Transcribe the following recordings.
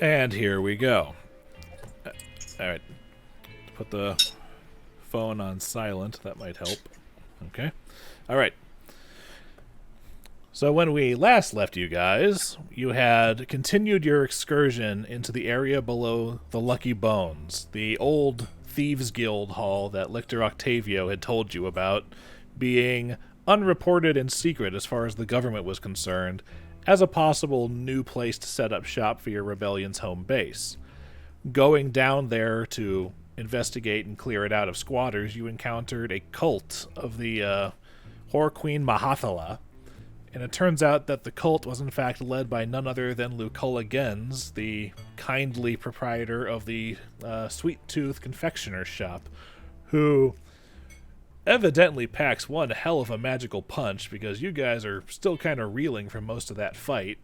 And here we go. Alright. Put the phone on silent. That might help. Okay. Alright. So when we last left you guys, you had continued your excursion into the area below the Lucky Bones, the old Thieves Guild hall that Lictor Octavio had told you about, being unreported and secret as far as the government was concerned, as a possible new place to set up shop for your rebellion's home base. Going down there to investigate and clear it out of squatters, you encountered a cult of the Whore Queen Mahathallah, and it turns out that the cult was in fact led by none other than Luculla Gens, the kindly proprietor of the Sweet Tooth confectioner's shop, who evidently packs one hell of a magical punch, because you guys are still kind of reeling from most of that fight,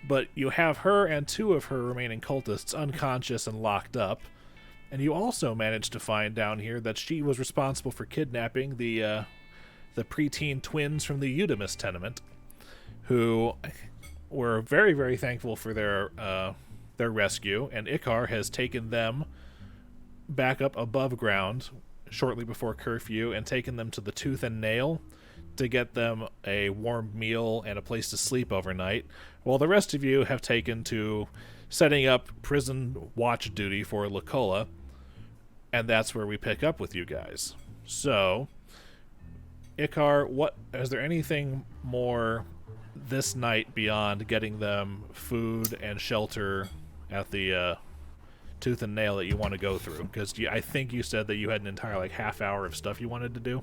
but you have her and two of her remaining cultists unconscious and locked up, and you also managed to find down here that she was responsible for kidnapping the preteen twins from the Eudemus tenement, who were very, very thankful for their rescue, and Icar has taken them back up above ground shortly before curfew and taken them to the Tooth and Nail to get them a warm meal and a place to sleep overnight, while the rest of you have taken to setting up prison watch duty for Luculla, and that's where we pick up with you guys. So, Icar, is there anything more this night beyond getting them food and shelter at the Tooth and Nail that you want to go through? Because I think you said that you had an entire half hour of stuff you wanted to do.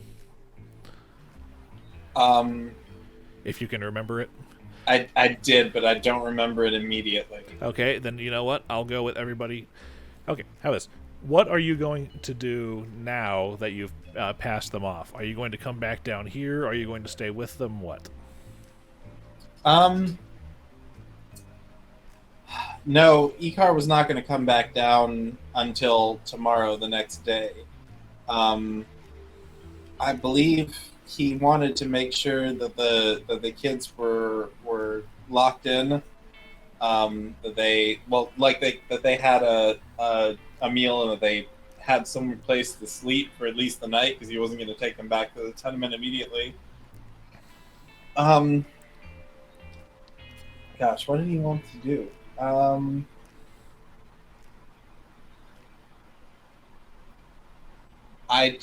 If you can remember it. I did, but I don't remember it immediately. Okay, then you know what? I'll go with everybody. Okay, how is? What are you going to do now that you've passed them off? Are you going to come back down here? Are you going to stay with them? What? No, Icar was not going to come back down until tomorrow, the next day. I believe he wanted to make sure that the kids were locked in. That they had a meal and that they had some place to sleep for at least the night, because he wasn't going to take them back to the tenement immediately. Gosh, what did he want to do? I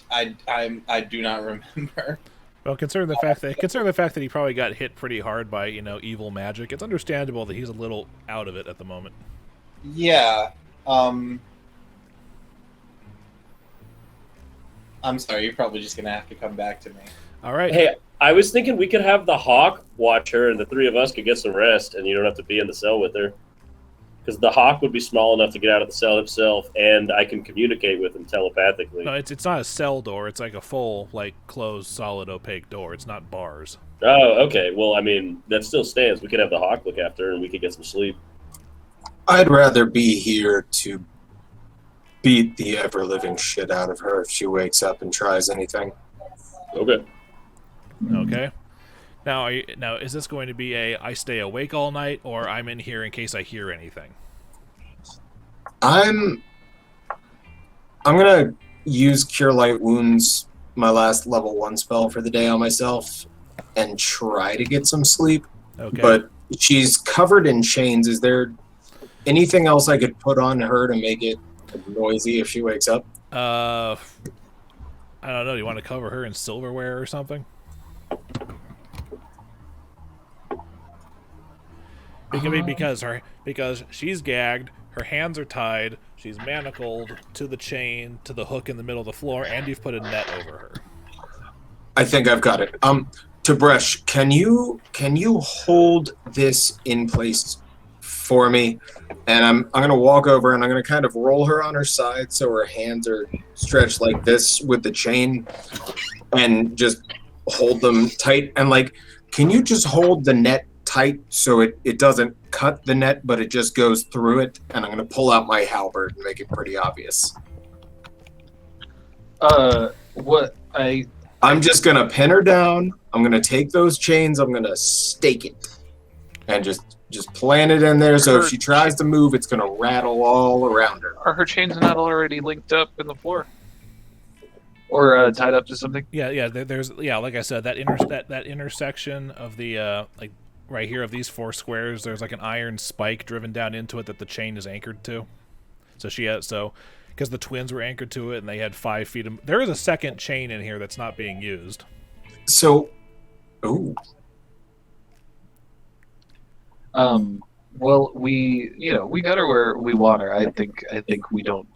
do not remember. Well, considering the fact that he probably got hit pretty hard by evil magic, it's understandable that he's a little out of it at the moment. Yeah. I'm sorry. You're probably just gonna have to come back to me. All right. Hey, I was thinking we could have the Hawk watch her, and the three of us could get some rest, and you don't have to be in the cell with her. Because the Hawk would be small enough to get out of the cell himself, and I can communicate with him telepathically. No, it's not a cell door. It's like a full, closed, solid, opaque door. It's not bars. Oh, okay. Well, I mean, that still stands. We could have the Hawk look after her, and we could get some sleep. I'd rather be here to beat the ever-living shit out of her if she wakes up and tries anything. Okay. Okay. Now, is this going to be I stay awake all night, or I'm in here in case I hear anything? I'm gonna use Cure Light Wounds, my last level 1 spell for the day, on myself, and try to get some sleep. Okay. But she's covered in chains. Is there anything else I could put on her to make it noisy if she wakes up? I don't know. Do you want to cover her in silverware or something? Because she's gagged, her hands are tied, she's manacled to the chain, to the hook in the middle of the floor, and you've put a net over her. I think I've got it. Tib'resh, can you hold this in place for me? And I'm gonna walk over and I'm gonna kind of roll her on her side so her hands are stretched like this with the chain, and just hold them tight. And can you just hold the net tight so it doesn't cut the net, but it just goes through it? And I'm going to pull out my halberd and make it pretty obvious. I'm just going to pin her down. I'm going to take those chains. I'm going to stake it and just Just plant it in there, so if she tries to move, it's going to rattle all around her. Are her chains not already linked up in the floor? Or tied up to something? Yeah. There's like I said, that intersection of the like right here of these 4 squares. There's like an iron spike driven down into it that the chain is anchored to. So because the twins were anchored to it and they had 5 feet. There is a second chain in here that's not being used. So, ooh. Well, we got her where we want her. I think we don't.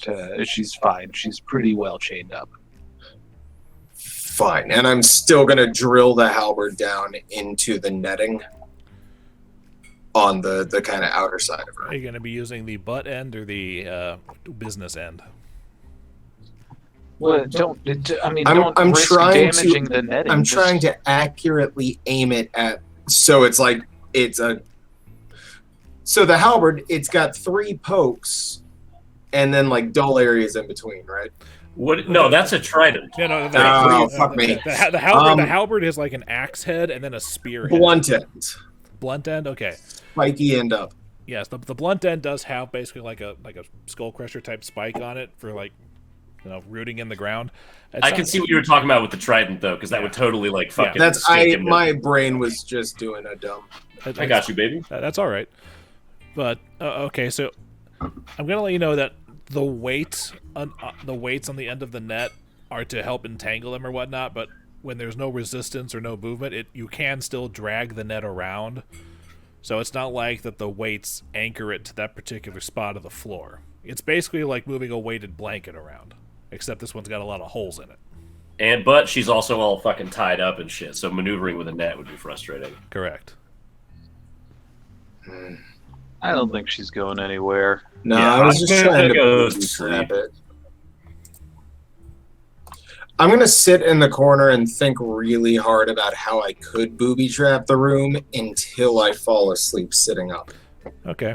She's fine. She's pretty well chained up. Fine, and I'm still gonna drill the halberd down into the netting on the kind of outer side of her. Are you gonna be using the butt end or the business end? Well, don't I'm risk trying damaging to. the netting. I'm trying to accurately aim it at. So it's like it's a. So the halberd, it's got 3 pokes, and then like dull areas in between, right? What? No, that's a trident. Yeah, fuck me. The halberd is like an axe head and then a spear head. Blunt end. Blunt end, okay. Spiky end up. Yes, the blunt end does have basically like a skull crusher type spike on it for like rooting in the ground. I can see what you were talking about with the trident though, because that would totally like fucking. That's my brain was just doing a dumb. I got you, baby. That's all right. But okay, so I'm gonna let you know that the weights on the end of the net are to help entangle them or whatnot. But when there's no resistance or no movement, you can still drag the net around. So it's not like that the weights anchor it to that particular spot of the floor. It's basically like moving a weighted blanket around, except this one's got a lot of holes in it. But she's also all fucking tied up and shit, so maneuvering with a net would be frustrating. Correct. I don't think she's going anywhere. No, Yeah, I was just trying to go trap it. I'm going to sit in the corner and think really hard about how I could booby trap the room until I fall asleep sitting up. Okay.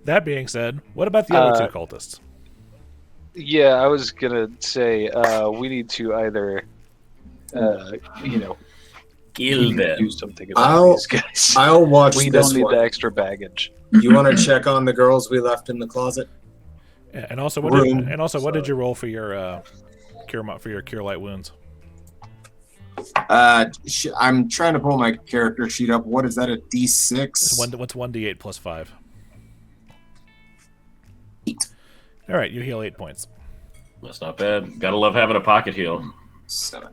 That being said, what about the other 2 cultists? Yeah, I was gonna say we need to either, Kill them. do something about these guys. I'll watch We this don't need one. the extra baggage. You want to check on the girls we left in the closet? Yeah, and also, what did you roll for your cure light wounds? I'm trying to pull my character sheet up. What is that? A D6? What's 1d8 plus 5? 8. All right, you heal 8 points. That's not bad. Gotta love having a pocket heal. 7.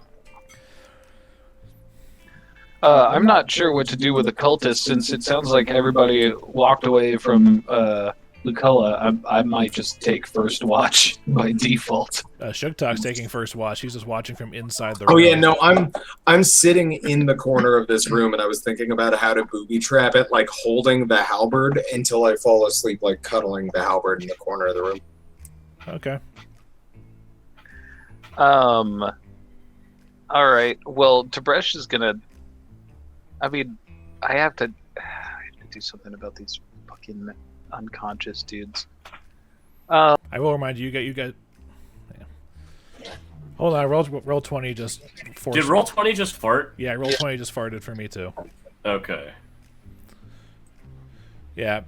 I'm not sure what to do with the cultists since it sounds like everybody walked away from Luculla. I might just take first watch by default. Sugtok's taking first watch. He's just watching from inside the room. Oh yeah, no, I'm sitting in the corner of this room, and I was thinking about how to booby trap it, like holding the halberd until I fall asleep, like cuddling the halberd in the corner of the room. Okay. All right. Well, Tib'resh is gonna. I mean, I have to do something about these fucking unconscious dudes. I will remind you, you got. Yeah. Hold on, roll 20 just. Did roll 20 just fart? Yeah, roll 20 just farted for me too. Okay. Yeah.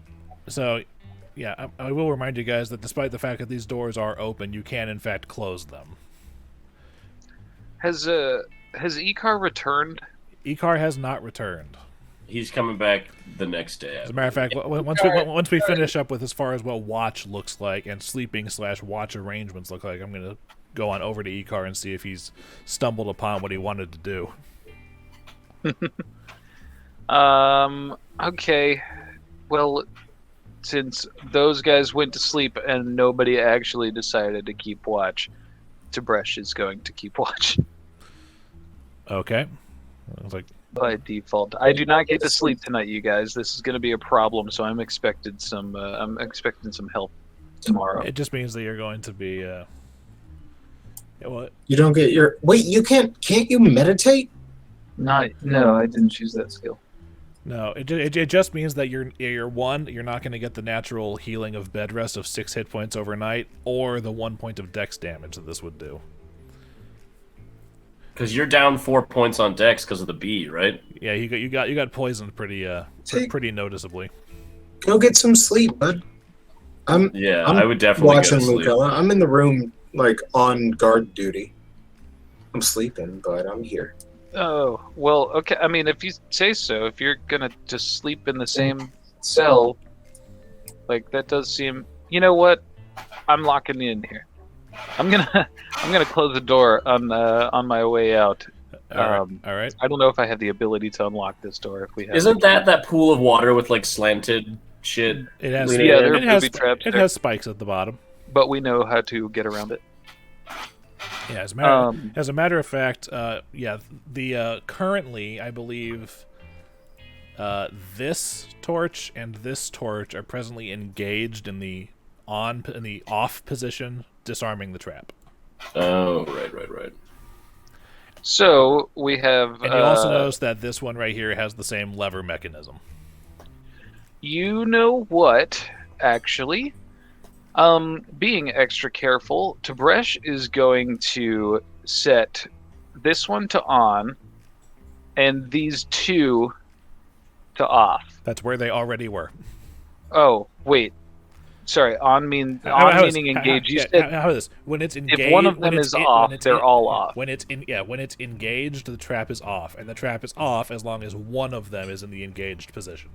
So, yeah, I will remind you guys that despite the fact that these doors are open, you can in fact close them. Has Icar returned? Icar has not returned. He's coming back the next day. As a matter of fact, once we finish up with as far as what watch looks like and sleeping/watch arrangements look like, I'm going to go on over to Icar and see if he's stumbled upon what he wanted to do. Okay. Well, since those guys went to sleep and nobody actually decided to keep watch, Tib'resh is going to keep watch. Okay. I was like, by default, I do not get to sleep tonight, you guys. This is going to be a problem, so I'm expecting some help tomorrow. it just means that you're going to be. Yeah, what? You don't get your wait. You can't you meditate? No, I didn't choose that skill. No, it just means that you're not going to get the natural healing of bed rest of 6 hit points overnight, or the 1 point of dex damage that this would do. Because you're down 4 points on Dex because of the bee, right? Yeah, you got poisoned pretty pretty noticeably. Go get some sleep, bud. I'm I would definitely watching go to sleep. Lucella. I'm in the room, like, on guard duty. I'm sleeping, but I'm here. Oh, well, okay. I mean, if you say so, if you're gonna just sleep in the same cell, like, that does seem... You know what? I'm locking you in here. I'm gonna close the door on my way out. All right. I don't know if I have the ability to unlock this door. If we have, Isn't that pool of water with like slanted shit? It has leaning Yeah, in? there are it has booby traps it there. has spikes at the bottom. But we know how to get around it. Yeah, as a matter of fact, the currently I believe this torch and this torch are presently engaged in the off position, disarming the trap. Oh, right. So we have. And you also notice that this one right here has the same lever mechanism. You know what? Actually, being extra careful, Tib'resh is going to set this one to on, and these two to off. That's where they already were. Oh, wait. Sorry, meaning engage. You said how is this? When it's engaged, if one of them is off, they're all off. When it's engaged, the trap is off, and the trap is off as long as one of them is in the engaged position.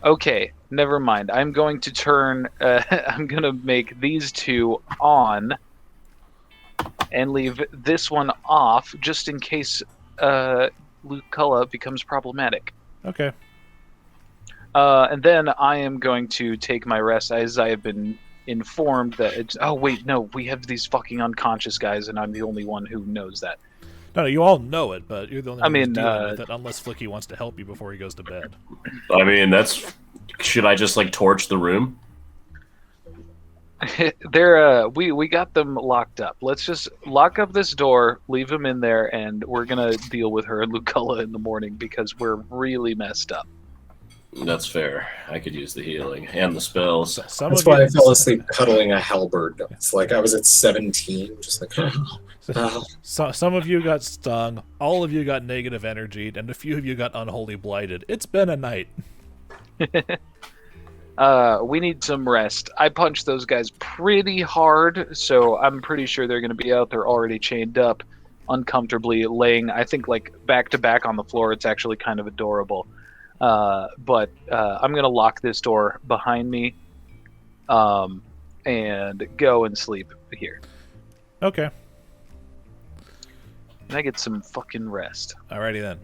Okay, never mind. I'm going to turn. I'm going to make these two on, and leave this one off, just in case Lucella becomes problematic. Okay. And then I am going to take my rest, as I have been informed that it's... Oh, wait, no, we have these fucking unconscious guys, and I'm the only one who knows that. No, you all know it, but you're the only one who's dealing with it, uh, unless Flickie wants to help you before he goes to bed. I mean, should I just like torch the room? We got them locked up. Let's just lock up this door, leave them in there, and we're gonna deal with her and Lucella in the morning, because we're really messed up. That's fair. I could use the healing and the spells. That's why I fell asleep cuddling a halberd. It's like I was at 17, just like... Some of you got stung, all of you got negative energy, and a few of you got unholy blighted. It's been a night. We need some rest. I punched those guys pretty hard, so I'm pretty sure they're going to be out there already chained up, uncomfortably laying, I think, like, back to back on the floor. It's actually kind of adorable. But I'm going to lock this door behind me and go and sleep here. Okay. And I get some fucking rest. Alrighty then.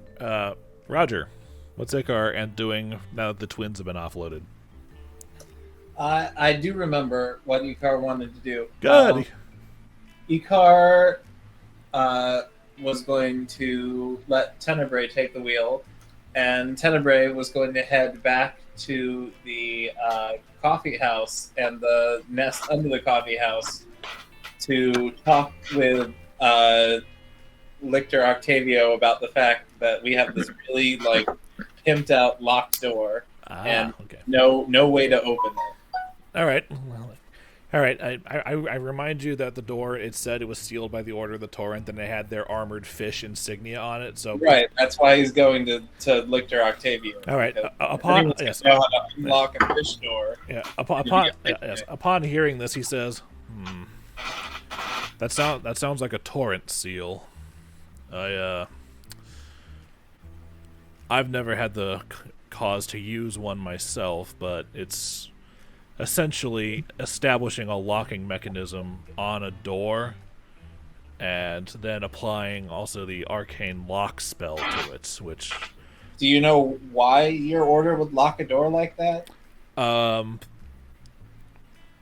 Roger, what's Icar and doing now that the twins have been offloaded? I do remember what Icar wanted to do. Good. Icar was going to let Tenebrae take the wheel, and Tenebrae was going to head back to the coffee house and the nest under the coffee house to talk with Lictor Octavio about the fact that we have this really like pimped out locked door and no way to open it. All right. I remind you that the door, it said it was sealed by the Order of the Torrent, and they had their armored fish insignia on it. So right, that's why he's going to Lictor Octavio. All right. Know how to unlock a fish door. Yeah. Upon hearing this, he says, That sounds like a Torrent seal. I've never had the cause to use one myself, but it's essentially establishing a locking mechanism on a door and then applying also the arcane lock spell to it, which... Do you know why your order would lock a door like that?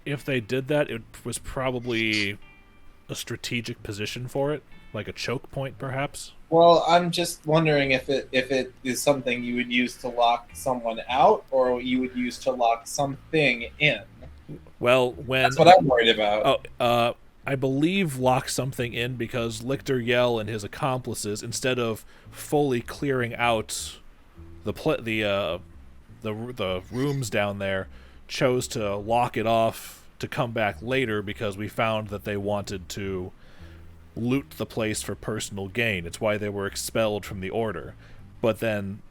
If they did that, it was probably a strategic position for it, like a choke point, perhaps. Well, I'm just wondering if it is something you would use to lock someone out, or you would use to lock something in. Well, that's what I'm worried about. I believe lock something in because Lictor Yell and his accomplices, instead of fully clearing out the rooms down there, chose to lock it off to come back later because we found that they wanted to loot the place for personal gain. It's why they were expelled from the order. But then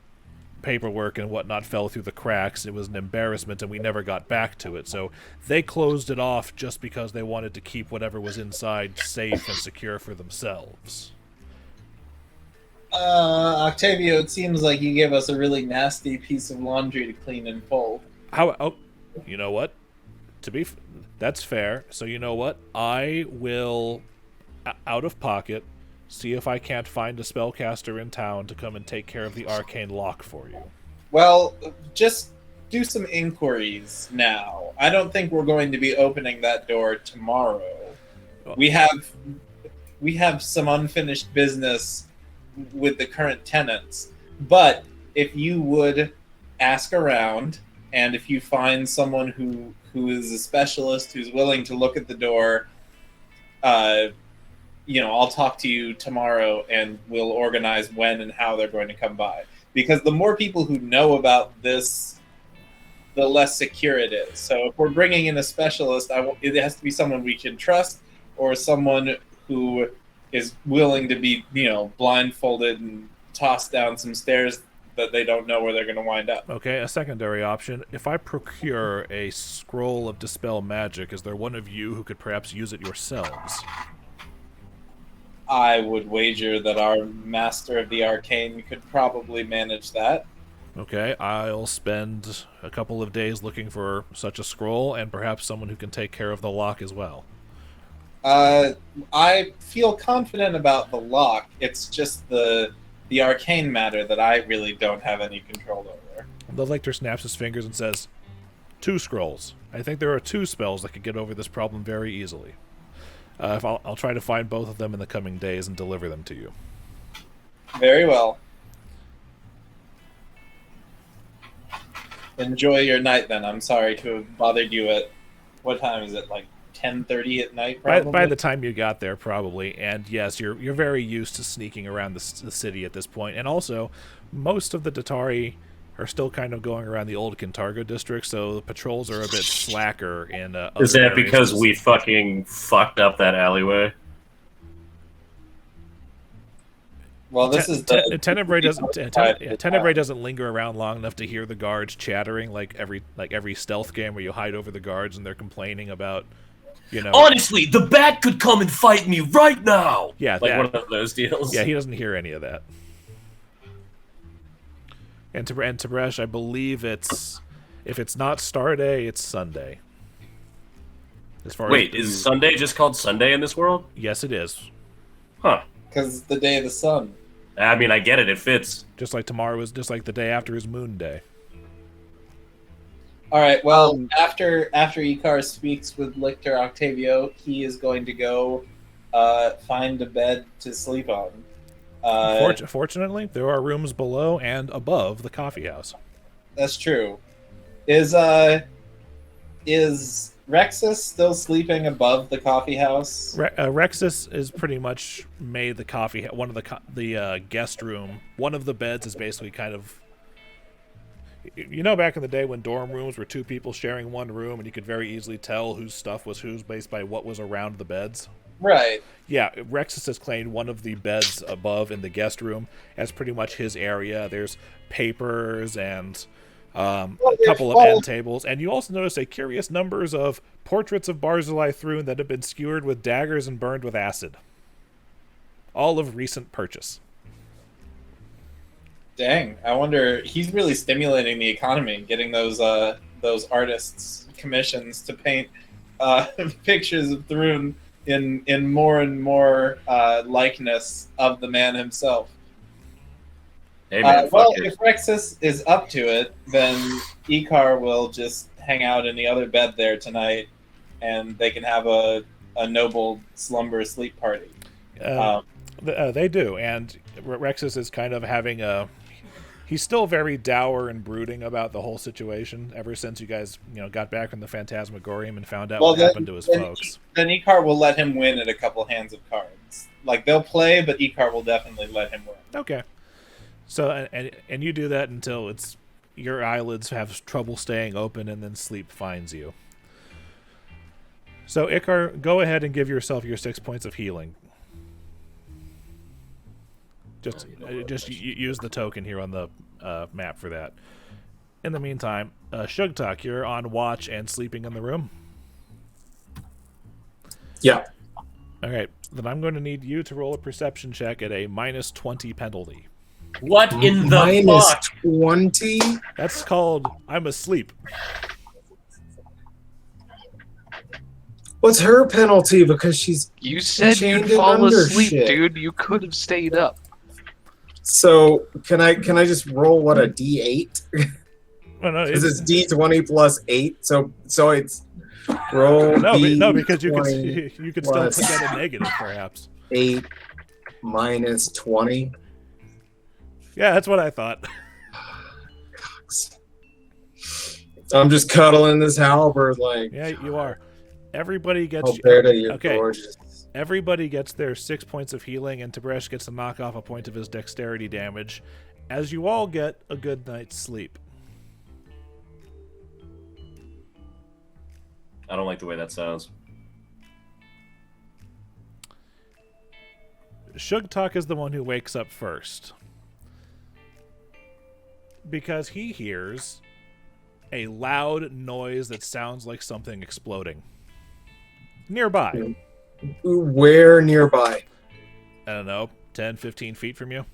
paperwork and whatnot fell through the cracks. It was an embarrassment, and we never got back to it. So they closed it off just because they wanted to keep whatever was inside safe and secure for themselves. Octavio, it seems like you gave us a really nasty piece of laundry to clean and fold. You know what? That's fair. So you know what? I will, out of pocket, see if I can't find a spellcaster in town to come and take care of the arcane lock for you. Well, just do some inquiries now. I don't think we're going to be opening that door tomorrow. We have some unfinished business with the current tenants. But if you would ask around, and if you find someone who is a specialist who's willing to look at the door, I'll talk to you tomorrow and we'll organize when and how they're going to come by. Because the more people who know about this, the less secure it is. So if we're bringing in a specialist, it has to be someone we can trust, or someone who is willing to be, blindfolded and tossed down some stairs that they don't know where they're going to wind up. Okay, a secondary option. If I procure a scroll of Dispel Magic, is there one of you who could perhaps use it yourselves? I would wager that our Master of the Arcane could probably manage that. Okay, I'll spend a couple of days looking for such a scroll, and perhaps someone who can take care of the lock as well. I feel confident about the lock. It's just the arcane matter that I really don't have any control over. The lictor snaps his fingers and says, 2 scrolls. I think there are 2 spells that could get over this problem very easily. I'll try to find both of them in the coming days and deliver them to you. Very well. Enjoy your night, then. I'm sorry to have bothered you at... What time is it? Like 10:30 at night, probably? By the time you got there, probably. And yes, you're very used to sneaking around the city at this point. And also, most of the Datari are still kind of going around the old Kintargo district, so the patrols are a bit slacker in Is that because we fucking fucked up that alleyway? Well, this is Tenebrae doesn't linger around long enough to hear the guards chattering like every stealth game where you hide over the guards and they're complaining about, Honestly, the bat could come and fight me right now. Yeah, one of those deals. Yeah, he doesn't hear any of that. And Tib'resh, I believe if it's not Star Day, it's Sunday. Is Sunday just called Sunday in this world? Yes, it is. Huh. Because it's the day of the sun. I mean, I get it. It fits. Just like tomorrow is just like the day after is Moon Day. All right. Well, after Icar speaks with Lictor Octavio, he is going to go find a bed to sleep on. Fortunately, there are rooms below and above the coffee house. That's true. Is Rexus still sleeping above the coffee house? Rexus is pretty much made the coffee. One of the guest room. One of the beds is basically kind of. Back in the day when dorm rooms were 2 people sharing one room, and you could very easily tell whose stuff was whose based by what was around the beds. Right. Yeah, Rexus has claimed one of the beds above in the guest room as pretty much his area. There's papers and a couple of end tables, and you also notice a curious numbers of portraits of Barzillai Thrune that have been skewered with daggers and burned with acid. All of recent purchase. Dang, I wonder, he's really stimulating the economy, getting those artists commissions to paint pictures of Thrune in more and more likeness of the man himself. Hey man, if Rexus is up to it, then Icar will just hang out in the other bed there tonight, and they can have a noble slumber sleep party. They do, and Rexus is kind of having he's still very dour and brooding about the whole situation ever since you guys, got back from the Phantasmagorium and found out what happened to his folks. Then Icar will let him win at a couple hands of cards. Like, they'll play, but Icar will definitely let him win. Okay. So, and you do that until your eyelids have trouble staying open, and then sleep finds you. So, Icar, go ahead and give yourself your 6 points of healing. Just use the token here on the map for that. In the meantime, Sugtok, you're on watch and sleeping in the room. Yeah. All right, then I'm going to need you to roll a perception check at a -20 penalty. What in the fuck? -20? That's called I'm asleep. What's her penalty? Because she's You said chained you'd in fall under asleep, shit. dude. You could have stayed up. So can I just roll what, a D8? Oh, no, Because it's D20 plus 8, so it's roll no, because you D20 could still plus put that a negative, perhaps. 8 minus 20. Yeah, that's what I thought. I'm just cuddling this halberd like. Yeah, you are. Everybody gets Alberta, you're okay. gorgeous. Everybody gets their 6 points of healing, and Tib'resh gets to knock off a point of his dexterity damage, as you all get a good night's sleep. I don't like the way that sounds. Sugtok is the one who wakes up first, because he hears a loud noise that sounds like something exploding nearby. Where nearby? I don't know, 10, 15 feet from you.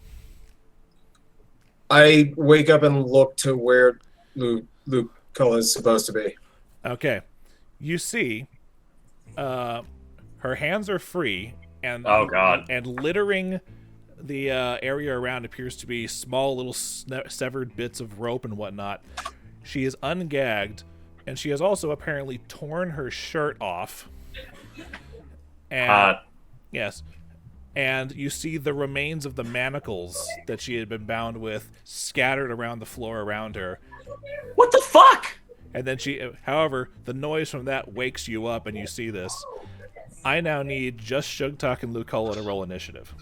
I wake up and look to where Luculla is supposed to be. Okay. You see, her hands are free, and Oh, God. and littering the area around appears to be small little severed bits of rope and whatnot. She is ungagged, and she has also apparently torn her shirt off. And yes, and you see the remains of the manacles that she had been bound with scattered around the floor around her. What the fuck? And then however, the noise from that wakes you up, and you see this. I now need just Sugtok and Luculla to roll initiative.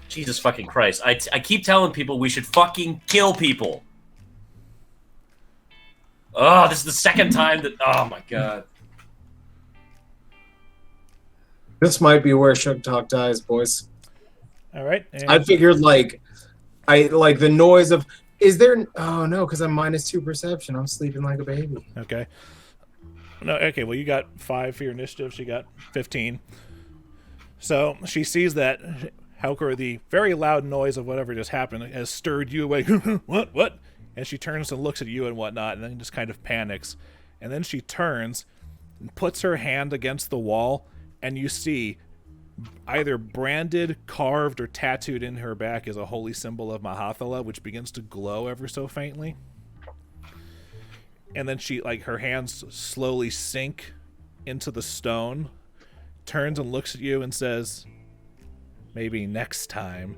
Jesus fucking Christ. I keep telling people we should fucking kill people. Oh, this is the second time that... Oh, my God. This might be where Sugtok dies, boys. All right. And I figured, the noise of... Is there... Oh, no, because I'm -2 perception. I'm sleeping like a baby. Okay. No, okay, well, you got 5 for your initiative. She got 15. So she sees that, however, the very loud noise of whatever just happened has stirred you awake. What? And she turns and looks at you and whatnot, and then just kind of panics. And then she turns and puts her hand against the wall, and you see either branded, carved, or tattooed in her back is a holy symbol of Mahathallah, which begins to glow ever so faintly. And then she, her hands slowly sink into the stone, turns and looks at you and says, maybe next time.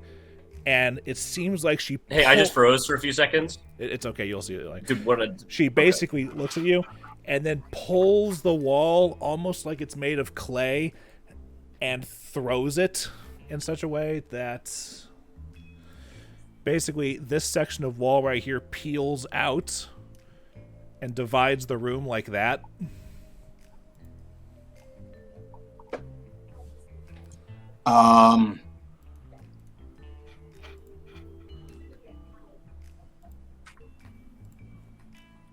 And it seems like she... Hey, I just froze for a few seconds. It's okay, you'll see it. Dude, she basically looks at you and then pulls the wall almost like it's made of clay and throws it in such a way that basically this section of wall right here peels out and divides the room like that.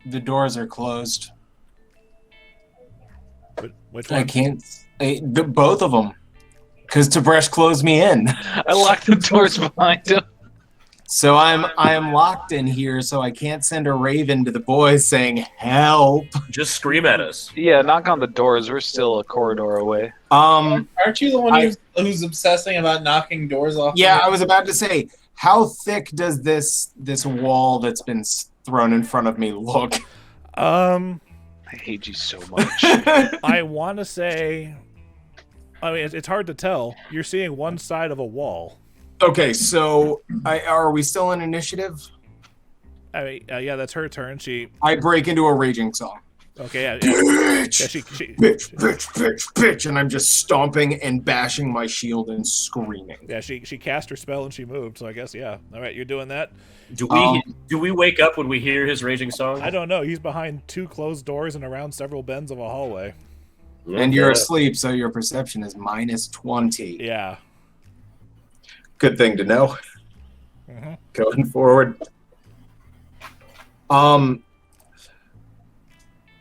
The doors are closed. Which one? I can't... both of them. Because Tib'resh closed me in. I locked the doors behind him. So I am locked in here, so I can't send a raven to the boys saying, help. Just scream at us. Yeah, knock on the doors. We're still a corridor away. Aren't you the one who's obsessing about knocking doors off? Yeah, I was about to say, how thick does this wall that's been thrown in front of me look? I hate you so much. I want to say... I mean, it's hard to tell. You're seeing one side of a wall. Okay, so are we still in initiative? I mean, yeah, that's her turn. I break into a raging song. Okay, yeah. Bitch, bitch, and I'm just stomping and bashing my shield and screaming. Yeah, she cast her spell and she moved, so I guess, yeah. All right, you're doing that? Do we wake up when we hear his raging song? I don't know. He's behind 2 closed doors and around several bends of a hallway. And you're asleep, so your perception is -20. Yeah. Good thing to know. Going forward.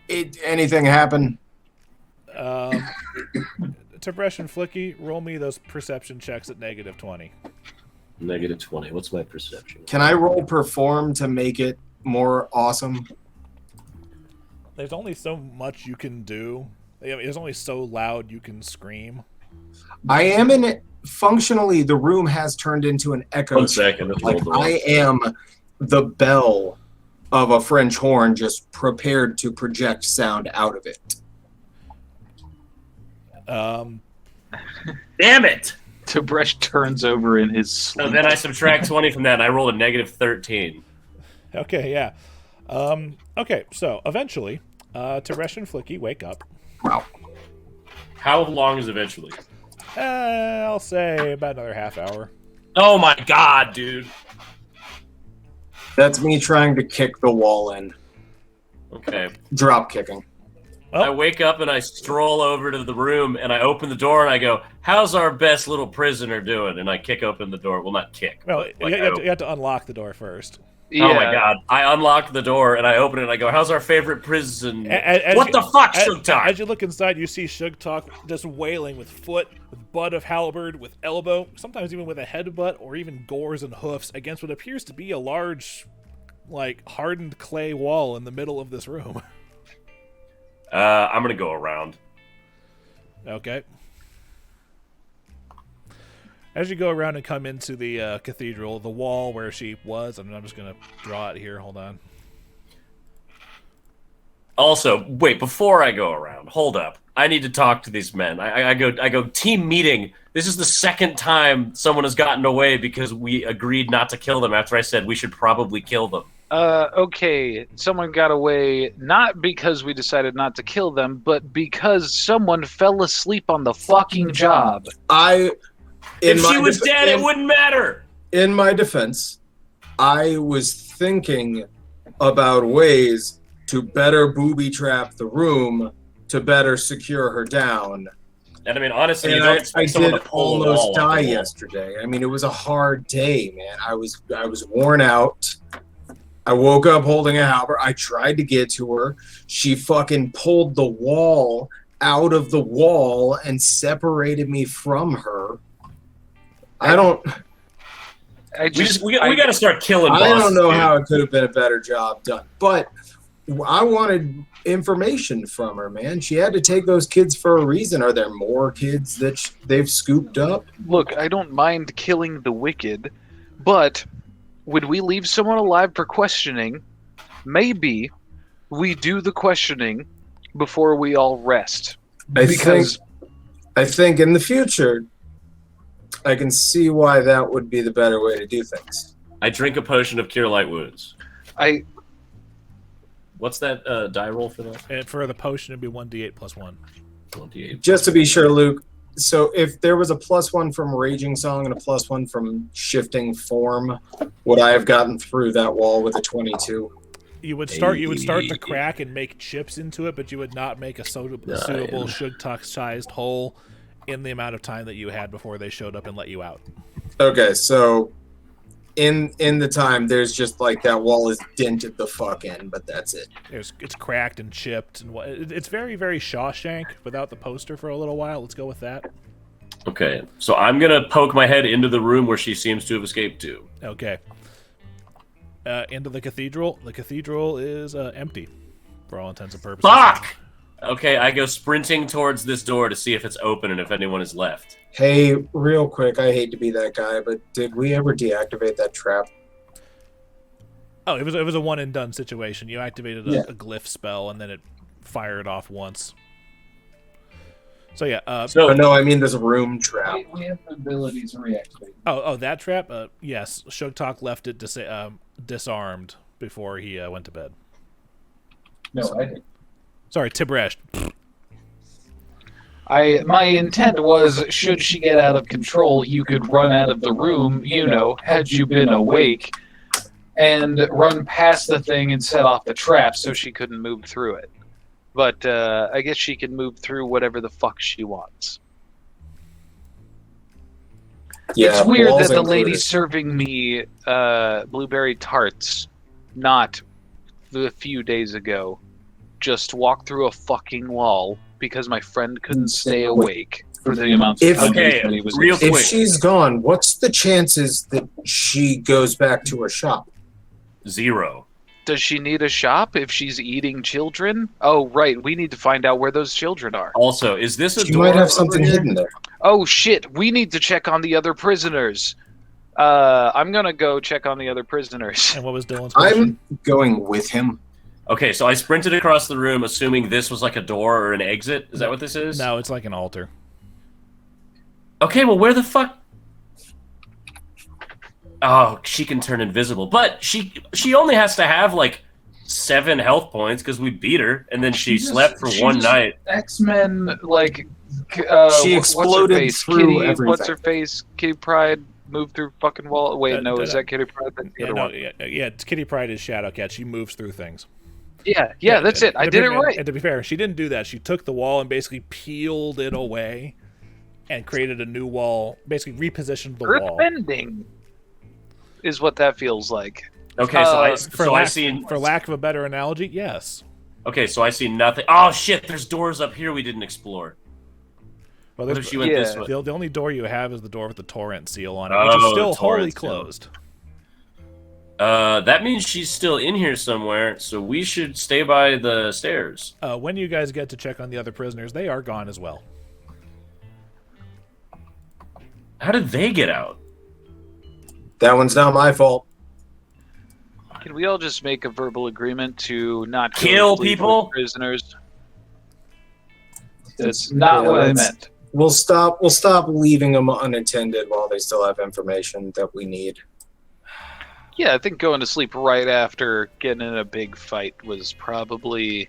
Anything happen? Tib'resh and Flickie, roll me those perception checks at -20. -20. What's my perception? Can I roll perform to make it more awesome? There's only so much you can do. It's only so loud you can scream. I am in it. Functionally, the room has turned into an echo. 1 second. Like I am the bell of a French horn, just prepared to project sound out of it. Damn it! Tib'resh turns over in his sleep. So then I subtract 20 from that, and I rolled a -13. Okay, yeah. Okay, so eventually, Tib'resh and Flickie wake up. Wow. How long is eventually? I'll say about another half hour. Oh my god, dude. That's me trying to kick the wall in. Okay. Drop kicking. Well, I wake up and I stroll over to the room and I open the door and I go, "How's our best little prisoner doing?" And I kick open the door. Well, not kick. well, but, you have to unlock the door first. Yeah. Oh my god. I unlock the door and I open it and I go, "How's our favorite prison?" What the fuck, Sugtok? As you look inside, you see Sugtok just wailing with foot, with butt of halberd, with elbow, sometimes even with a headbutt or even gores and hoofs against what appears to be a large, like, hardened clay wall in the middle of this room. I'm gonna go around. Okay. As you go around and come into the cathedral, the wall where she was, I'm just going to draw it here. Hold on. Also, wait, before I go around, hold up. I need to talk to these men. I go team meeting. This is the second time someone has gotten away because we agreed not to kill them after I said we should probably kill them. Okay, someone got away not because we decided not to kill them, but because someone fell asleep on the fucking job. If she was dead, it wouldn't matter. In my defense, I was thinking about ways to better booby trap the room to better secure her down. And I mean, honestly, And you don't I expect someone did to pull the almost wall off die the wall. yesterday. I mean, it was a hard day, man. I was worn out. I woke up holding a halberd. I tried to get to her. She fucking pulled the wall out of the wall and separated me from her. We We got to start killing bosses. I don't know dude. how it could have been a better job done, but I wanted information from her, man. She had to take those kids for a reason. Are there more kids that they've scooped up? Look, I don't mind killing the wicked, but would we leave someone alive for questioning? Maybe we do the questioning before we all rest. I think in the future, I can see why that would be the better way to do things. I drink a potion of Cure Light Wounds. I What's that die roll for that? And for the potion, it'd be 1d8 plus 1. 28. Just to be sure, Luke, so if there was a +1 from Raging Song and a +1 from Shifting Form, would I have gotten through that wall with a 22? You would start to crack and make chips into it, but you would not make a suitable Sugtok-sized hole in the amount of time that you had before they showed up and let you out. Okay, so in the time, there's just like that wall is dented the fuck in, but that's it. It's cracked and chipped, and it's very, very Shawshank without the poster for a little while. Let's go with that. Okay, so I'm gonna poke my head into the room where she seems to have escaped to. Okay. Into the cathedral. The cathedral is empty, for all intents and purposes. Fuck! Okay, I go sprinting towards this door to see if it's open and if anyone is left. Hey, real quick, I hate to be that guy, but did we ever deactivate that trap? Oh, it was a one and done situation. You activated a glyph spell and then it fired off once. So yeah. No, I mean there's a room trap. We have the ability to reactivate. Oh, that trap. Yes, Sugtok left it disarmed before he went to bed. No, I didn't. Sorry, Tib'resh. My intent was, should she get out of control, you could run out of the room, had you been awake, and run past the thing and set off the trap so she couldn't move through it. But I guess she can move through whatever the fuck she wants. It's weird walls that the included. lady serving me blueberry tarts not a few days ago just walked through a fucking wall because my friend couldn't stay awake for the amount of time Okay, that he was real asleep. If quick. she's gone, what's the chances that she goes back to her shop? 0. Does she need a shop if she's eating children? Oh, right. We need to find out where those children are. Also, is this a She door might have over something here? hidden there. Oh, shit. We need to check on the other prisoners. I'm going to go check on the other prisoners. And what was Dillon's question? I'm going with him. Okay, so I sprinted across the room, assuming this was like a door or an exit. Is that what this is? No, it's like an altar. Okay, well, where the fuck? Oh, she can turn invisible, but she only has to have like 7 health points because we beat her, and then she slept for one night. X-Men, like, She exploded through everything. What's her face? Kitty Pryde moved through fucking wall. Wait, no, is that Kitty Pryde? That's the Yeah, other no, one. yeah, Kitty Pryde is Shadowcat. She moves through things. Yeah, that's it. I did it right. And to be fair, she didn't do that. She took the wall and basically peeled it away and created a new wall, basically repositioned the wall. Earthbending is what that feels like. Okay, I see. For lack of a better analogy, yes. Okay, so I see nothing. Oh shit! There's doors up here we didn't explore. Well, What if she went this way? the only door you have is the door with the Torrent seal on it, which is Oh, still wholly Torrent seal. closed. That means she's still in here somewhere, so we should stay by the stairs. When you guys get to check on the other prisoners, they are gone as well. How did they get out? That one's not my fault. Can we all just make a verbal agreement to not go Kill to sleep people? with prisoners? That's not what I meant. We'll stop leaving them unattended while they still have information that we need. Yeah, I think going to sleep right after getting in a big fight was probably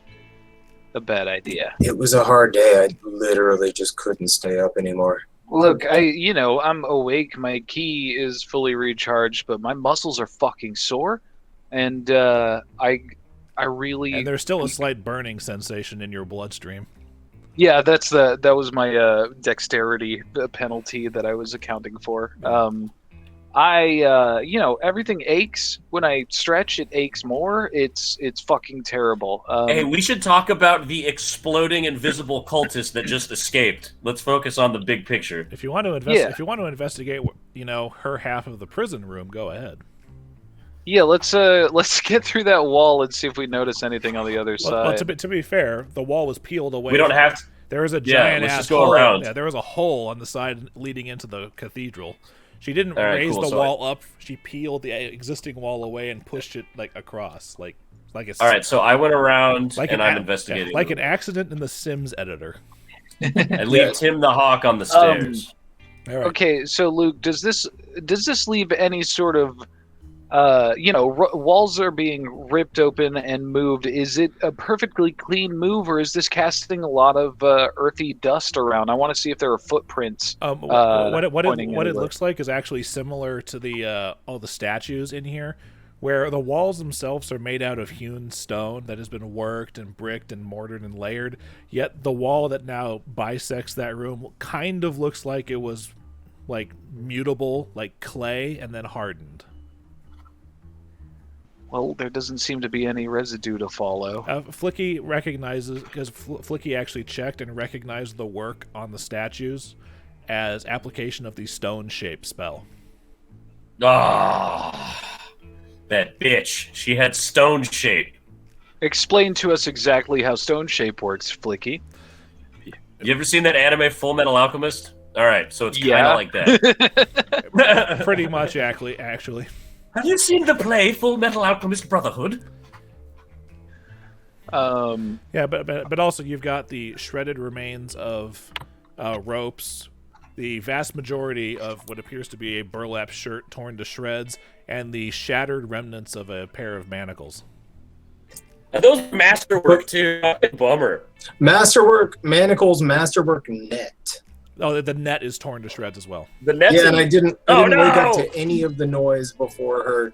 a bad idea. It was a hard day. I literally just couldn't stay up anymore. Look, I'm awake. My key is fully recharged, but my muscles are fucking sore, and I really. And there's still a slight burning sensation in your bloodstream. Yeah, that was my dexterity penalty that I was accounting for. Everything aches when I stretch. It aches more. It's fucking terrible. Hey, we should talk about the exploding invisible cultist that just escaped. Let's focus on the big picture. If you want to investigate, her half of the prison room, go ahead. Yeah, let's get through that wall and see if we notice anything on the other side. Well, to be fair, the wall was peeled away. We don't have to. There was a giant let's ass just go hole. around. Yeah, there was a hole on the side leading into the cathedral. She didn't All right, raise cool, the so wall up. She peeled the existing wall away and pushed it across, like it's. All right, so I went around and I'm ac- investigating. like an accident in the Sims editor. I leave Tim the Hawk on the stairs. All right. Okay, so Luke, does this leave any sort of walls are being ripped open and moved? Is it a perfectly clean move, or is this casting a lot of earthy dust around? I want to see if there are footprints. What it anywhere. looks like is actually similar to the all the statues in here, where the walls themselves are made out of hewn stone that has been worked and bricked and mortared and layered. Yet the wall that now bisects that room kind of looks like it was mutable, like clay, and then hardened. Well, there doesn't seem to be any residue to follow. Flickie recognizes, because Flickie actually checked and recognized the work on the statues as application of the stone shape spell. Ah, that bitch. She had stone shape. Explain to us exactly how stone shape works, Flickie. You ever seen that anime Full Metal Alchemist? All right, so it's kind Yeah. of like that. Pretty much, actually. Have you seen the play Full Metal Alchemist Brotherhood? Yeah, but also you've got the shredded remains of ropes, the vast majority of what appears to be a burlap shirt torn to shreds, and the shattered remnants of a pair of manacles. And those are masterwork too. Bummer. Masterwork, manacles, masterwork, net. Oh, the net is torn to shreds as well. The net's Yeah, and I didn't wake up no! to any of the noise before her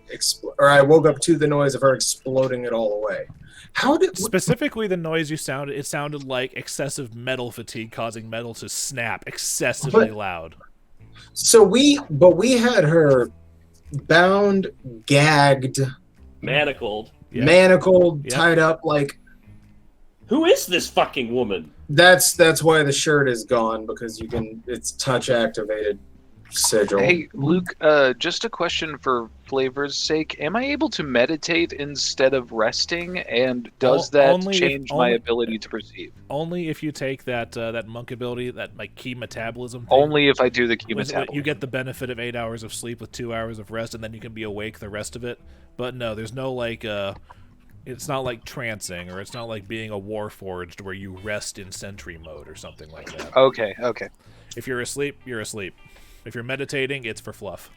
or I woke up to the noise of her exploding it all away. How did Specifically, the noise it sounded like excessive metal fatigue causing metal to snap excessively loud. So we had her bound, gagged, Manacled. Yeah. manacled, Yep. tied up. Like Who is this fucking woman? that's why the shirt is gone, because you can. It's touch activated sigil. Hey, Luke, just a question for flavor's sake. Am I able to meditate instead of resting? And does that Only if- change my only- ability to perceive? Only if you take that monk ability, that like key metabolism thing. Only if I do the key With- metabolism. You get the benefit of 8 hours of sleep with 2 hours of rest, and then you can be awake the rest of it. But no, there's no like. It's not like trancing, or it's not like being a warforged where you rest in sentry mode or something like that. Okay. If you're asleep, you're asleep. If you're meditating, it's for fluff.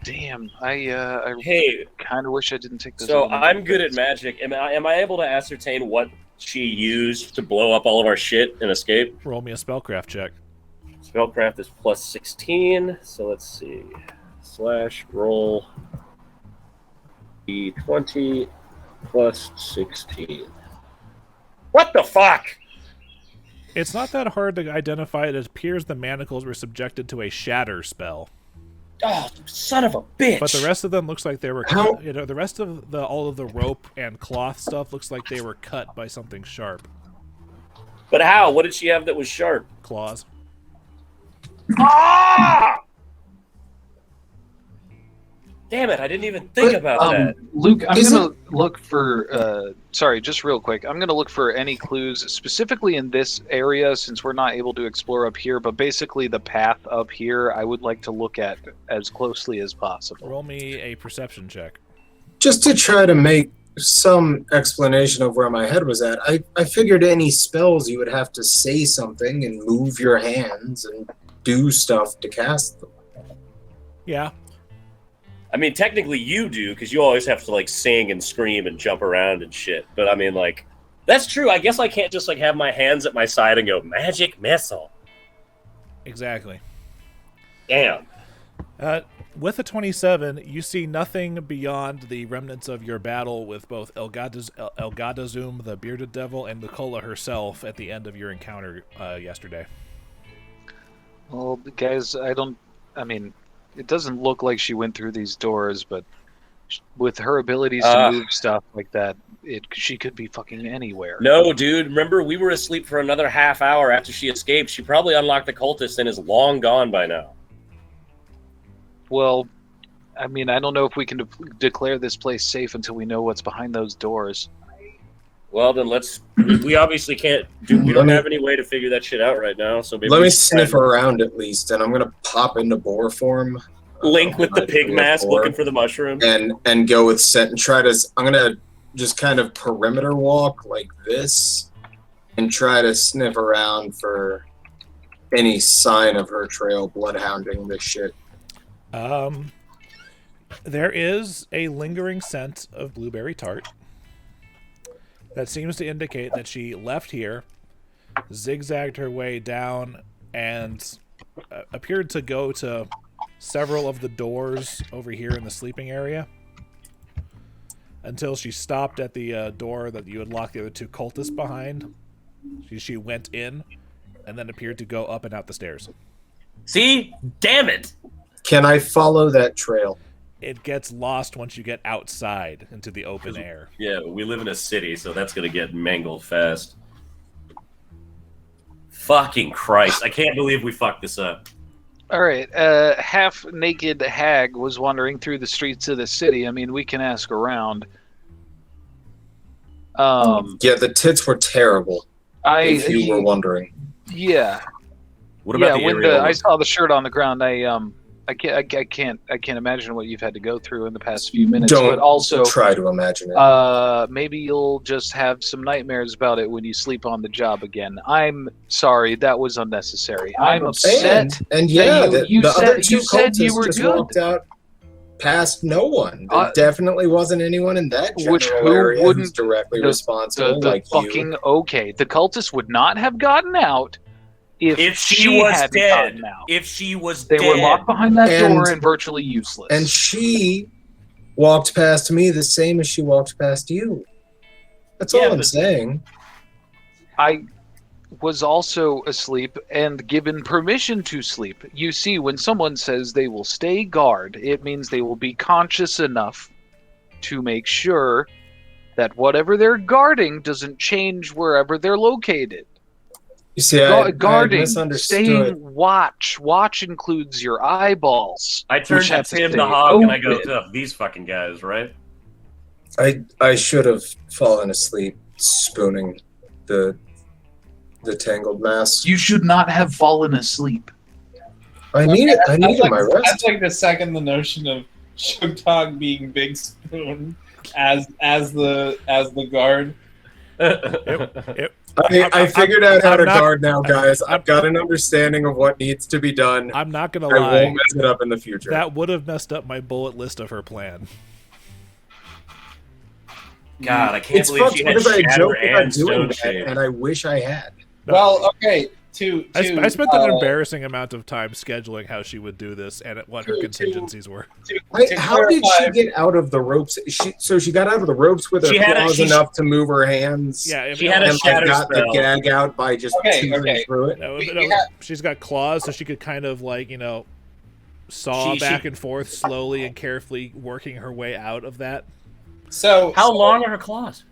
Damn, I Hey, kind of wish I didn't take this. so I'm good at magic. Am I able to ascertain what she used to blow up all of our shit and escape? Roll me a spellcraft check. Spellcraft is plus 16, so let's see. /roll d20 plus 16. What the fuck? It's not that hard to identify. It appears the manacles were subjected to a shatter spell, Oh, son of a bitch! but the rest of them looks like they were. How- The rest of all of the rope and cloth stuff looks like they were cut by something sharp. But how? What did she have that was sharp? Claws. Ah! Damn it! I didn't even think about that. Luke, I'm Isn't- gonna look for. Sorry, just real quick. I'm gonna look for any clues specifically in this area, since we're not able to explore up here. But basically, the path up here, I would like to look at as closely as possible. Roll me a perception check. Just to try to make some explanation of where my head was at, I figured any spells you would have to say something and move your hands and do stuff to cast them. Yeah. I mean, technically you do, because you always have to like sing and scream and jump around and shit. But I mean, like, that's true. I guess I can't just like have my hands at my side and go magic missile. Exactly. Damn. With a 27, you see nothing beyond the remnants of your battle with both Elgadazum, the bearded devil, and Nicola herself at the end of your encounter yesterday. Well, guys, I mean, it doesn't look like she went through these doors, but with her abilities to move stuff like that, she could be fucking anywhere. No, dude. Remember, we were asleep for another half hour after she escaped. She probably unlocked the cultist and is long gone by now. Well, I mean, I don't know if we can declare this place safe until we know what's behind those doors. Well, then let's. We obviously can't do. We don't have any way to figure that shit out right now. So maybe Let we me should sniff try around at least, and I'm gonna pop into boar form. to Link with the like pig three or mask, four, looking for the mushroom. and go with set and try to. I'm gonna just kind of perimeter walk like this, and try to sniff around for any sign of her trail, bloodhounding this shit. There is a lingering scent of blueberry tart that seems to indicate that she left here, zigzagged her way down, and appeared to go to several of the doors over here in the sleeping area until she stopped at the door that you had locked the other two cultists behind. She went in and then appeared to go up and out the stairs. See? Damn it! Can I follow that trail? It gets lost once you get outside into the open air. Yeah, we live in a city, so that's gonna get mangled fast. Fucking Christ! I can't believe we fucked this up. All right, half-naked hag was wandering through the streets of the city. I mean, we can ask around. Yeah, the tits were terrible. If you were wondering. Yeah. What about the when aerial? I saw the shirt on the ground, I can't imagine what you've had to go through in the past few minutes. Don't but also try to imagine it. maybe you'll just have some nightmares about it when you sleep on the job again. I'm sorry, that was unnecessary. I'm upset. And yeah, you the other said- two you said you cultists were just good. walked out past no one. There definitely wasn't anyone in that general who area who's wouldn't- directly responsible The like fucking you. okay. The cultists would not have gotten out if she was hadn't dead. gotten out. If she was They dead. were locked behind that And- door and virtually useless. And she walked past me the same as she walked past you. That's Yeah, all I'm but- saying. was also asleep and given permission to sleep. You see, when someone says they will stay guard, it means they will be conscious enough to make sure that whatever they're guarding doesn't change wherever they're located. You see, I guarding, misunderstood. staying watch. Watch includes your eyeballs. I turn which to have to Tim stay the Hog and I go, open. "Ugh, these fucking guys, right?" I should have fallen asleep spooning the tangled mass. You should not have fallen asleep. I needed my rest. That's like to second the notion of Sugtok being Big Spoon as the guard. I figured out how I'm to not- guard now, guys. I've got an understanding of what needs to be done. I'm not gonna I lie. won't mess it up in the future. That would have messed up my bullet list of her plan. God, I can't It's believe fucked she had because I Shatter joked about and doing Stone that, Shade. and I wish I had. Well, okay. I spent an embarrassing amount of time scheduling how she would do this and what her contingencies were. How did she get out of the ropes? She got out of the ropes with her She had a- claws she- enough to move her hands. Yeah, She had a and shatter got the spell. gag out by just Okay, teasing okay. through it. She's got claws, so she could kind of saw She- back and forth slowly and carefully, working her way out of that. So How long are her claws?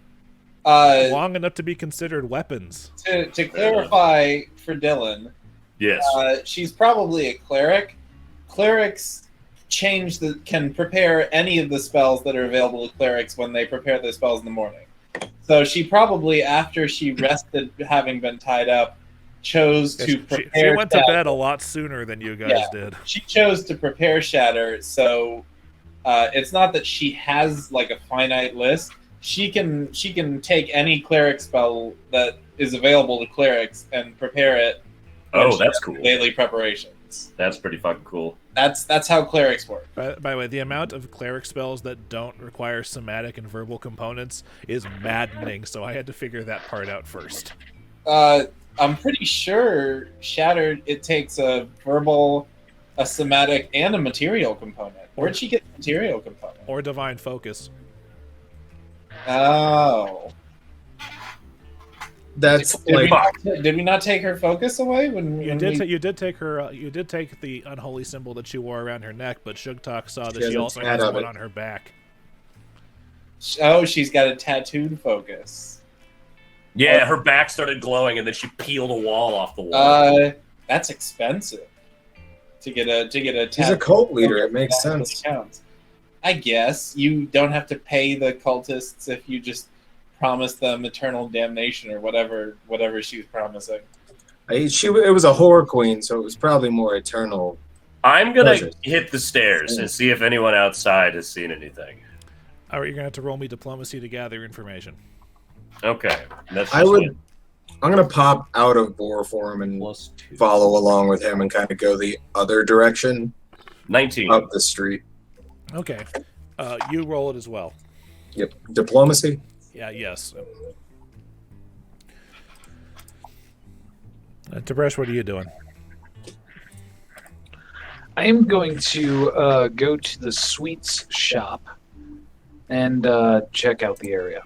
Long enough to be considered weapons. to clarify for Dillon, Yes. she's probably a cleric. Clerics can prepare any of the spells that are available to clerics when they prepare their spells in the morning. So she probably, after she rested, having been tied up, chose to prepare. She went to Shatter. bed a lot sooner than you guys did. She chose to prepare Shatter, so it's not that she has like a finite list. She can take any cleric spell that is available to clerics and prepare it. when Oh, she that's has cool. Daily preparations. That's pretty fucking cool. That's how clerics work. By the way, the amount of cleric spells that don't require somatic and verbal components is maddening, so I had to figure that part out first. I'm pretty sure Shattered, it takes a verbal, a somatic, and a material component. Where'd she get the material component? Or divine focus. Oh. That's Did like we not take her focus away when You when did. we- You did take her. You did take the unholy symbol that she wore around her neck, but Sugtok saw that She she has a also tat has of one it. on her back. Oh, she's got a tattooed focus. Yeah, her back started glowing, and then she peeled a wall off the wall. That's expensive to get a he's a cult leader. It makes sense. Counts. I guess you don't have to pay the cultists if you just promise them eternal damnation or whatever she's promising. It was a horror queen, so it was probably more eternal. I'm gonna Pleasure. hit the stairs and see if anyone outside has seen anything. All right, you're gonna have to roll me diplomacy to gather information. Okay, that's just I'm gonna pop out of boar form and +2. follow along with him and kind of go the other direction 19. up the street. Okay, you roll it as well. Yep, diplomacy. Yeah. Yes. Tib'resh, what are you doing? I am going to go to the sweets shop and check out the area.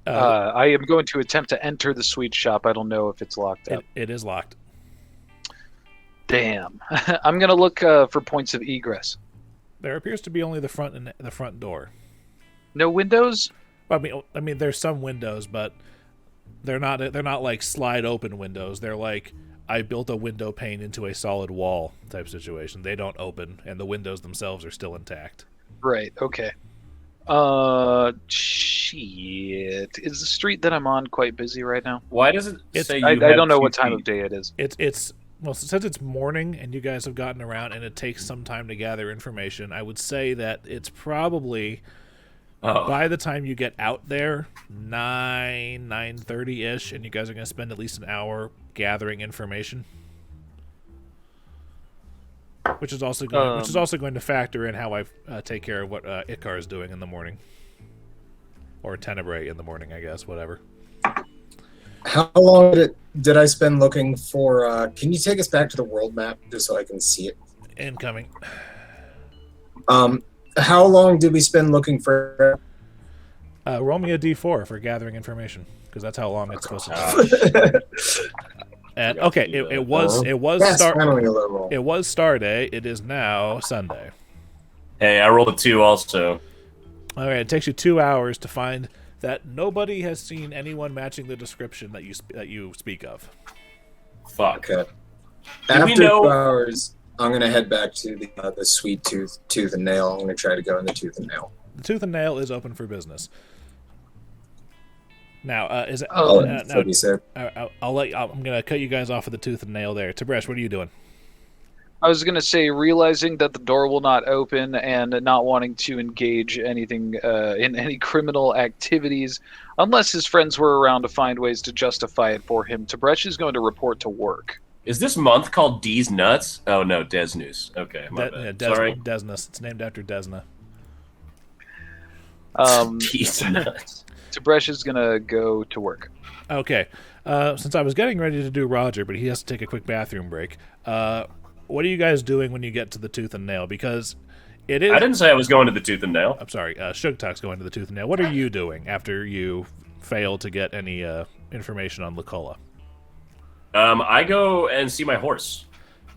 I am going to attempt to enter the sweet shop. I don't know if it's locked up. It is locked. Damn. I'm going to look for points of egress. There appears to be only the front door. No windows? I mean, there's some windows, but they're not like slide open windows. They're like I built a window pane into a solid wall type situation. They don't open, and the windows themselves are still intact. Right, okay. Shit. Is the street that I'm on quite busy right now? Why does it It's- say I you have don't know 2 what time feet? of day it is. It's well, since it's morning and you guys have gotten around and it takes some time to gather information, I would say that it's probably Oh, by the time you get out there, 9:30 ish, and you guys are going to spend at least an hour gathering information, which is also going to factor in how I take care of what Icar is doing in the morning, or Tenebrae in the morning, I guess, whatever. How long did I spend looking for? Can you take us back to the world map just so I can see it? Incoming. How long did we spend looking for? Roll me a d4 for gathering information, because that's how long it's supposed to take. And okay, it was Yes, finally a low roll. it was Star Day. It is now Sunday. Hey, I rolled a 2 also. All right, it takes you 2 hours to find that nobody has seen anyone matching the description that you speak of. Fuck. Okay. Do After we know- 2 hours, I'm gonna head back to the Sweet Tooth and Nail. I'm gonna try to go in the Tooth and Nail. The Tooth and Nail is open for business. Now, is it? I'll now, let Flickie say. I'm gonna cut you guys off of the Tooth and Nail there. Tib'resh, what are you doing? I was going to say, realizing that the door will not open and not wanting to engage anything in any criminal activities, unless his friends were around to find ways to justify it for him, Tib'resh is going to report to work. Is this month called D's Nuts? Oh no, Desnus. Okay, my bad. Sorry. Desna. It's named after Desna. D's Nuts. Tib'resh is going to go to work. Okay. Since I was getting ready to do Roger, but he has to take a quick bathroom break. What are you guys doing when you get to the Tooth and Nail? Because it is. I didn't say I was going to the Tooth and Nail. I'm sorry. Sugtok's going to the Tooth and Nail. What are you doing after you fail to get any information on Luculla? I go and see my horse.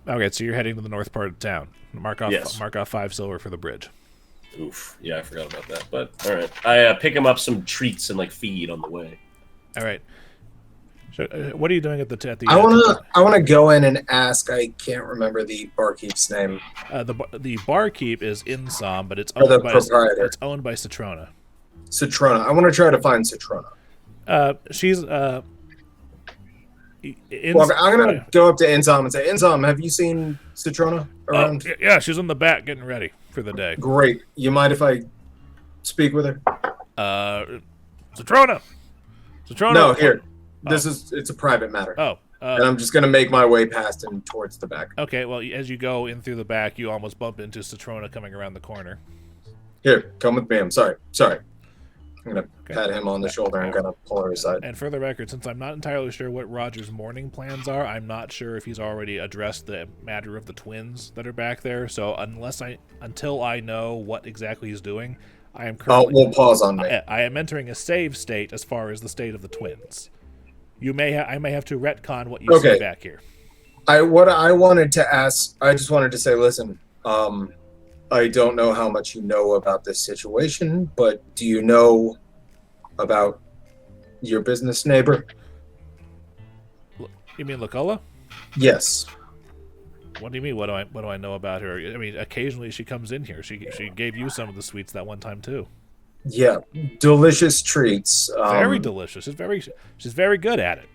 Okay, so you're heading to the north part of town. Mark off 5 silver for the bridge. Oof. Yeah, I forgot about that. But all right, I pick him up some treats and like feed on the way. All right. So, what are you doing at the? I wanna go in and ask. I can't remember the barkeep's name. The barkeep is Insom, but it's Or the owned by proprietor. it's owned by Citrona. Citrona. I want to try to find Citrona. She's Well, I'm gonna go up to Insom and say, Insom, have you seen Citrona around? Yeah, she's in the back getting ready for the day. Great. You mind if I speak with her? Citrona. No, here. It's a private matter. Oh. And I'm just gonna make my way past him towards the back. Okay, well, as you go in through the back, you almost bump into Citrona coming around the corner. Here, come with me. I'm sorry. I'm gonna pat him on the shoulder and gonna pull her aside. And for the record, since I'm not entirely sure what Roger's morning plans are, I'm not sure if he's already addressed the matter of the twins that are back there. So until I know what exactly he's doing, I am currently. We'll pause on me. I am entering a save state as far as the state of the twins. I may have to retcon what you see back here. What I wanted to ask, I just wanted to say, listen, I don't know how much you know about this situation, but do you know about your business neighbor? You mean Luculla? Yes. What do you mean? What do I know about her? I mean, occasionally she comes in here. She gave you some of the sweets that one time too. Yeah, delicious treats. Very delicious. She's very good at it.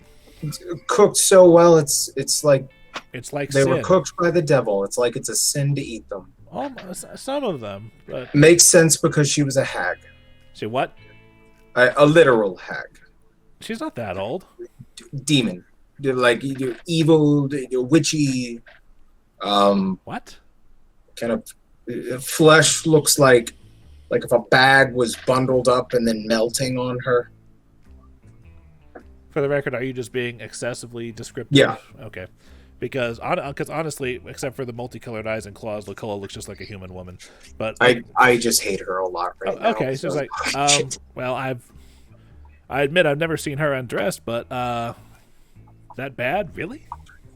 Cooked so well, it's like they sin. were cooked by the devil. It's like it's a sin to eat them. Almost, some of them, but makes sense because she was a hag. She what? A literal hag. She's not that old. Demon, like evil, witchy. What? Kind of flesh looks like if a bag was bundled up and then melting on her. For the record, are you just being excessively descriptive? Yeah. Okay. Because honestly, except for the multicolored eyes and claws, Luculla looks just like a human woman. But I just hate her a lot right now. Okay, so it's like, well, I admit I've never seen her undressed, but that bad, really?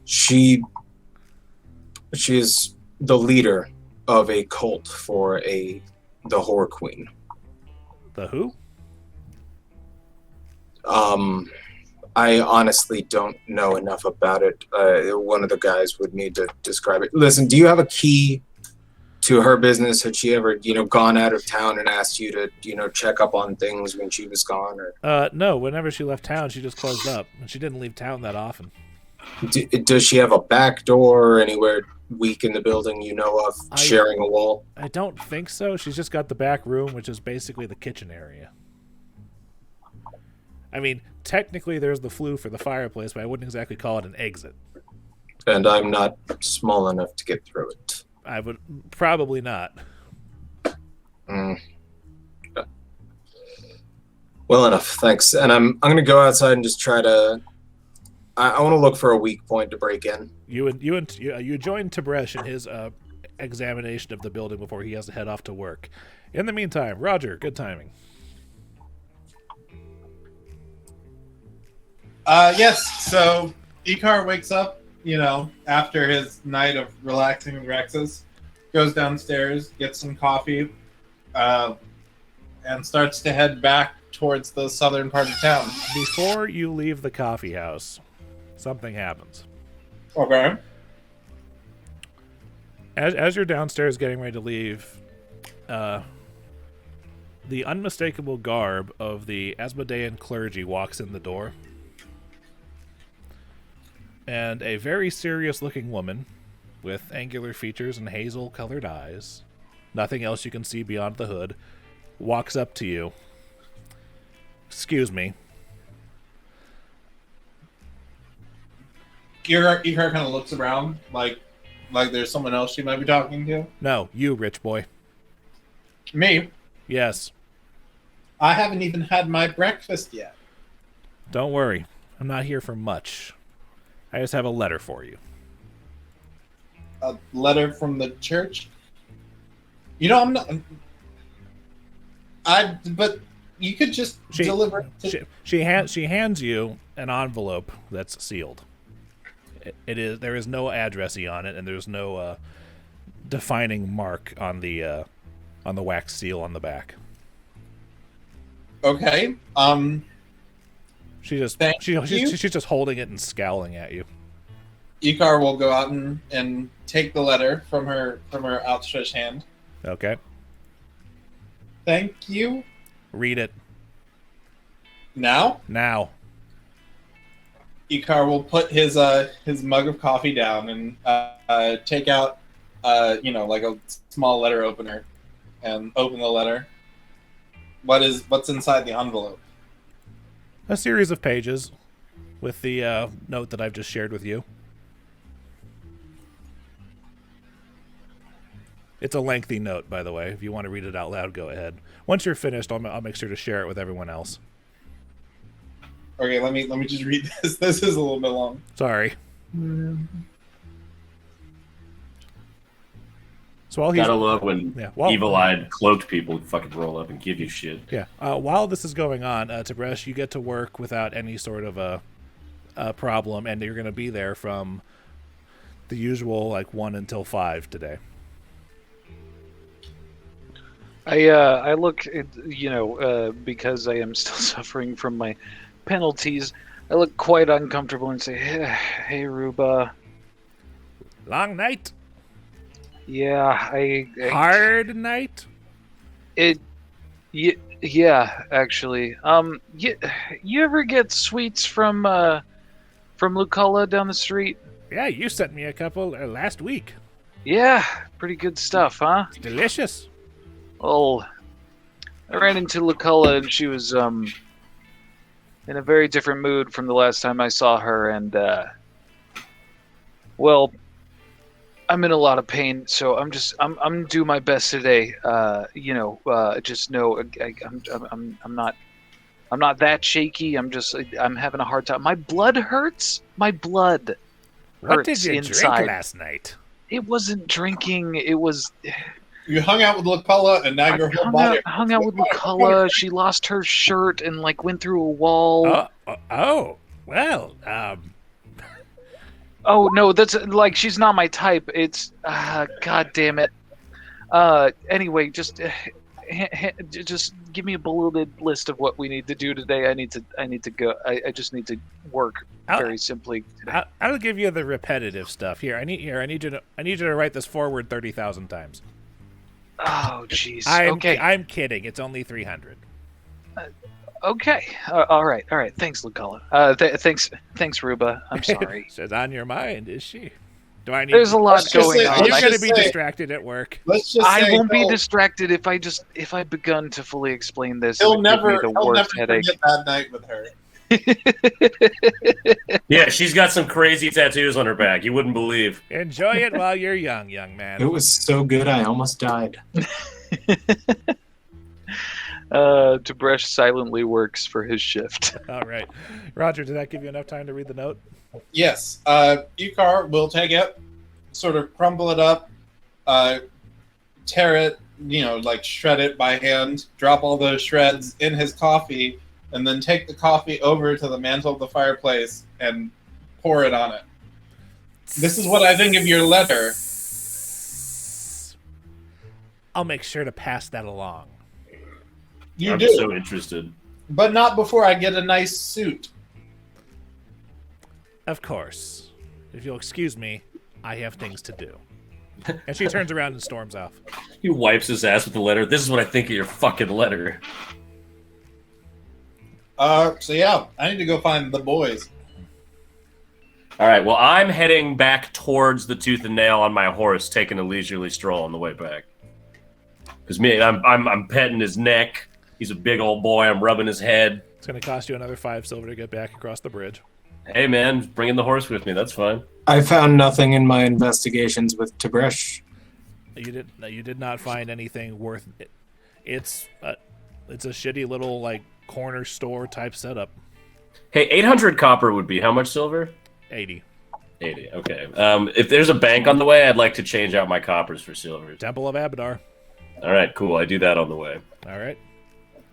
She is the leader of a cult for the Whore Queen. The who? I honestly don't know enough about it. One of the guys would need to describe it. Listen, do you have a key to her business? Had she ever, gone out of town and asked you to, check up on things when she was gone? Or no. Whenever she left town, she just closed up, and she didn't leave town that often. Does she have a back door or anywhere weak in the building you know of, sharing a wall? I don't think so. She's just got the back room, which is basically the kitchen area. I mean, technically there's the flue for the fireplace, but I wouldn't exactly call it an exit. And I'm not small enough to get through it. I would probably not. Well enough, thanks. And I'm going to go outside and just try to. I want to look for a weak point to break in. You join Tib'resh in his examination of the building before he has to head off to work. In the meantime, Roger, good timing. Yes. So Icar wakes up, after his night of relaxing with Rexes, goes downstairs, gets some coffee, and starts to head back towards the southern part of town. Before you leave the coffee house, something happens. Okay. As you're downstairs getting ready to leave, the unmistakable garb of the Asmodean clergy walks in the door. And a very serious-looking woman with angular features and hazel-colored eyes, nothing else you can see beyond the hood, walks up to you. Excuse me. Icar kind of looks around, like there's someone else she might be talking to. No, you, rich boy. Me? Yes. I haven't even had my breakfast yet. Don't worry. I'm not here for much. I just have a letter for you. A letter from the church? I'm not... But you could just deliver it to... She hands you an envelope that's sealed. There is no addressee on it, and there's no defining mark on the wax seal on the back. Okay. She's just holding it and scowling at you. Icar will go out and take the letter from her outstretched hand. Okay. Thank you. Read it. Now? Now. Icar will put his mug of coffee down and take out like a small letter opener and open the letter. What's inside the envelope? A series of pages with the note that I've just shared with you. It's a lengthy note, by the way. If you want to read it out loud, go ahead. Once you're finished, I'll make sure to share it with everyone else. Okay, let me just read this. This is a little bit long. Sorry. So while he's gotta love when evil-eyed cloaked people fucking roll up and give you shit. Yeah. While this is going on, Tib'resh, you get to work without any sort of a problem, and you're going to be there from the usual 1 until 5 today. I look, because I am still suffering from my penalties, I look quite uncomfortable and say, "Hey, Ruba." Long night. Yeah, hard night. Yeah, actually. You ever get sweets from Luculla down the street? Yeah, you sent me a couple last week. Yeah, pretty good stuff, huh? It's delicious. Well, I ran into Luculla and she was in a very different mood from the last time I saw her, and I'm in a lot of pain, so I'm do my best today. Just know I'm not that shaky. I'm having a hard time. My blood hurts. My blood hurts. What did you inside. drink last night? It wasn't drinking. It was. You hung out with Luculla, and now your whole body. Hung out with Luculla. She lost her shirt and went through a wall. Well. Oh no, that's she's not my type. It's god damn it. Anyway, just give me a bulleted list of what we need to do today. I need to go. I just need to work very simply today. I'll give you the repetitive stuff. Here, I need you to write this forward 30,000 times. Oh jeez. Okay. I'm kidding. It's only 300. Okay. All right. Thanks, Luculla. Thanks, Ruba. I'm sorry. She's on your mind, is she? Do I need? There's a lot going on. You're going to be distracted at work. I won't be distracted if I begun to fully explain this. He'll never headache. forget that night with her. Yeah, she's got some crazy tattoos on her back. You wouldn't believe. Enjoy it while you're young man. It was so good I almost died. Tib'resh silently works for his shift. All right. Roger, did that give you enough time to read the note? Yes. Icar will take it, sort of crumble it up, tear it, shred it by hand, drop all those shreds in his coffee, and then take the coffee over to the mantle of the fireplace and pour it on it. This is what I think of your letter. I'll make sure to pass that along. You I'm do, so interested. but not before I get a nice suit. Of course. If you'll excuse me, I have things to do. And she turns around and storms off. He wipes his ass with the letter. This is what I think of your fucking letter. So yeah, I need to go find the boys. All right. Well, I'm heading back towards the Tooth and Nail on my horse, taking a leisurely stroll on the way back. Because I'm petting his neck. He's a big old boy. I'm rubbing his head. It's going to cost you another 5 silver to get back across the bridge. Hey, man, bringing the horse with me. That's fine. I found nothing in my investigations with Tib'resh. You did not find anything worth it. It's a shitty little like corner store type setup. Hey, 800 copper would be how much silver? 80. 80. Okay. If there's a bank on the way, I'd like to change out my coppers for silver. Temple of Abadar. All right, cool. I do that on the way. All right.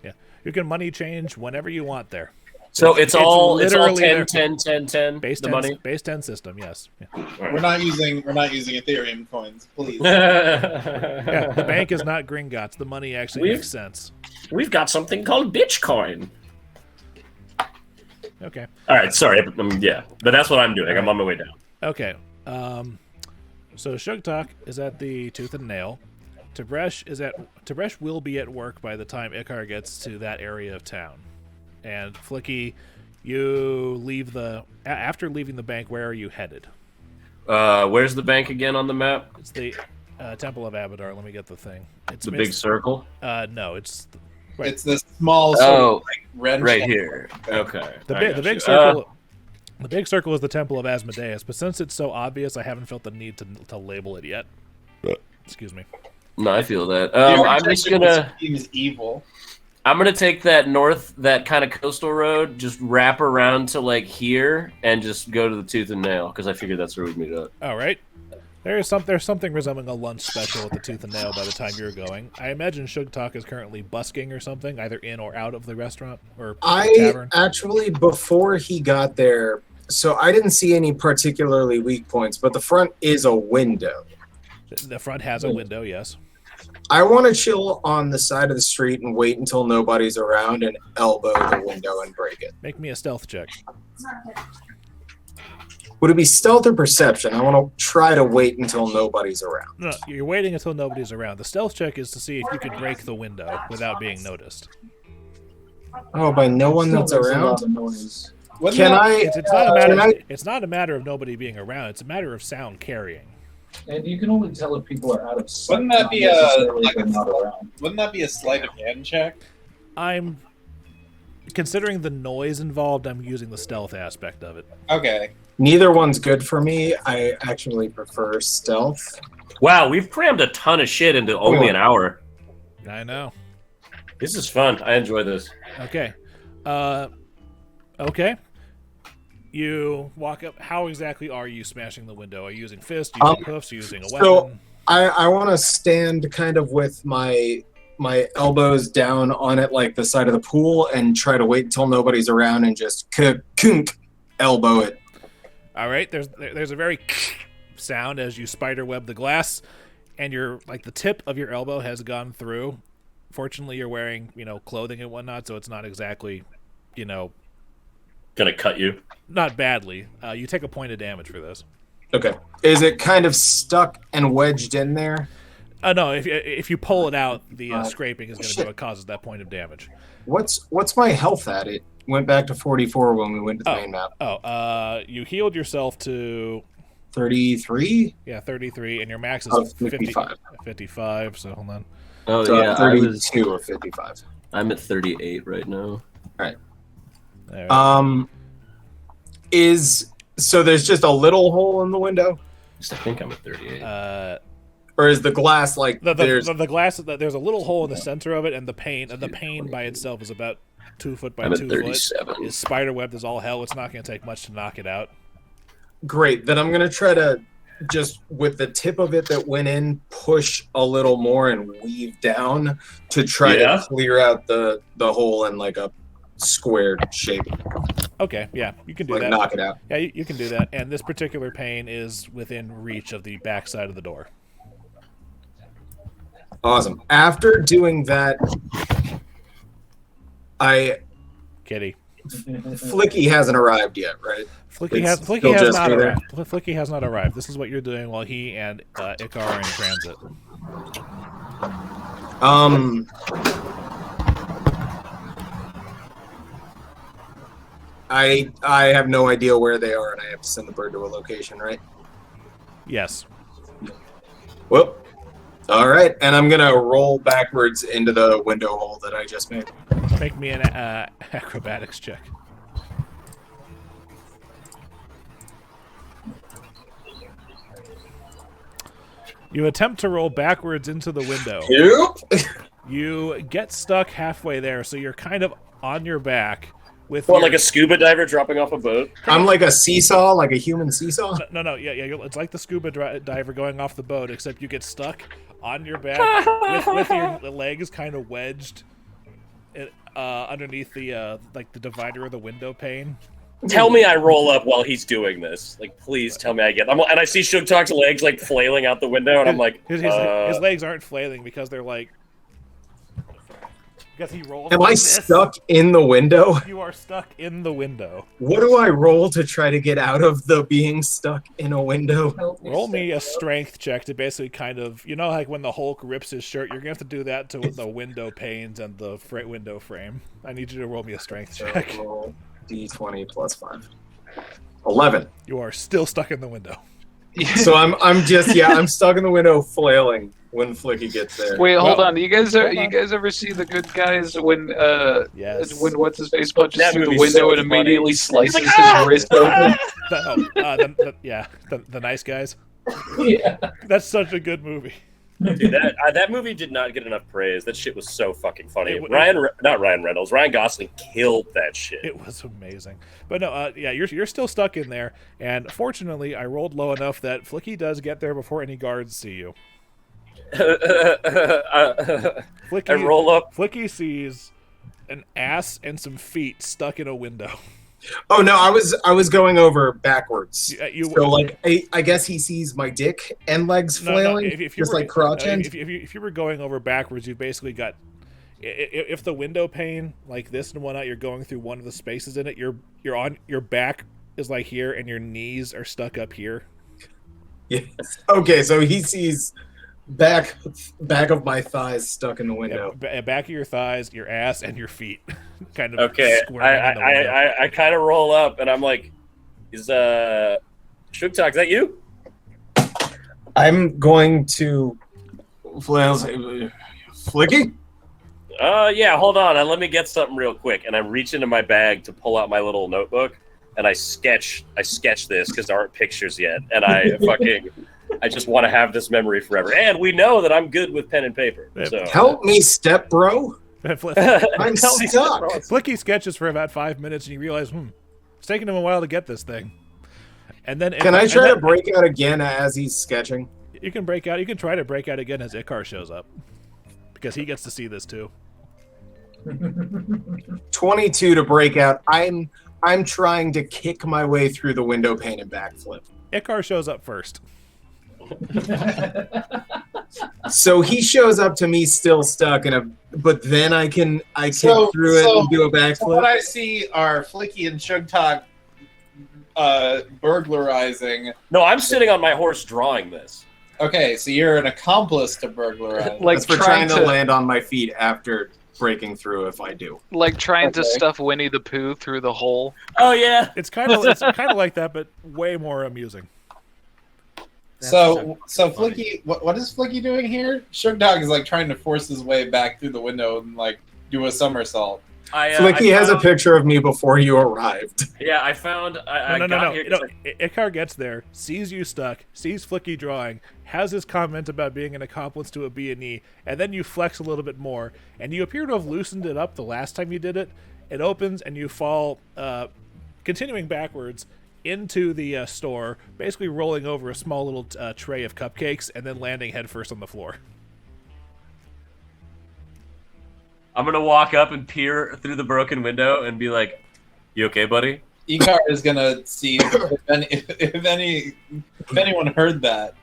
Yeah, you can money change whenever you want there. So it's all literally 10, 10, 10, 10, base the 10, money? base 10 system. Yes. Yeah. We're not using Ethereum coins, please. Yeah, the bank is not Gringotts. The money actually makes sense. We've got something called Bitcoin. Okay. All right, sorry. Yeah, but that's what I'm doing. I'm on my way down. Okay. So Sugtok is at the Tooth and Nail. Tib'resh will be at work by the time Icar gets to that area of town. And Flickie, you leave after leaving the bank. Where are you headed? Where's the bank again on the map? It's the Temple of Abadar. Let me get the thing. It's The big circle? No, it's right. It's this small sort of like red right shape. here. Okay. The big circle. The big circle is the Temple of Asmodeus, but since it's so obvious, I haven't felt the need to label it yet. Excuse me. No, I feel that. The I'm just gonna. seems evil. I'm gonna take that kind of coastal road, just wrap around to like here, and just go to the Tooth and Nail because I figured that's where we'd meet up. All right. There's something resembling a lunch special at the Tooth and Nail by the time you're going. I imagine Sugtok is currently busking or something, either in or out of the restaurant or tavern. Actually, before he got there, so I didn't see any particularly weak points, but the front is a window. The front has a window, yes. I want to chill on the side of the street and wait until nobody's around and elbow the window and break it. Make me a stealth check. Would it be stealth or perception? I want to try to wait until nobody's around. No, you're waiting until nobody's around. The stealth check is to see if you can break the window without being noticed. Oh, by no one that's around? Wouldn't Can that- I? It's not a matter of nobody being around. It's a matter of sound carrying. And you can only tell if people are out of sight. Wouldn't that not be necessarily like if they're not around. Wouldn't that be a sleight of hand check? I'm considering the noise involved. I'm using the stealth aspect of it. Okay. Neither one's good for me. I actually prefer stealth. Wow, we've crammed a ton of shit into only an hour. I know. This is fun. I enjoy this. Okay. Okay. You walk up. How exactly are you smashing the window? Are you using fists, using hoofs, using a weapon? I want to stand kind of with my elbows down on it like the side of the pool and try to wait until nobody's around and just kunk elbow it. All right. There's a very sound as you spiderweb the glass, and the tip of your elbow has gone through. Fortunately, you're wearing clothing and whatnot, so it's not exactly Gonna cut you. not badly. You take a point of damage for this. Okay. Is it kind of stuck and wedged in there? No, if you pull it out, the scraping is going to be what causes that point of damage. What's my health at? It went back to 44 when we went to the main map. You healed yourself to 33? Yeah, 33, and your max Oh, is 55. 55, so hold on. Oh So yeah, 32 or 55. I'm at 38 right now. There. So there's just a little hole in the window? I think I'm at 38. Or is the glass like the glass? There's a little hole in the center of it, and the pane by itself is about 2 foot by I'm at 2 foot. 37. It's spiderwebbed as all hell. It's not going to take much to knock it out. Great. Then I'm gonna try to just with the tip of it that went in, push a little more and weave down to try to clear out the hole in like a squared shape. Okay, yeah, you can do Like that. knock it out. Yeah, you can do that. And this particular pane is within reach of the back side of the door. Awesome. After doing that, Kitty. Flickie hasn't arrived yet, right? Flickie It's has still just me there. Flickie has not arrived. This is what you're doing while he and Icar are in transit. I have no idea where they are, and I have to send the bird to a location, right? Yes. Whoop. All right, and I'm gonna roll backwards into the window hole that I just made. Make me an acrobatics check. You attempt to roll backwards into the window. Yep. You get stuck halfway there, so you're kind of on your back with. Well, like a scuba diver dropping off a boat. I'm like a seesaw, like a human seesaw. No, yeah. It's like the scuba diver going off the boat, except you get stuck on your back with your legs kind of wedged underneath the the divider of the window pane. Tell me I roll up while he's doing this. Like, please tell me I get. And I see Sugtok's legs like flailing out the window, and I'm like, his legs aren't flailing because they're like. Because he rolls. Am like I this. stuck in the window? You are stuck in the window. What do I roll to try to get out of the being stuck in a window? Roll me a strength check to basically kind of, like when the Hulk rips his shirt, you're going to have to do that to the window panes and the window frame. I need you to roll me a strength check. So roll D20 plus 5. 11. You are still stuck in the window. So I'm stuck in the window flailing when Flickie gets there. Wait, hold on. You guys ever see The Good Guys when Yes. when what's his face punches That through the movie's window so and immediately funny. slices his wrist open? The nice guys. Yeah. That's such a good movie. dude, that movie did not get enough praise. That shit was so fucking funny. Ryan Gosling killed that shit. It was amazing. But no, you're still stuck in there, and fortunately, I rolled low enough that Flickie does get there before any guards see you. Flickie, I roll up. Flickie sees an ass and some feet stuck in a window. Oh no, I was going over backwards. So I guess he sees my dick and legs flailing, just like crotch end. If you were going over backwards, you've basically got. If the window pane like this and whatnot, you're going through one of the spaces in it. You're on your back is like here, and your knees are stuck up here. Yes. Okay, so he sees back of my thighs stuck in the window. Yeah, back of your thighs, your ass, and your feet. Kind of. Okay, squirming in the window. I kind of roll up and I'm like, is Sugtok, is that you? I'm going to Flickie? Yeah, hold on. Let me get something real quick. And I reach into my bag to pull out my little notebook and I sketch this because there aren't pictures yet. And I just want to have this memory forever. And we know that I'm good with pen and paper. So Help me, step bro. I'm stuck. Flickie sketches for about 5 minutes, and you realize, it's taking him a while to get this thing. And then, Can I try to break out again as he's sketching? You can break out. You can try to break out again as Icar shows up, because he gets to see this too. 22 to break out. I'm trying to kick my way through the window pane and backflip. Icar shows up first. So he shows up to me still stuck but then I kick through it and do a backflip. What I see are Flickie and Sugtok burglarizing. No, I'm sitting on my horse drawing this. Okay, so you're an accomplice to burglarizing. Like That's for trying to land on my feet after breaking through if I do. Like trying to stuff Winnie the Pooh through the hole. Oh yeah, it's kind of like that, but way more amusing. So Flickie, what is Flickie doing here? Sugtok is like trying to force his way back through the window and like do a somersault. Flickie has a picture of me before you arrived. Yeah, I found. No. Icar gets there, sees you stuck, sees Flickie drawing, has his comment about being an accomplice to a B&E, and then you flex a little bit more, and you appear to have loosened it up the last time you did it. It opens, and you fall, continuing backwards, into the store, basically rolling over a small little tray of cupcakes, and then landing headfirst on the floor. I'm gonna walk up and peer through the broken window and be like, "You okay, buddy?" Icar is gonna see if anyone heard that.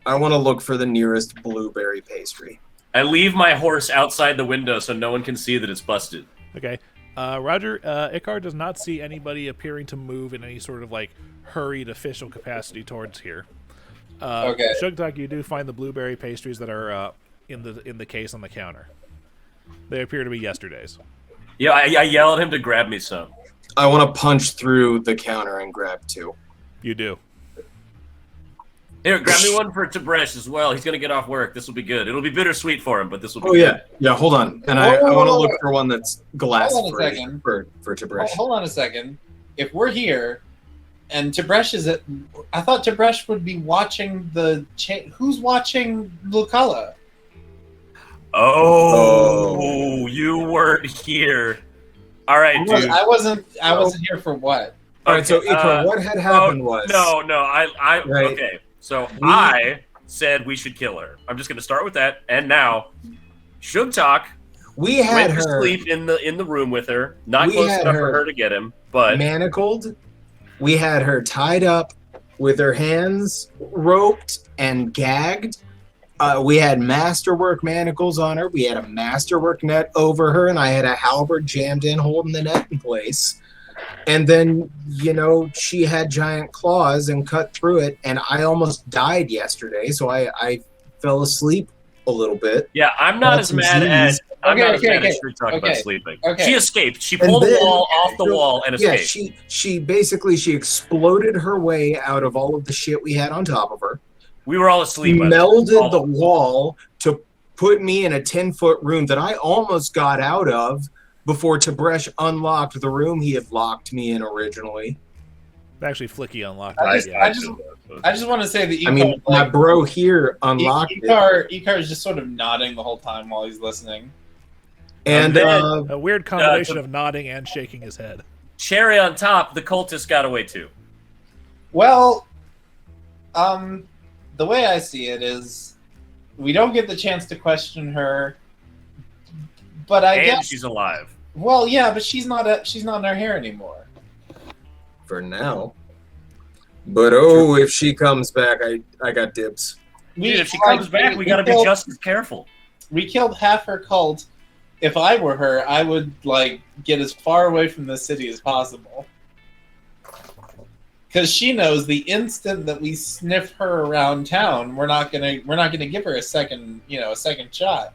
I want to look for the nearest blueberry pastry. I leave my horse outside the window so no one can see that it's busted. Okay. Roger, Icar does not see anybody appearing to move in any sort of like hurried official capacity towards here. Okay. Sugtok, you do find the blueberry pastries that are in the case on the counter. They appear to be yesterday's. Yeah, I yell at him to grab me some. I want to punch through the counter and grab 2. You do. Here, grab me one for Tib'resh as well. He's gonna get off work. This will be good. It'll be bittersweet for him, but this will be good. Yeah, hold on. And I want to look for one that's glass Hold on a free second. for Tib'resh. Hold on a second. If we're here, and Tib'resh is I thought Tib'resh would be watching the. Who's watching Lucala? Oh, you weren't here. All right, dude. I wasn't here for what? All right, so Icar, what had happened was... No, I Right. okay. So I said we should kill her. I'm just going to start with that. And now, Sugtok We had went to her sleep in the room with her. Not We close had enough her for her to get him, but manacled. We had her tied up with her hands roped and gagged. We had masterwork manacles on her. We had a masterwork net over her, and I had a halberd jammed in, holding the net in place. And then, she had giant claws and cut through it, and I almost died yesterday, so I fell asleep a little bit. yeah, I'm not as mad as Okay. Sugtok about sleeping. Okay. She escaped. She And pulled then- the wall off the wall and Yeah, escaped. she basically exploded her way out of all of the shit we had on top of her. We were all asleep. by the way. Melded the wall to put me in a 10-foot room that I almost got out of before Tib'resh unlocked the room he had locked me in originally. Actually, Flickie unlocked I it. just- Yeah. I just want to say that Icar, I mean, my bro here unlocked it. Icar is just sort of nodding the whole time while he's listening. And A weird combination of nodding and shaking his head. Cherry on top, the cultist got away too. Well, the way I see it is, we don't get the chance to question her, but I And guess she's alive. Well, yeah, but she's not in our hair anymore. for now. But if she comes back, I got dibs. Dude, if she comes back, we gotta be just as careful. We killed half her cult. If I were her, I would get as far away from the city as possible. Because she knows the instant that we sniff her around town, we're not gonna give her a second shot.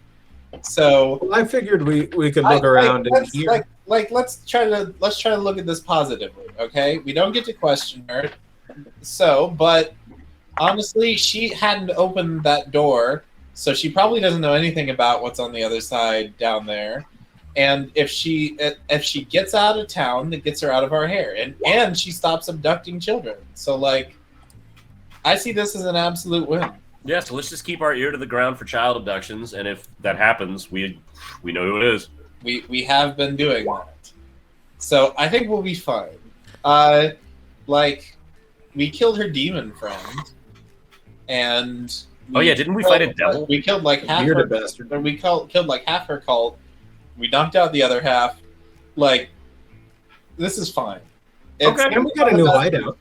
So Well, I figured we could look around and hear. let's try to look at this positively, okay? We don't get to question her. But honestly, she hadn't opened that door, so she probably doesn't know anything about what's on the other side down there. And if she gets out of town, that gets her out of our hair, and she stops abducting children. So I see this as an absolute win. Yeah, so let's just keep our ear to the ground for child abductions, and if that happens, we know who it is. We have been doing that, so I think we'll be fine. We killed her demon friend, and didn't we fight a devil? We killed half Bearded her bastard. or we killed half her cult. We knocked out the other half. This is fine. Okay. And we got a new hideout.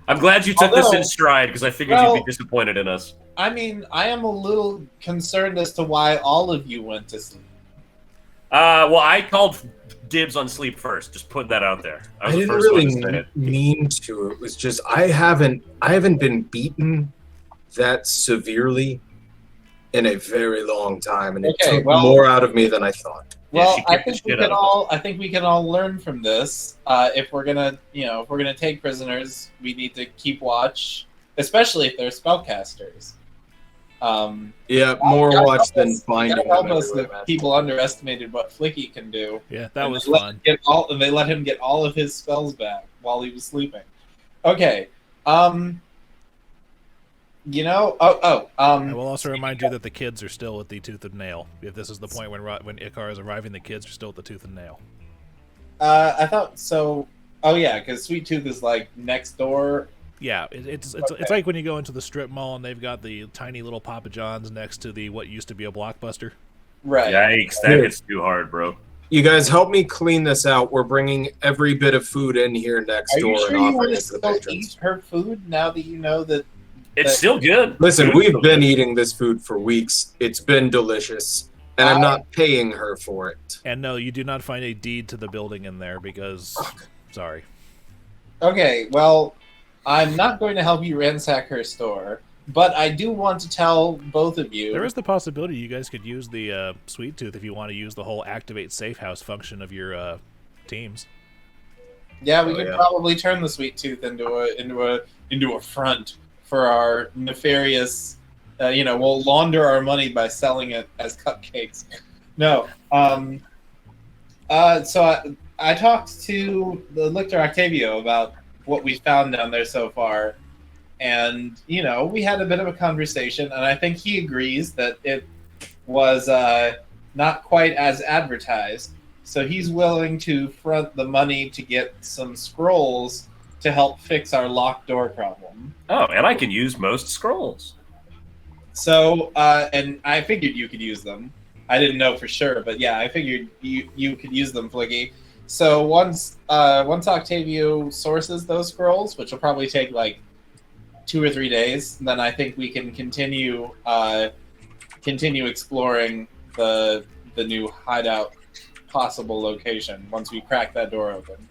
I'm glad you took this Although- in stride, because I figured you'd be disappointed in us. I mean, I am a little concerned as to why all of you went to sleep. Well, I called dibs on sleep first. Just put that out there. I I was the didn't first one really to say it. mean to. It was just I haven't been beaten that severely in a very long time, and it Okay, took well- more out of me than I thought. Yeah, Well, she I kicked the think we shit can out of I think we can all learn from this. If we're gonna take prisoners, we need to keep watch, especially if they're spellcasters. Yeah, more gotta watch help than us- finding gotta help them us everywhere, that man. people underestimated what Flickie can do. Yeah, that was They let fun. him they let him get all of his spells back while he was sleeping. Okay. I will also remind you that the kids are still at the Tooth and Nail. If this is the point when Icar is arriving, the kids are still at the Tooth and Nail. I thought so. Oh yeah, because Sweet Tooth is next door. Yeah, it's like when you go into the strip mall and they've got the tiny little Papa John's next to the what used to be a Blockbuster. Right. Yikes, that hits too hard, bro. You guys help me clean this out. We're bringing every bit of food in here next Are door you sure and you offering want it to to the still patrons. eat her food now that you know that? It's still good. Listen, Food's we've still been good. eating this food for weeks. It's been delicious, and I'm not paying her for it. And no, you do not find a deed to the building in there because, sorry. Okay, well, I'm not going to help you ransack her store, but I do want to tell both of you. There is the possibility you guys could use the Sweet Tooth if you want to use the whole activate safe house function of your teams. Yeah, we could probably turn the Sweet Tooth into a front for our nefarious. We'll launder our money by selling it as cupcakes. No. So I talked to the Lictor Octavio about what we found down there so far, and we had a bit of a conversation, and I think he agrees that it was not quite as advertised. So he's willing to front the money to get some scrolls to help fix our locked door problem. Oh, and I can use most scrolls. So, and I figured you could use them. I didn't know for sure, but yeah, I figured you could use them, Flickie. So once Octavio sources those scrolls, which will probably take like 2 or 3 days, then I think we can continue exploring the new hideout possible location once we crack that door open.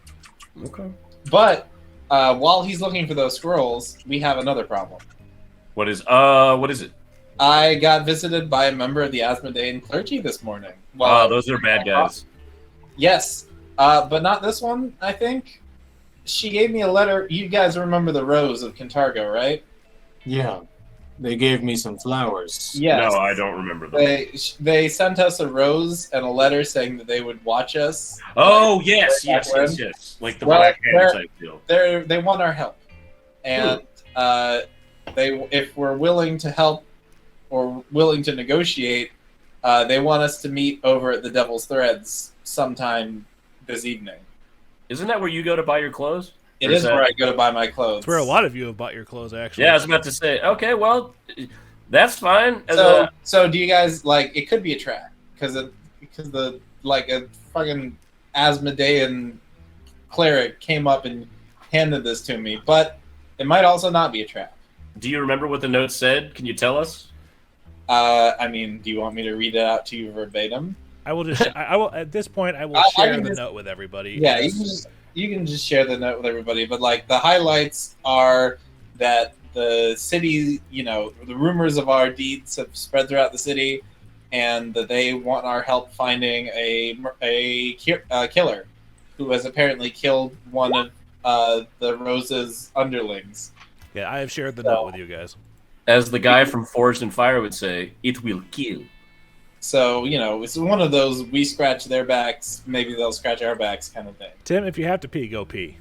Okay. But while he's looking for those scrolls, we have another problem. What is it? I got visited by a member of the Asmodean clergy this morning. Wow, those are bad guys. Yes, but not this one, I think. She gave me a letter. You guys remember the Rose of Kintargo, right? Yeah. They gave me some flowers. Yes. No, I don't remember them. They sent us a rose and a letter saying that they would watch us. Oh, Like, yes. Like the Black Hand type deal. They want our help, and if we're willing to help or willing to negotiate, they want us to meet over at the Devil's Threads sometime this evening. Isn't that where you go to buy your clothes? It is where I go to buy my clothes. It's where a lot of you have bought your clothes, actually. Yeah, I was about to say. Okay, well, that's fine. So do you guys like? It could be a trap because a fucking Asmodean cleric came up and handed this to me, but it might also not be a trap. Do you remember what the note said? Can you tell us? I mean, do you want me to read it out to you verbatim? I will just. I will at this point. I will share the note with everybody. Yeah, you can just share the note with everybody. But like the highlights are that the city, the rumors of our deeds have spread throughout the city, and that they want our help finding a killer who has apparently killed one of the Rose's underlings. Yeah, I have shared the note with you guys. As the guy from Forged in Fire would say, it will kill. So, it's one of those we scratch their backs, maybe they'll scratch our backs kind of thing. Tim, if you have to pee, go pee.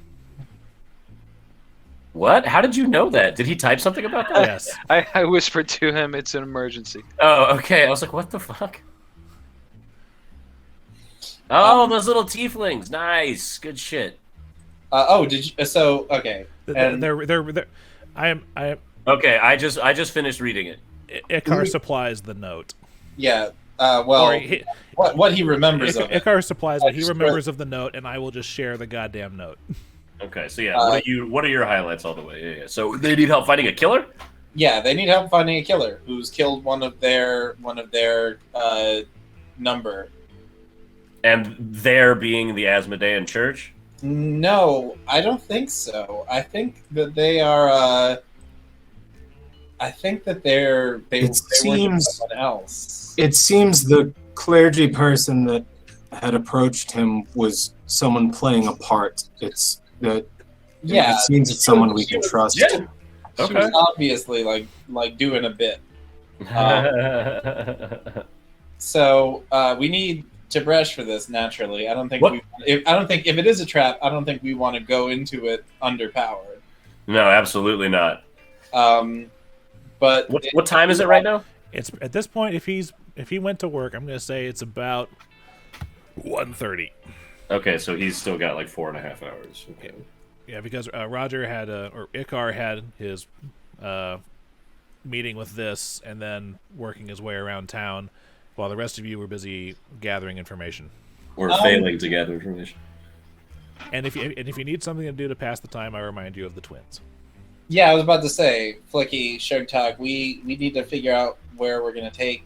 What? How did you know that? Did he type something about that? Yes. I whispered to him, it's an emergency. Oh, okay. I was like, what the fuck? Oh, those little tieflings. Nice. Good shit. Did you? So, okay. And I am. Okay, I just finished reading it. Icar supplies the note. Yeah. What he remembers of it. Icar supplies what he remembers of the note, and I will just share the goddamn note. Okay, so yeah, what are your highlights all the way? Yeah. So they need help finding a killer? Yeah, they need help finding a killer who's killed one of their number. And there being the Asmodean Church? No, I don't think so. I think that they are. I think that they were someone else. It seems the clergy person that had approached him was someone playing a part. It seems it's someone we can trust. Yeah. She was obviously like doing a bit. So we need Tib'resh for this. Naturally, I don't think if it is a trap, I don't think we want to go into it underpowered. No, absolutely not. But what time is it right now? It's at this point. If he went to work, I'm going to say it's about 1:30. Okay, so he's still got like 4.5 hours. Okay. Yeah, because Roger had or Icar had his meeting with this, and then working his way around town, while the rest of you were busy gathering information. Or failing to gather information. And if you need something to do to pass the time, I remind you of the twins. Yeah, I was about to say, Flickie, Sugtok, we need to figure out where we're going to take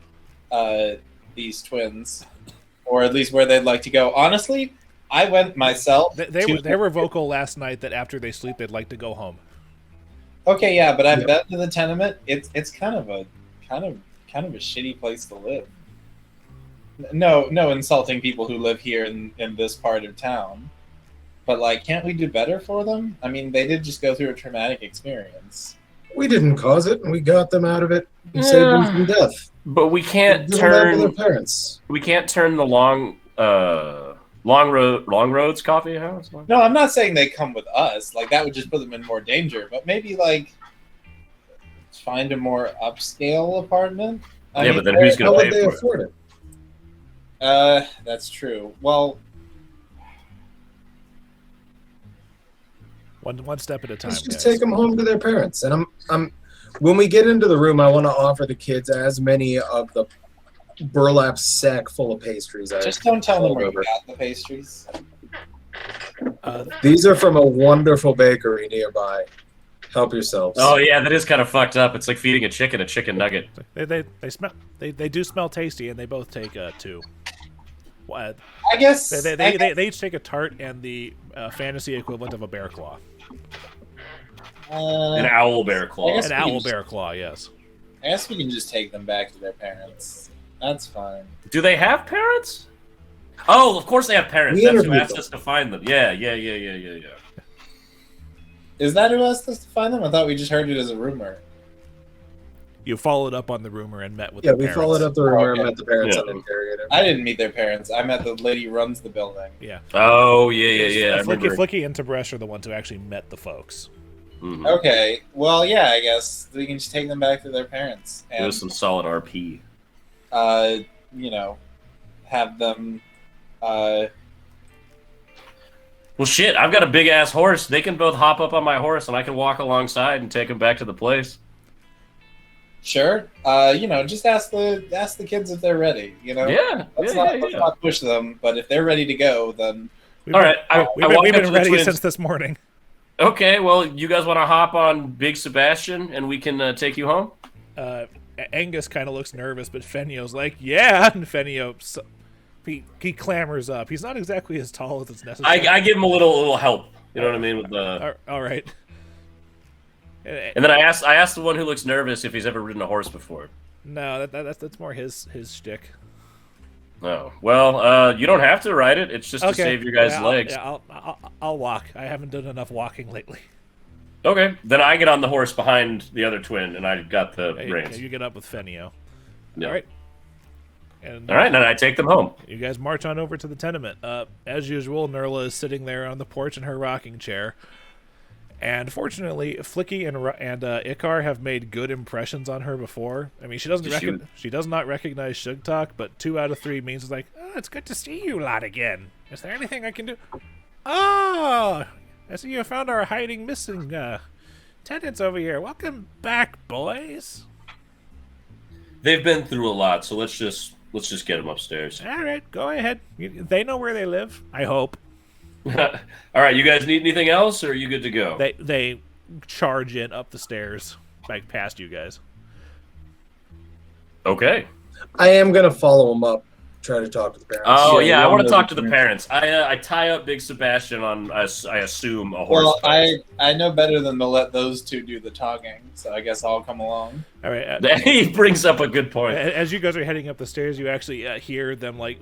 these twins, or at least where they'd like to go. Honestly, I went myself. They were vocal last night that after they sleep, they'd like to go home. Okay, yeah, but I've been to the tenement. It's kind of a shitty place to live. No insulting people who live here in this part of town. But, like, can't we do better for them? I mean, they did just go through a traumatic experience. We didn't cause it, and we got them out of it and saved them from death. But we can't turn their parents. We can't turn the long roads coffee house. No, I'm not saying they come with us. Like, that would just put them in more danger. But maybe, like, find a more upscale apartment. I mean, but then who's going to pay for it? Afford it? That's true. Well, one step at a time. Let's just take them home to their parents. And I'm when we get into the room, I want to offer the kids as many of the burlap sack full of pastries. Just don't tell them where you got the pastries. These are from a wonderful bakery nearby. Help yourselves. Oh yeah, that is kind of fucked up. It's like feeding a chicken nugget. They do smell tasty, and they both take 2. What? I guess they each take a tart and the fantasy equivalent of a bear claw. An owl bear claw. An owl bear claw, yes. I guess we can just take them back to their parents. That's fine. Do they have parents? Oh, of course they have parents. That's who asked us to find them. Yeah. Is that who asked us to find them? I thought we just heard it as a rumor. You followed up on the rumor and met with the parents. Yeah, we followed up the rumor and met the parents and interrogated. I didn't meet their parents. I met the lady who runs the building. Yeah. Oh, yeah. Flickie and Tib'resh are the ones who actually met the folks. Mm-hmm. Okay. Well, yeah, I guess we can just take them back to their parents. And, it was some solid RP. Have them... Well, shit, I've got a big-ass horse. They can both hop up on my horse, and I can walk alongside and take them back to the place. Sure. Just ask the kids if they're ready. Let's not push them. But if they're ready to go, then all right. We've been ready since this morning. Okay. Well, you guys want to hop on Big Sebastian, and we can take you home? Angus kind of looks nervous, but Fenio's like, "Yeah." And Fenio, he clambers up. He's not exactly as tall as it's necessary. I give him a little help. You know what I mean? With the all right. And then I asked the one who looks nervous if he's ever ridden a horse before. No, that's more his shtick. Oh well, you don't have to ride it. It's just to save your guys' legs. I'll walk. I haven't done enough walking lately. Okay, then I get on the horse behind the other twin, and I got the reins. You get up with Fenio. Yeah. All right. All right, and I take them home. You guys march on over to the tenement. As usual, Nurla is sitting there on the porch in her rocking chair. And fortunately, Flickie and Icar have made good impressions on her before. I mean, she does not recognize Sugtok, but 2 out of 3 means it's like, "Oh, it's good to see you lot again. Is there anything I can do?" "Oh, I see you found our missing tenants over here. Welcome back, boys." They've been through a lot, so let's just get them upstairs. All right, go ahead. They know where they live, I hope. All right, you guys need anything else, or are you good to go? They charge in up the stairs, back past you guys. Okay. I am gonna follow them up, try to talk to the parents. Oh yeah, I want to talk to the parents. I tie up Big Sebastian on I assume a horse. Well, I know better than to let those 2 do the talking, so I guess I'll come along. All right. He brings up a good point. As you guys are heading up the stairs, you actually hear them like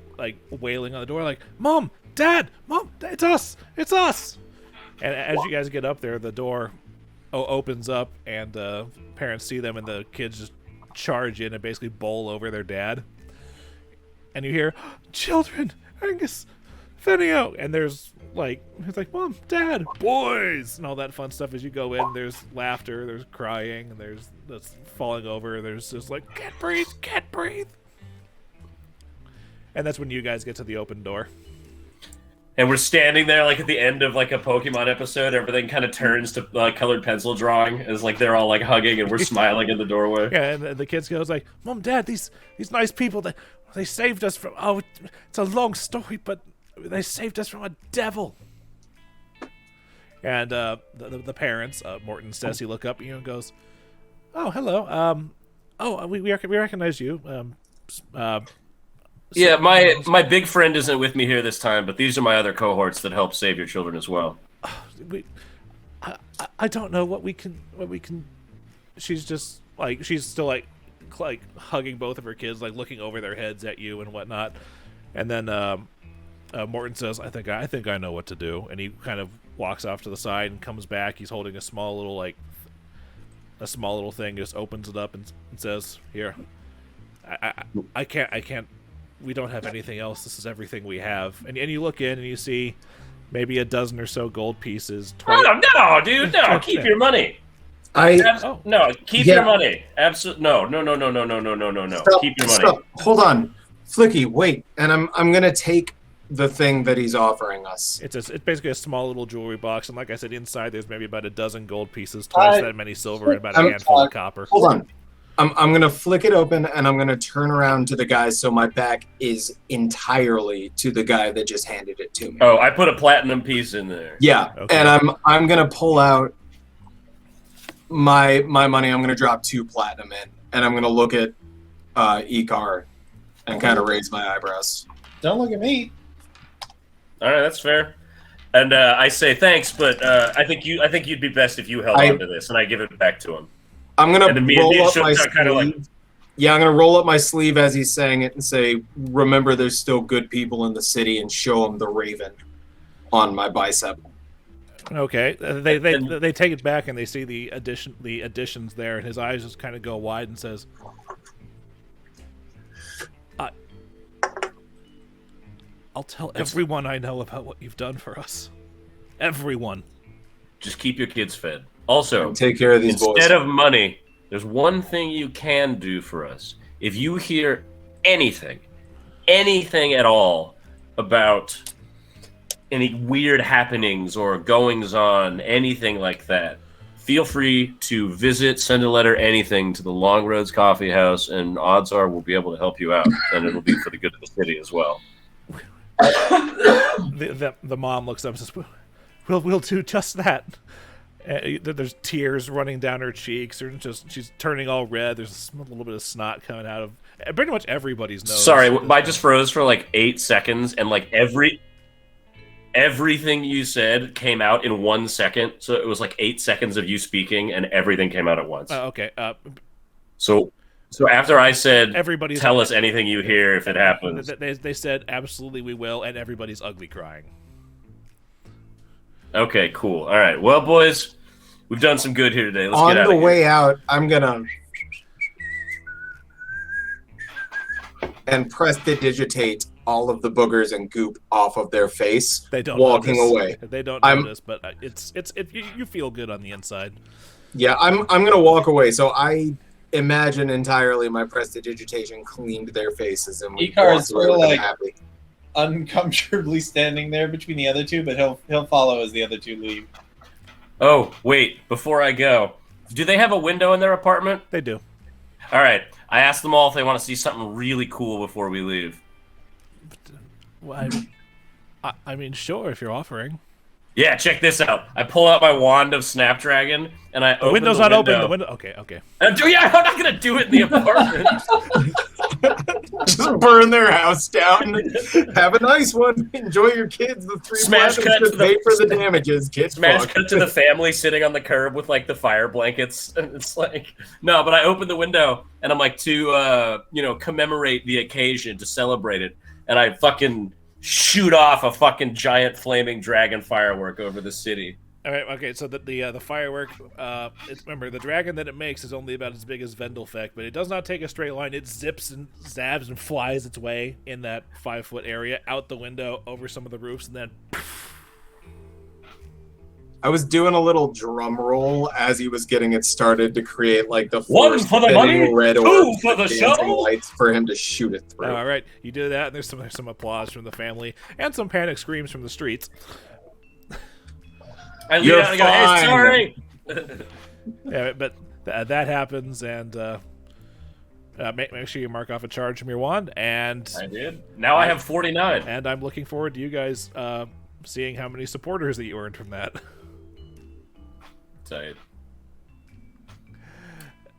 wailing on the door, like, "Mom, Dad, Mom, it's us, it's us!" And as you guys get up there, the door opens up, and the parents see them, and the kids just charge in and basically bowl over their dad. And you hear, "Children, Angus, Fenio," and it's like, "Mom, Dad, boys," and all that fun stuff. As you go in, there's laughter, there's crying, and there's falling over. There's just like, can't breathe. And that's when you guys get to the open door. And we're standing there like at the end of like a Pokemon episode. Everything kind of turns to colored pencil drawing as like they're all like hugging and we're smiling in the doorway. Yeah, and the kids goes like, "Mom, Dad, these nice people, they saved us from. Oh, it's a long story, but they saved us from a devil." And the parents, Morton says, he look up at you and goes, "Oh, hello. We recognize you. Yeah, my big friend isn't with me here this time, but these are my other cohorts that help save your children as well." I don't know what we can. She's just like she's still like hugging both of her kids, like looking over their heads at you and whatnot. And then Morton says, "I think I know what to do." And he kind of walks off to the side and comes back. He's holding a small little thing. Just opens it up and says, "Here, I can't. We don't have anything else. This is everything we have." And you look in and you see maybe a dozen or so gold pieces. Oh no, dude! No, keep your money. No, keep your money. Absolutely, no. Stop, Keep your money. Stop. Hold on, Flickie. Wait, and I'm gonna take the thing that he's offering us. It's basically a small little jewelry box, and like I said, inside there's maybe about a dozen gold pieces, twice that many silver, and about a handful of copper. Hold on. I'm gonna flick it open and I'm gonna turn around to the guy so my back is entirely to the guy that just handed it to me. Oh, I put a platinum piece in there. Yeah, Okay. and I'm gonna pull out my money. I'm gonna drop 2 platinum in, and I'm gonna look at Icar and kind of raise my eyebrows. Don't look at me. All right, that's fair. And I say thanks, but I think you'd be best if you held on to this, and I give it back to him. I'm gonna And me roll and up my Sugtok kinda sleeve. like- Yeah, I'm gonna roll up my sleeve as he's saying it and say, "Remember, there's still good people in the city," and show him the raven on my bicep. Okay, they take it back and they see the additions there, and his eyes just kind of go wide and says, "I'll tell everyone I know about what you've done for us. Everyone." Just keep your kids fed. Also, Take care of these boys. instead of money, there's one thing you can do for us. If you hear anything at all about any weird happenings or goings on, anything like that, feel free to visit, send a letter, anything to the Long Roads Coffee House, and odds are we'll be able to help you out, and it'll be for the good of the city as well. The mom looks up and says, "We'll do just that." There's tears running down her cheeks. She's turning all red. There's a little bit of snot coming out of pretty much everybody's nose. Sorry, I just froze for like 8 seconds, and like everything you said came out in 1 second. So it was like 8 seconds of you speaking, and everything came out at once. Okay. So after I said, Everybody's tell us anything you hear if it happens. They said absolutely we will, and everybody's ugly crying. Okay, cool. All right. Well, boys, we've done some good here today. Let's On get out the of here. way out, I'm gonna and prestidigitate all of the boogers and goop off of their face. They don't walking notice. away. They don't notice, but you feel good on the inside. Yeah, I'm gonna walk away. So I imagine entirely my prestidigitation cleaned their faces, and we Icar walked is away sort of with them like happy. uncomfortably standing there between the other two, but he'll follow as the other two leave. Oh, wait. Before I go, do they have a window in their apartment? They do. All right. I asked them all if they want to see something really cool before we leave. Well, I mean, sure, if you're offering. Yeah, check this out. I pull out my wand of Snapdragon, and I open Window's the not window. open. The window. Okay. I'm not going to do it in the apartment. Just burn their house down. Have a nice one. Enjoy your kids. The 3 Smash platinums cut to to pay the- for the damages. Kids, Smash cut to the family sitting on the curb with like the fire blankets, and it's like no. But I open the window, and I'm like to commemorate the occasion, to celebrate it, and I fucking shoot off a fucking giant flaming dragon firework over the city. All right. Okay. So the firework. Remember, the dragon that it makes is only about as big as Vendelfeck, but it does not take a straight line. It zips and zabs and flies its way in that 5-foot area out the window over some of the roofs, and then. I was doing a little drum roll as he was getting it started to create like the One first for the spinning money, red two orbs for the with dancing show. lights for him to shoot it through. All right, you do that, and there's some applause from the family and some panic screams from the streets. I lean You're out and go, hey, fine. sorry. Yeah, but that happens, and make sure you mark off a charge from your wand, and I did. Now I have 49. and I'm looking forward to you guys seeing how many supporters that you earned from that. Tight.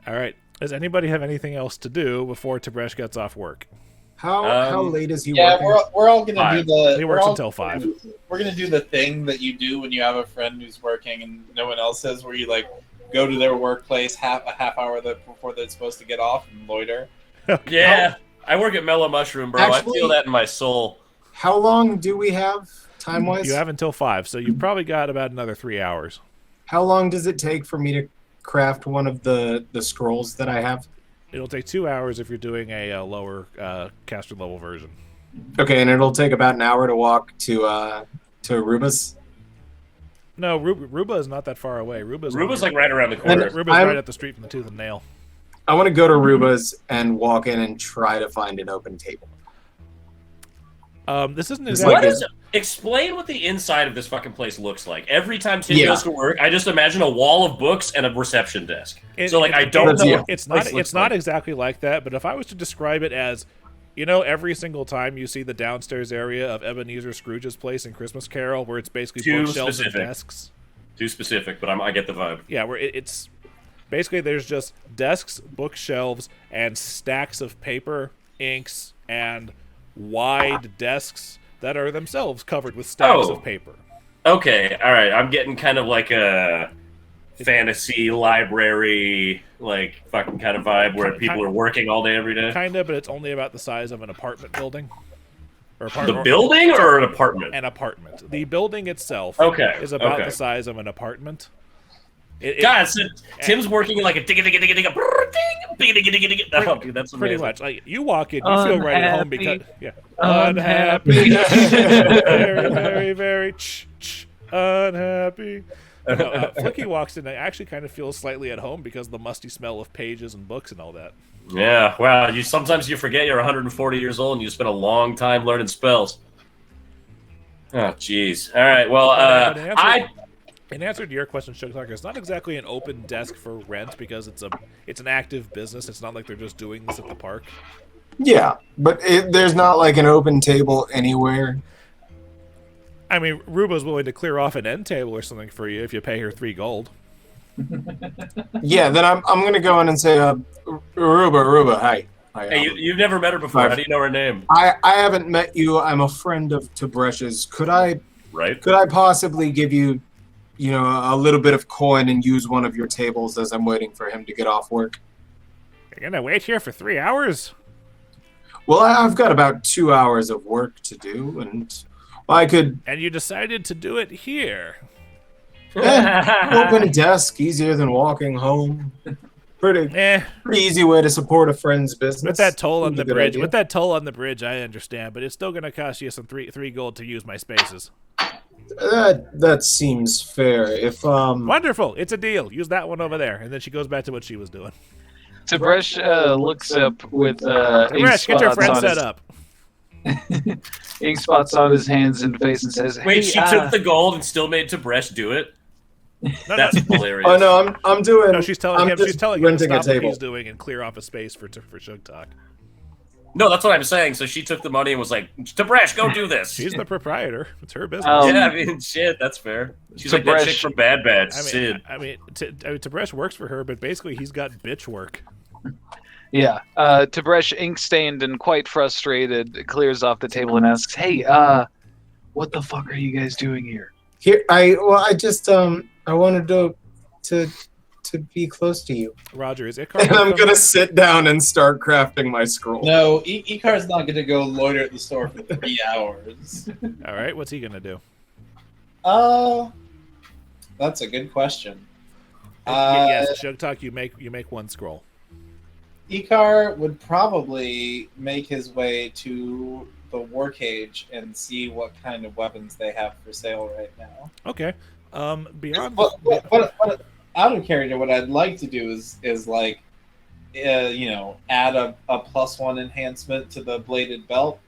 All right. Does anybody have anything else to do before Tib'resh gets off work? How late is he Yeah, working? we're all gonna do 5. the. He we're works all- until 5. We're gonna do the thing that you do when you have a friend who's working and no one else is, where you like go to their workplace a half hour before they're supposed to get off and loiter. Yeah. I work at Mellow Mushroom, bro. I Actually- feel that in my soul. How long do we have time-wise? You have until 5, so you've probably got about another 3 hours. How long does it take for me to craft one of the scrolls that I have? It'll take 2 hours if you're doing a lower caster level version. Okay, and it'll take about an hour to walk to Aruba's. No, Ruba is not that far away. Ruba's like right around the corner. Ruba's right up the street from the Tooth and Nail. I want to go to Aruba's and walk in and try to find an open table. This isn't It's exactly. What like is explain what the inside of this fucking place looks like. Every time Tim Yeah. goes to work, I just imagine a wall of books and a reception desk. It- So like I it- don't That's- know. yeah. what It's the place not. looks It's not like. exactly like that. But if I was to describe it as, every single time you see the downstairs area of Ebenezer Scrooge's place in Christmas Carol, where it's basically Too bookshelves and specific. desks. Too specific, but I get the vibe. Yeah, where it's basically there's just desks, bookshelves, and stacks of paper, inks, and wide desks that are themselves covered with stacks Oh. of paper. Okay, all right. I'm getting kind of like a fantasy library, like fucking kind of vibe where people are working all day every day. Kinda, but it's only about the size of an apartment building. Or The building or an apartment? An apartment. The building itself Okay, is about okay. the size of an apartment. God, so Tim's working in like a digga digga digga digga digga digga digga digga. Oh, dude, that's Pretty amazing. much. Like you walk in, you feel right at home because Unhappy. very, very, very unhappy. Flickie walks in and actually kind of feels slightly at home because of the musty smell of pages and books and all that. Yeah, wow. Sometimes you forget you're 140 years old and you spent a long time learning spells. Oh, jeez. All right. Well, In answer to your question, Sugtok, it's not exactly an open desk for rent because it's an active business. It's not like they're just doing this at the park. Yeah, but there's not like an open table anywhere. I mean, Ruba's willing to clear off an end table or something for you if you pay her 3 gold. Yeah, then I'm gonna go in and say, Aruba, hi. Hi, hey, you've never met her before. Five. How do you know her name? I haven't met you. I'm a friend of Tibresh's. Could I possibly give you, a little bit of coin and use one of your tables as I'm waiting for him to get off work? You're gonna wait here for 3 hours? Well, I've got about 2 hours of work to do, and I could And you decided to do it here. open a desk easier than walking home. Pretty easy way to support a friend's business. With that toll on Seems a the good bridge, idea. with that toll on the bridge, I understand, but it's still gonna cost you some three gold to use my spaces. That seems fair. If Wonderful, it's a deal. Use that one over there, and then she goes back to what she was doing. Tib'resh looks up with ink Tib'resh, get your spots friend on set his- up. ink spots on his hands and face and says, "Hey, Wait, she took the gold and still made Tib'resh do it? That's hilarious. Oh no, I'm doing. No, she's telling him. just She's telling him to renting a stop what table. he's doing and clear off a space for Sugtok. No, that's what I'm saying. So she took the money and was like, Tib'resh, go do this. She's the proprietor. It's her business. Yeah, I mean, shit, that's fair. She's like that chick from Bad Batch, Sid. I mean, Tib'resh works for her, but basically he's got bitch work. Yeah. Tib'resh, ink-stained and quite frustrated, clears off the table and asks, "Hey, what the fuck are you guys doing here?" Here, I wanted to be close to you. Roger, is Icar? And I'm gonna sit down and start crafting my scroll. No, Icar's not going to go loiter at the store for 3 hours. All right, what's he gonna do? That's a good question. Yes, Sugtok, you make one scroll. Icar would probably make his way to the war cage and see what kind of weapons they have for sale right now. Okay. Beyond. But out of character, what I'd like to do is like, add a +1 enhancement to the bladed belt.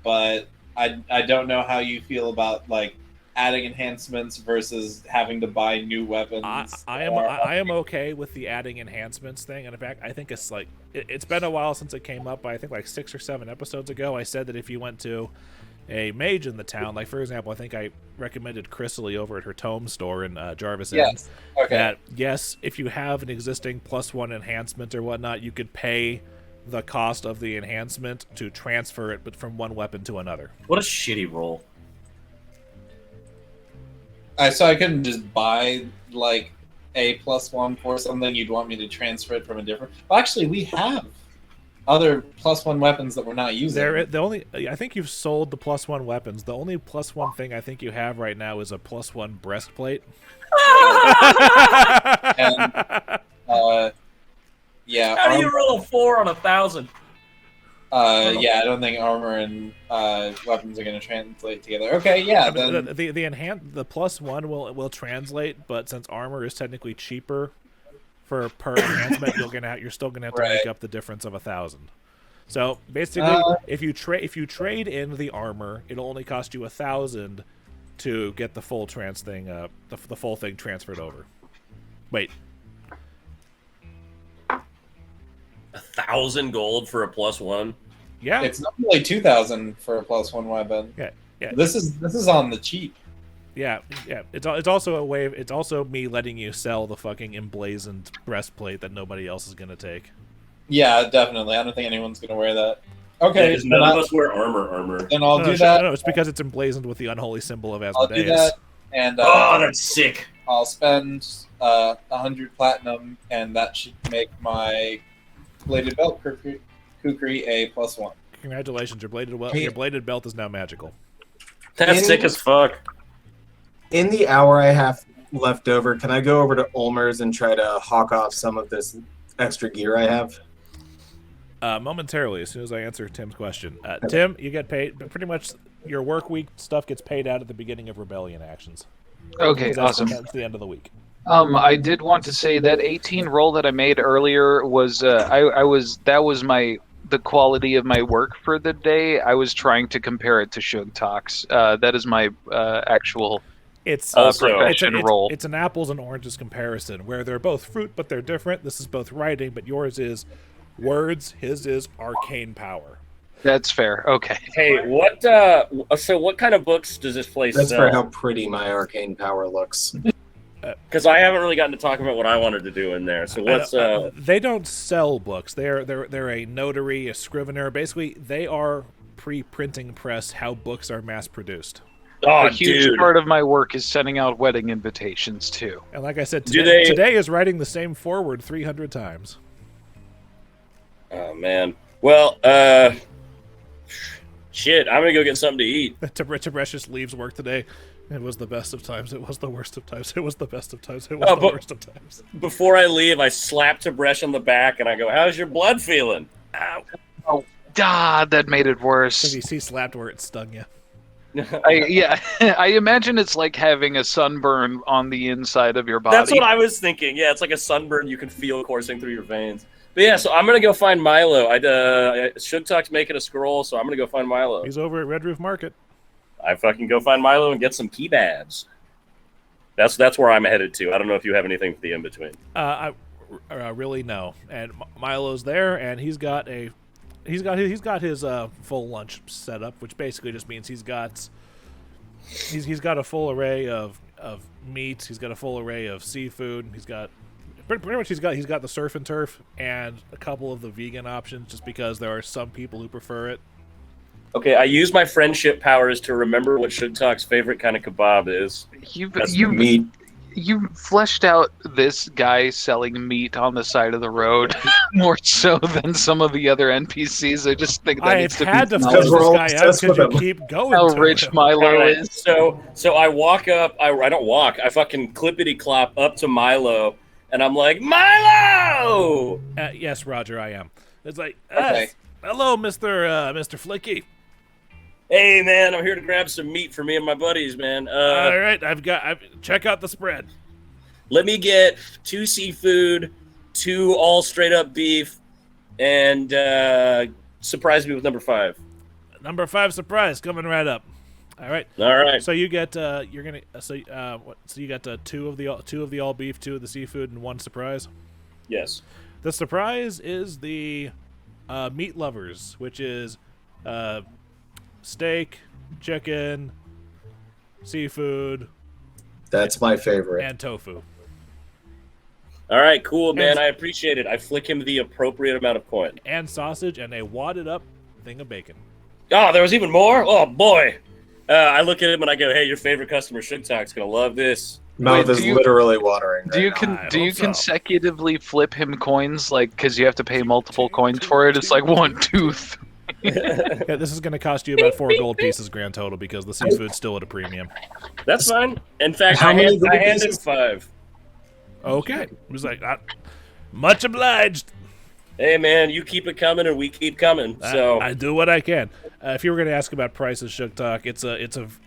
But I don't know how you feel about like adding enhancements versus having to buy new weapons. I am okay with the adding enhancements thing, and in fact, I think it's like it's been a while since it came up. But I think like 6 or 7 episodes ago, I said that if you went to a mage in the town, like for example, I think I recommended Chrysalie over at her tome store in Jarvis Inn. Yes. Okay. That yes, if you have an existing +1 enhancement or whatnot, you could pay the cost of the enhancement to transfer it, but from one weapon to another. What a shitty roll. So I couldn't just buy like a +1 for something. You'd want me to transfer it from a different. Well, actually, we have other +1 weapons that we're not using. I think you've sold the +1 weapons. The only +1 thing I think you have right now is a +1 breastplate. And, yeah. How do you roll a 4 on 1,000? Yeah, I don't think armor and weapons are going to translate together. Okay, yeah. Then... The +1 will translate, but since armor is technically cheaper per enhancement, you're still gonna have to make up the difference of 1,000. So basically, if you trade in the armor, it'll only cost you 1,000 to get the full the full thing transferred over. Wait. 1,000 gold for a +1? Yeah. It's normally 2,000 for a +1 weapon. Yeah. This is on the cheap. Yeah. It's also a way. It's also me letting you sell the fucking emblazoned breastplate that nobody else is gonna take. Yeah, definitely. I don't think anyone's gonna wear that. Okay. Yeah, none of us wear armor. Then I'll do that. No, it's because it's emblazoned with the unholy symbol of Asmodeus. I'll do that. And that's sick. I'll spend 100 platinum, and that should make my bladed belt kukri a +1. Congratulations, your bladed belt is now magical. That's sick as fuck. In the hour I have left over, can I go over to Ulmer's and try to hawk off some of this extra gear I have? Momentarily, as soon as I answer Tim's question. Tim, you get paid, but pretty much your work week stuff gets paid out at the beginning of rebellion actions. Okay, awesome. That's the end of the week. I did want to say that 18 roll that I made earlier was that was the quality of my work for the day. I was trying to compare it to Sugtok's. That is my actual profession role. It's an apples and oranges comparison where they're both fruit but they're different. This is both writing, but yours is words, his is arcane power. That's fair. Okay. Hey, what kind of books does this place That's sell? for how pretty my arcane power looks. Because I haven't really gotten to talk about what I wanted to do in there. So what's they don't sell books. They're a notary, a scrivener. Basically, they are pre-printing press how books are mass produced. Oh, a huge part of my work is sending out wedding invitations too. And like I said, today is writing the same forward 300 times. Oh man. Well, shit. I'm gonna go get something to eat. Tib'resh just leaves work today. It was the best of times. It was the worst of times. It was the best of times. It was the worst of times. Before I leave, I slap Tib'resh on the back and I go, "How's your blood feeling?" Ow. Oh, God, that made it worse. He slapped where it stung you. I imagine it's like having a sunburn on the inside of your body. That's what I was thinking. Yeah, it's like a sunburn you can feel coursing through your veins. But yeah, so I'm gonna go find Milo. Sugtok's making a scroll, so I'm gonna go find Milo. He's over at Red Roof Market. I fucking go find Milo and get some kebabs. That's where I'm headed to. I don't know if you have anything for the in between. I really no. And Milo's there, and he's got his full lunch set up, which basically just means he's got a full array of meat. He's got a full array of seafood. He's got pretty much he's got the surf and turf and a couple of the vegan options, just because there are some people who prefer it. Okay, I use my friendship powers to remember what Sugtok's favorite kind of kebab is. You fleshed out this guy selling meat on the side of the road more so than some of the other NPCs. I just think that needs to be. I had to flesh this guy out because you keep going. How rich Milo is. So I walk up. I don't walk. I fucking clippity clop up to Milo, and I'm like, Milo. Yes, Roger, I am. It's like, Okay. hello, Mr. Flickie. Hey, man, I'm here to grab some meat for me and my buddies, man. All right, check out the spread. Let me get 2 seafood, 2 all straight up beef, and surprise me with number 5. Number 5 surprise coming right up. All right. All right. So you get you're gonna so you got 2 of the all beef, 2 of the seafood, and 1 surprise. Yes. The surprise is the meat lovers, which is steak, chicken, seafood, That's my favorite. and tofu. All right, cool, man. I appreciate it. I flick him the appropriate amount of coin. And sausage and a wadded up thing of bacon. Oh, there was even more? Oh, boy. I look at him and I go, hey, your favorite customer, Sugtok's going to love this. Mouth Wait, is literally watering. Do you right do you hope so. consecutively flip him coins, like, because you have to pay multiple coins for it? It's like 1, 2, 3. Yeah, this is going to cost you about 4 gold pieces grand total because the seafood's still at a premium. That's fine. In fact, How I many hand gold him pieces? 5. Okay. It was like, much obliged. Hey, man, you keep it coming and we keep coming. So I do what I can. If you were going to ask about prices, Sugtok,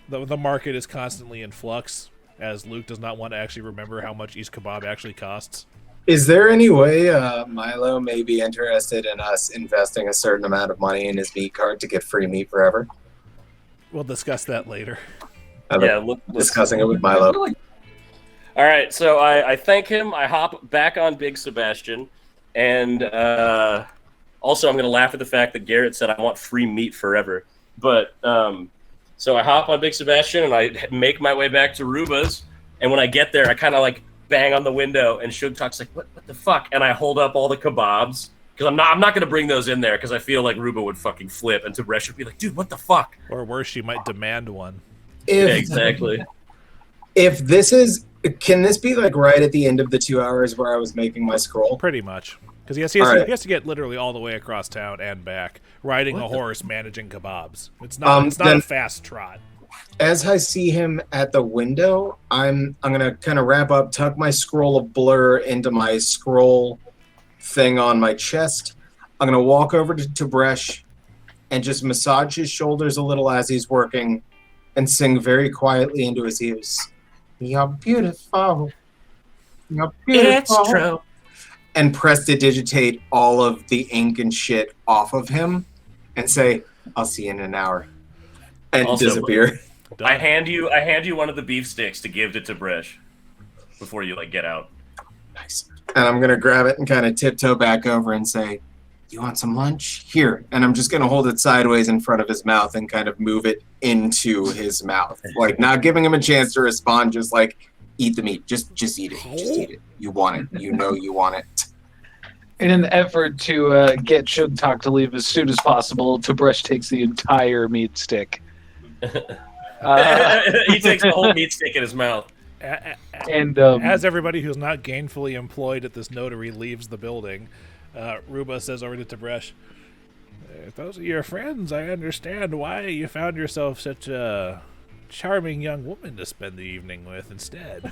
the market is constantly in flux, as Luke does not want to actually remember how much each kebab actually costs. Is there any way Milo may be interested in us investing a certain amount of money in his meat cart to get free meat forever? We'll discuss that later. Discussing it with Milo. all right, so I thank him. I hop back on Big Sebastian. And also, I'm going to laugh at the fact that Garrett said I want free meat forever. But so I hop on Big Sebastian and I make my way back to Ruba's. And when I get there, I kind of like bang on the window, and Sugtok's like, "What the fuck?" And I hold up all the kebabs because I'm not going to bring those in there because I feel like Ruba would fucking flip, and Tib'resh would be like, "Dude, what the fuck?" Or worse, she might demand one. Yeah, exactly. If this is, can this be like right at the end of the 2 hours where I was making my scroll? Pretty much. Because he has to get literally all the way across town and back, riding a horse, managing kebabs. It's not then- a fast trot. As I see him at the window, I'm gonna kind of wrap up, tuck my scroll of blur into my scroll thing on my chest. I'm gonna walk over to Tib'resh and just massage his shoulders a little as he's working, and sing very quietly into his ears. You're beautiful. You're beautiful. It's true. And prestidigitate all of the ink and shit off of him, and say, "I'll see you in an hour," and Also, disappear. I hand you one of the beef sticks to give to Tib'resh before you like get out. Nice. And I'm gonna grab it and kind of tiptoe back over and say, "You want some lunch? Here." And I'm just gonna hold it sideways in front of his mouth and kind of move it into his mouth, like not giving him a chance to respond. Just like, eat the meat. Just eat it. Just eat it. You want it. You know you want it. In an effort to get Sugtok to leave as soon as possible, Tib'resh takes the entire meat stick. He takes the whole meat stick in his mouth. And As everybody who's not gainfully employed at this notary leaves the building, Ruba says over to Tib'resh, "If those are your friends, I understand why you found yourself such a charming young woman to spend the evening with instead."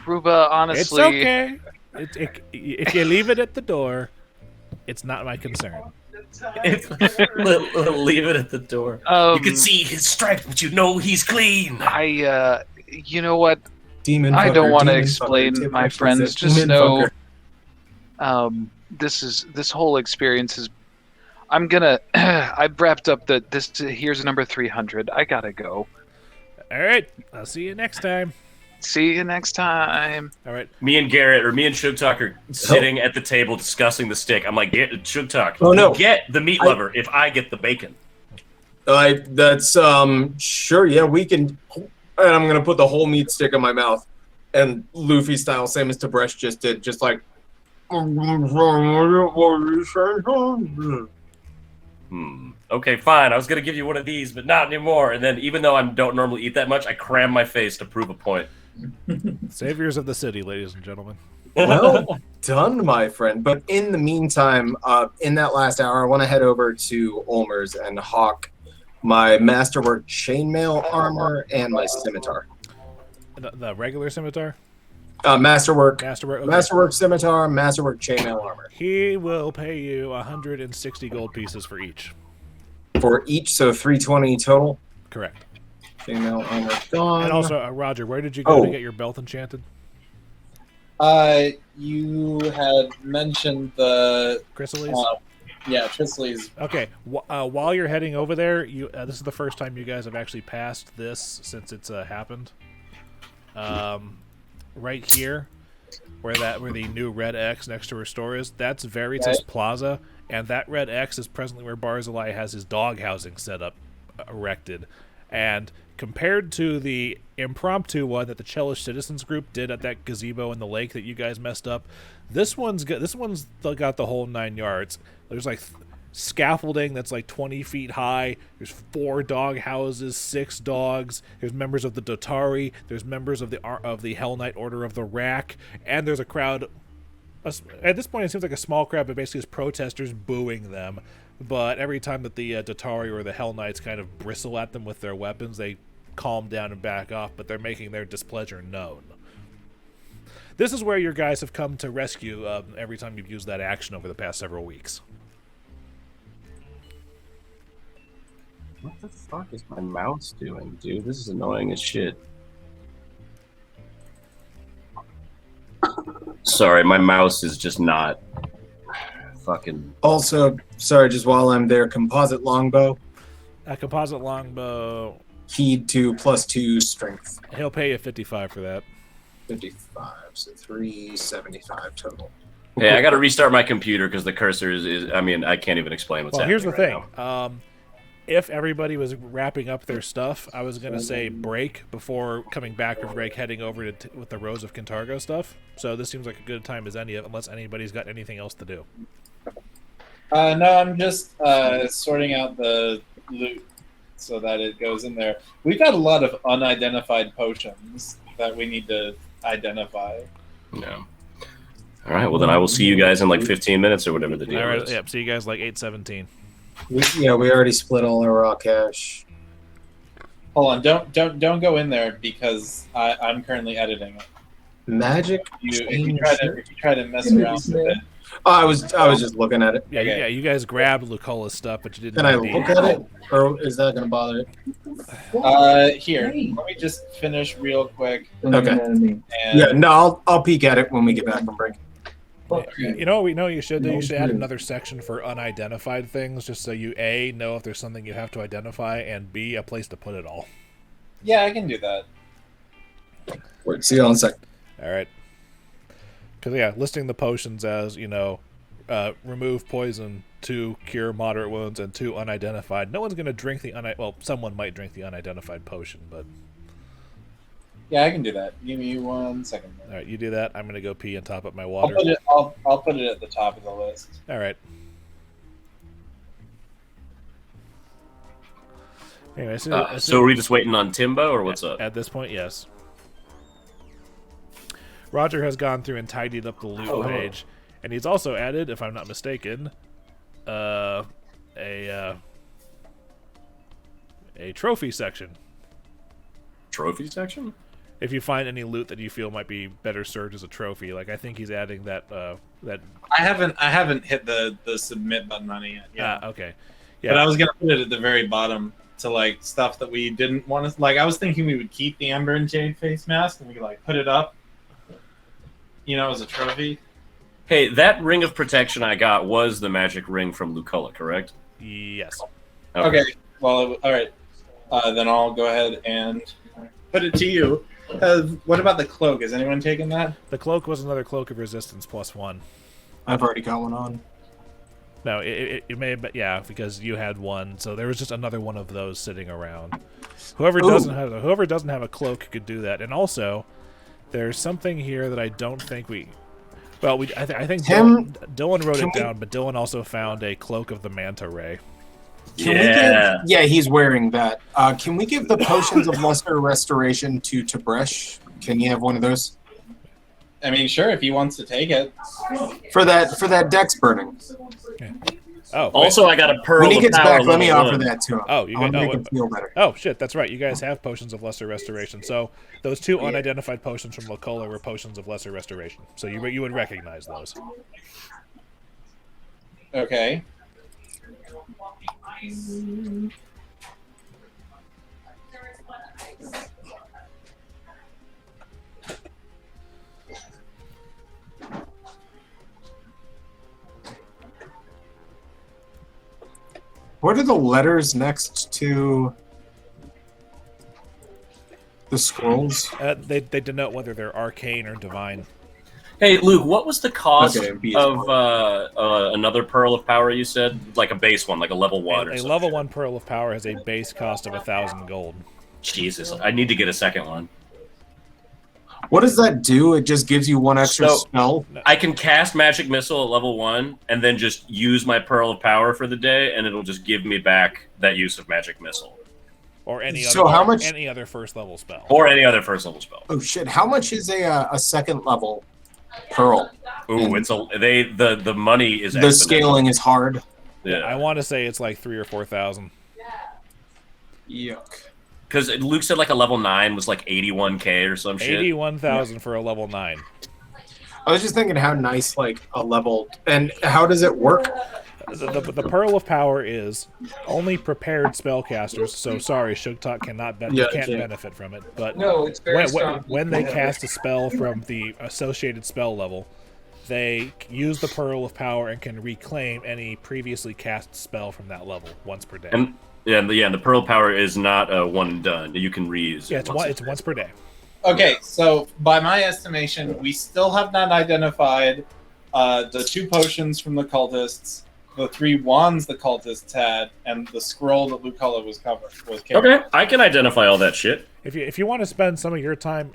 Ruba, honestly... It's okay. If you leave it at the door, it's not my concern. Leave it at the door. You can see his stripes, but you know he's clean. You know what? Demon I fucker, don't want to demon explain, fucker, my Tib'resh friends. said, Just demon know, fucker. this whole experience is. I'm gonna. I've wrapped up here's number 300. I gotta go. All right. I'll see you next time. See you next time. All right. Me and Sugtok are sitting at the table discussing the stick. I'm like, Sugtok, Oh, no. you get the meat lover if I get the bacon. That's sure, yeah, we can. And I'm gonna put the whole meat stick in my mouth, and Luffy style, same as Tib'resh just did, just like. Okay, fine. I was gonna give you one of these, but not anymore. And then, even though I don't normally eat that much, I cram my face to prove a point. Saviors of the city, ladies and gentlemen. Well done, my friend. But in the meantime, in that last hour, I want to head over to Ulmer's and hawk my masterwork chainmail armor and my scimitar. The regular scimitar? Masterwork. Masterwork. Okay. Masterwork scimitar, masterwork chainmail armor. He will pay you 160 gold pieces for each. for each, so 320 total. Correct. Female armor gone. And also, Roger, where did you go to Oh. get your belt enchanted? You had mentioned the Chrysales? yeah, Chrysales. Okay. While you're heading over there, this is the first time you guys have actually passed this since it's happened. Right here, where the new red X next to her store is, that's Veritas Plaza, and that red X is presently where Barzillai has his dog housing set up, erected. And compared to the impromptu one that the Chelish Citizens Group did at that gazebo in the lake that you guys messed up, this one's got the whole 9 yards. There's like scaffolding that's like 20 feet high. There's 4 dog houses, 6 dogs. There's members of the Dotari. There's members of the Hell Knight Order of the Rack, and there's a crowd. At this point, it seems like a small crowd, but basically it's protesters booing them. But every time that the Dotari or the Hell Knights kind of bristle at them with their weapons, they calm down and back off, but they're making their displeasure known. This is where your guys have come to rescue every time you've used that action over the past several weeks. What the fuck is my mouse doing, dude? This is annoying as shit. Sorry, my mouse is just not fucking... Also, sorry, just while I'm there, composite longbow. A composite longbow. Heed to +2 strength. He'll pay you 55 for that. 55, so 375 total. Hey, I gotta restart my computer because the cursor is... I mean, I can't even explain what's happening. Well, here's the right thing. now. If everybody was wrapping up their stuff, I was going to say break before coming back or break heading over to with the Rose of Kintargo stuff. So this seems like a good time as any, unless anybody's got anything else to do. No, I'm just sorting out the loot so that it goes in there. We've got a lot of unidentified potions that we need to identify. No. All right, well then I will see you guys in like 15 minutes or whatever the deal All right, is. yep, see you guys like 8:17. We already split all our raw cash. Hold on, don't go in there because I'm currently editing it. Magic. If you try to mess around with it. Oh, I was just looking at it. Yeah, Okay. yeah. You guys grabbed Lucola's stuff, but you didn't. Can I ID. look at it, or is that going to bother it? Here, let me just finish real quick. Okay. And Yeah, no, I'll peek at it when we get back from break. You know what we know you should do? You should add another section for unidentified things, just so you A, know if there's something you have to identify, and B, a place to put it all. yeah, I can do that. Wait, see you in a sec. All right. Because, yeah, listing the potions as, remove poison, 2 cure moderate wounds, and 2 unidentified. No one's going to drink the well, someone might drink the unidentified potion, but... Yeah, I can do that. Give me 1 second. All right, you do that. I'm going to go pee and top up my I'll water. put it at the top of the list. All right. Anyway, So are we just waiting on Timbo, or what's up? At this point, yes. Roger has gone through and tidied up the loot page, and he's also added, if I'm not mistaken, a trophy section. Trophy section? If you find any loot that you feel might be better served as a trophy, like I think he's adding that that. I haven't hit the submit button on it yet. Yeah. Okay. But I was gonna put it at the very bottom to like stuff that we didn't want to. Like I was thinking we would keep the Amber and Jade face mask and we could like put it up, as a trophy. Hey, that ring of protection I got was the magic ring from Luculla, correct? Yes. Okay. Well, all right. Then I'll go ahead and put it to you. What about the cloak? Has anyone taken that? The cloak was another cloak of resistance +1. I've already got one on. No, it may have been, yeah, because you had one, so there was just another one of those sitting around. Whoever doesn't have a cloak could do that. And also, there's something here that I don't think we. Well, I think Dillon wrote it down, but Dillon also found a cloak of the manta ray. Yeah, he's wearing that. Can we give the potions of lesser restoration to Tib'resh? Can you have one of those? I mean, sure, if he wants to take it. For that dex burning. Okay. Oh. Also, I got a pearl. When he gets of power back, let me level offer 1. that to him. Oh, you I'll got make him feel better. Oh shit, that's right. You guys have potions of lesser restoration. So those 2 unidentified potions from Luculla were potions of lesser restoration. So you would recognize those. Okay. What are the letters next to the scrolls? They denote whether they're arcane or divine. Hey, Luke, what was the cost Okay, B is of another Pearl of Power you said? Like a base one, like a level 1 or A something? level 1 Pearl of Power has a base cost of 1,000 gold. Jesus, I need to get a second one. What does that do? It just gives you one extra So- spell? I can cast Magic Missile at level 1 and then just use my Pearl of Power for the day, and it'll just give me back that use of Magic Missile. Or any So other, how much- any other first level spell. Or any other first level spell. Oh shit! How much is a second level pearl? Ooh, it's the money is The exponential. scaling is hard. I Yeah. want to say it's like 3,000 or 4,000. Yuck. Because Luke said like a level 9 was like 81k or some shit. 81,000 for a level 9. I was just thinking how nice like a level and how does it work? The Pearl of Power is only prepared spellcasters, so sorry, Sugtok can't benefit from it. But No, it's very strong. when they cast a spell from the associated spell level, they use the Pearl of Power and can reclaim any previously cast spell from that level once per day. And the Pearl of Power is not a one and done. You can reuse. Yeah, it it's once per day. Okay, so by my estimation, we still have not identified the 2 potions from the cultists, the 3 wands the cultists had, and the scroll that Lucella was carrying. Okay, I can identify all that shit. If you want to spend some of your time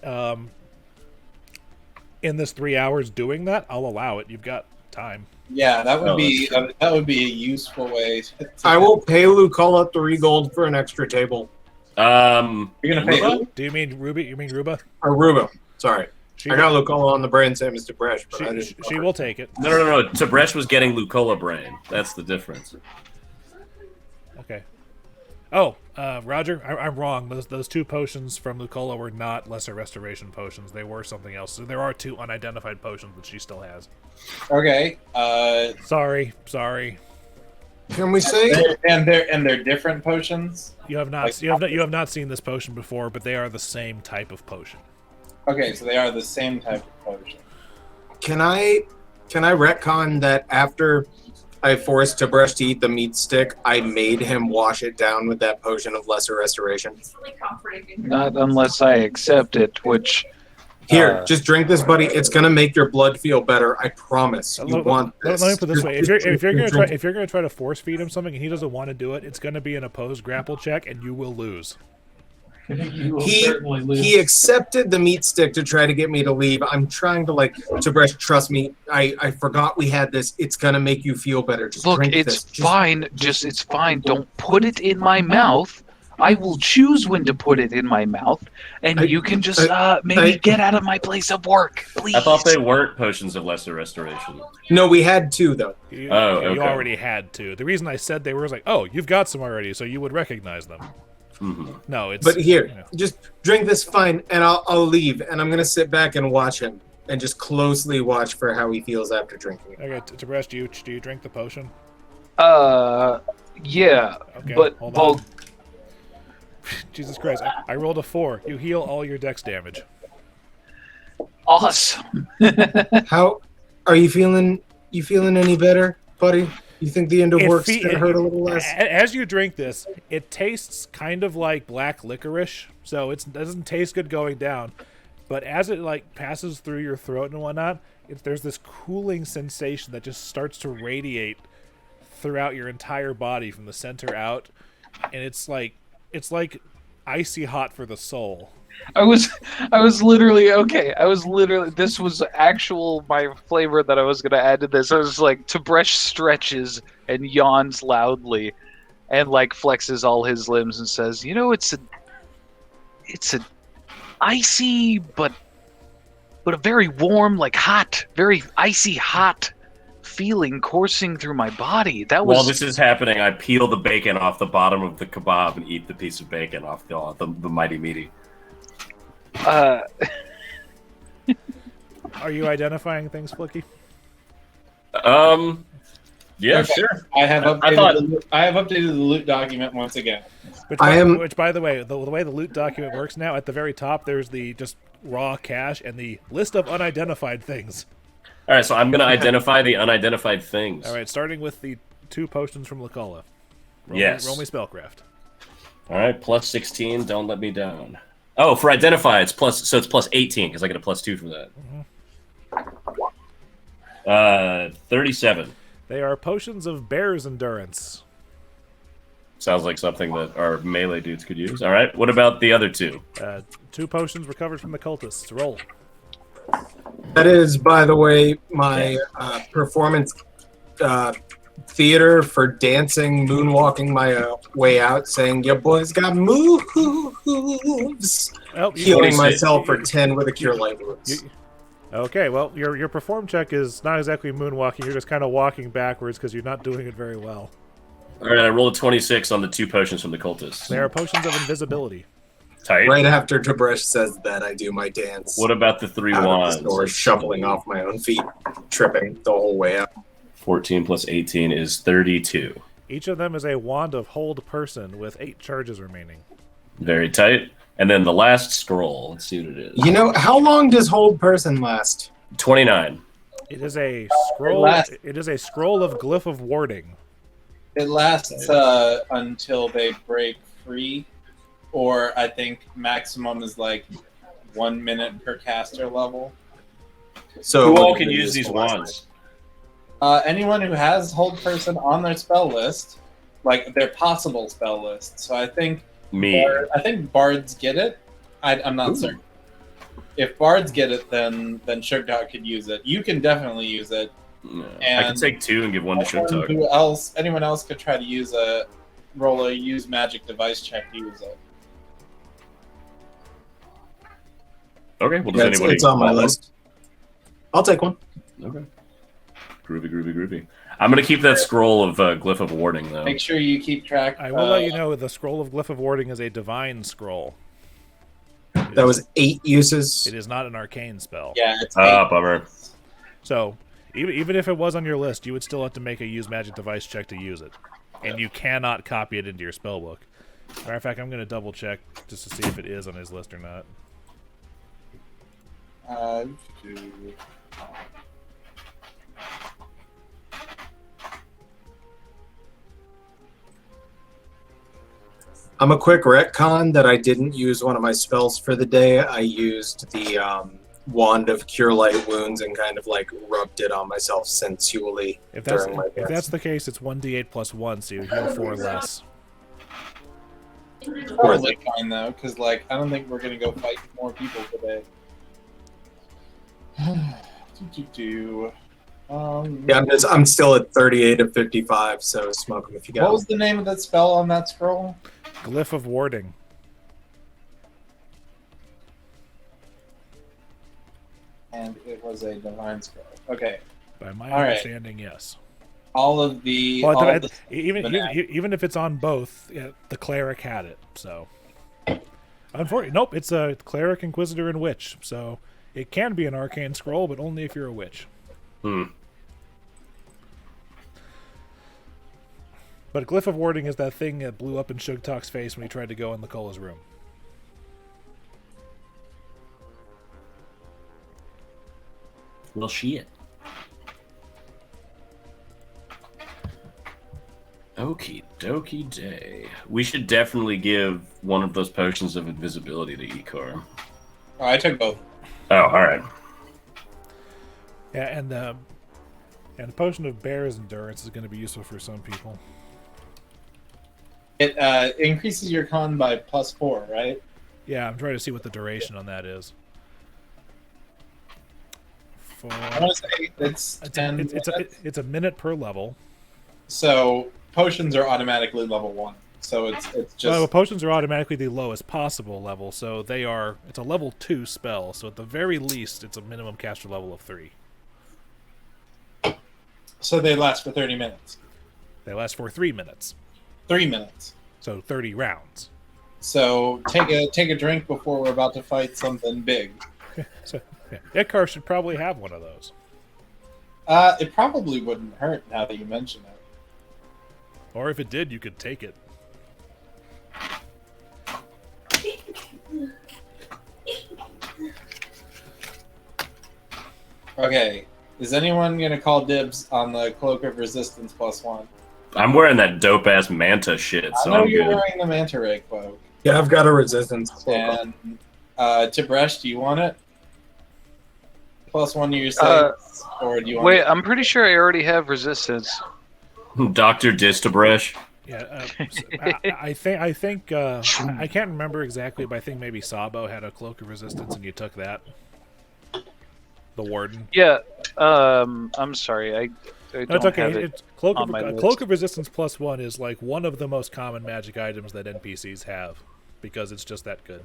in this 3 hours doing that, I'll allow it. You've got time. Yeah, that would Oh, be that's that would be a useful way. I will pay Lucalla 3 gold for an extra table. You're gonna pay Ruba? who? Do you mean Ruby? You mean Ruba? Or Ruba. Sorry. She, I got Lucalla on the brain, same as Tib'resh, but I didn't. she will take it. No. Tib'resh was getting Lucola brain. That's the difference. Okay. Oh, Roger, I'm wrong. Those 2 potions from Lucola were not lesser restoration potions. They were something else. So there are 2 unidentified potions that she still has. Okay. Sorry. Can we say? They're different potions. You have not you have not seen this potion before, but they are the same type of potion. Okay, so they are the same type of potion. Can I retcon that after I forced Tib'resh to eat the meat stick, I made him wash it down with that potion of lesser restoration? Not unless I accept it, which... Here, just drink this, buddy. It's gonna make your blood feel better. I promise. You want this. Let me put it this way: if you're gonna drink if you're gonna try to force feed him something and he doesn't want to do it, it's gonna be an opposed grapple check, and you will lose. You will certainly lose. He accepted the meat stick to try to get me to leave. I'm trying to Tib'resh, trust me. I forgot we had this. It's gonna make you feel better. Just Look, drink it's this. fine. It's fine. Don't put it in my mouth. I will choose when to put it in my mouth, and you can just maybe get out of my place of work, please. I thought they weren't potions of lesser restoration. No, we had 2 though. You okay. already had 2. The reason I said they were was like, oh, you've got some already, so you would recognize them. Mm-hmm. No, it's. But here, you know. just drink this fine, and I'll leave, and I'm gonna sit back and watch him, and just closely watch for how he feels after drinking it. Okay, Tib'resh, do you drink the potion? Yeah, Okay, but hold on. Jesus Christ! I rolled a 4. You heal all your dex damage. awesome. How are you feeling? You feeling any better, buddy? You think the end of work's gonna hurt a little less? As you drink this, it tastes kind of like black licorice, so it doesn't taste good going down. But as it passes through your throat and whatnot, there's this cooling sensation that just starts to radiate throughout your entire body from the center out, and it's like icy hot for the soul. I was literally this was actual my flavor that I was gonna add to this. I was like, Tib'resh stretches and yawns loudly and flexes all his limbs and says, it's a icy but a very warm, hot, very icy hot feeling coursing through my body. That was While this is happening, I peel the bacon off the bottom of the kebab and eat the piece of bacon off the mighty meaty. Are you identifying things, Flickie? Yeah, Okay. sure. I have I updated. thought- I have updated the loot document once again. Which, by the way, the way the loot document works now, at the very top, there's the just raw cash and the list of unidentified things. All right, so I'm going to identify the unidentified things. All right, starting with the 2 potions from Luculla. Yes. Roll me spellcraft. All right, plus 16. Don't let me down. Oh, for identify, it's plus 18 because I get a +2 for that. 37. They are potions of bear's endurance. Sounds like something that our melee dudes could use. All right, what about the other 2? 2 potions recovered from the cultists. Roll. That is, by the way, my performance theater for dancing, moonwalking my way out, saying, "Your boys got moves." Oh, Healing myself for 10 with a cure light wounds. Okay, well, your perform check is not exactly moonwalking. You're just kind of walking backwards because you're not doing it very well. All right, I rolled a 26 on the 2 potions from the cultists. They are potions of invisibility. Tight. Right after Tib'resh says that, I do my dance. What about the 3 out wands? of the store, shuffling off my own feet, tripping the whole way out. 14 plus 18 is 32. Each of them is a wand of hold person with 8 charges remaining. Very tight. And then the last scroll. Let's see what it is. You know, how long does hold person last? 29. It is a scroll. It is a scroll of glyph of warding. It lasts until they break free, or I think maximum is like 1 minute per caster level. So who all can use these wands? Anyone who has hold person on their spell list, like their possible spell list. So I think Me. I think bards get it. I'm not certain. If bards get it, then Sugtok could use it. You can definitely use it. No. I And can take 2 and give 1 to Shattersong. Anyone else could try to use roll a use magic device check to use it. Okay, well, does Yeah, anybody... it's on my list. I'll take one. Okay. Groovy. I'm going to keep that scroll of Glyph of Warding, though. Make sure you keep track. I will let you know the scroll of glyph of warding is a divine scroll. That was 8 uses. It is not an arcane spell. Yeah, it's Bummer. So even if it was on your list, you would still have to make a use magic device check to use it, and you cannot copy it into your spell book. Matter of fact, I'm going to double check just to see if it is on his list or not. I'm a quick retcon that I didn't use one of my spells for the day. I used the wand of cure light wounds and kind of like rubbed it on myself sensually during my If that's the case, it's 1d8 plus 1, so you heal 4 less. Probably fine though, because like I don't think we're gonna go fight more people today. Yeah, I'm still at 38 of 55, so smoke them if you got What was the name of that spell on that scroll? Glyph of warding. And it was a divine scroll. Okay. By my All right. understanding, yes. All of the Well, all the- even if it's on both, yeah, the cleric had it. So, unfortunately, nope, it's a cleric, inquisitor, and witch. So it can be an arcane scroll, but only if you're a witch. But glyph of warding is that thing that blew up in Sugtok's face when he tried to go in Luculla's room. Well, shit. Okie dokie day. We should definitely give one of those potions of invisibility to Icar. Oh, I took both. Oh, alright. Yeah, and the potion of bear's endurance is going to be useful for some people. It increases your con by +4, right? Yeah, I'm trying to see what the duration on that is. I want to say it's 10 minutes. It's a minute per level. So potions are automatically level 1. So it's just Well, potions are automatically the lowest possible level, so it's a level 2 spell, so at the very least it's a minimum caster level of 3. so they last for 30 minutes. They last for 3 minutes. 3 minutes. So 30 rounds. So take a drink before we're about to fight something big. So yeah, Icar should probably have one of those. It probably wouldn't hurt now that you mention it. Or if it did, you could take it. Okay. Is anyone going to call dibs on the Cloak of Resistance +1? I'm wearing that dope ass manta shit, so I know I'm you're good. wearing the Manta Ray cloak. Yeah, I've got a resistance. And Tib'resh, do you want it? +1 to your saves? Or do you want Wait, it? I'm pretty sure I already have resistance. Dr. Distabresh. Yeah, I think I can't remember exactly, but I think maybe Sabo had a Cloak of Resistance and you took that. The Warden. Yeah, I'm sorry. I don't That's okay. have it It's Cloak on my of, list. Cloak of Resistance +1 is like one of the most common magic items that NPCs have because it's just that good.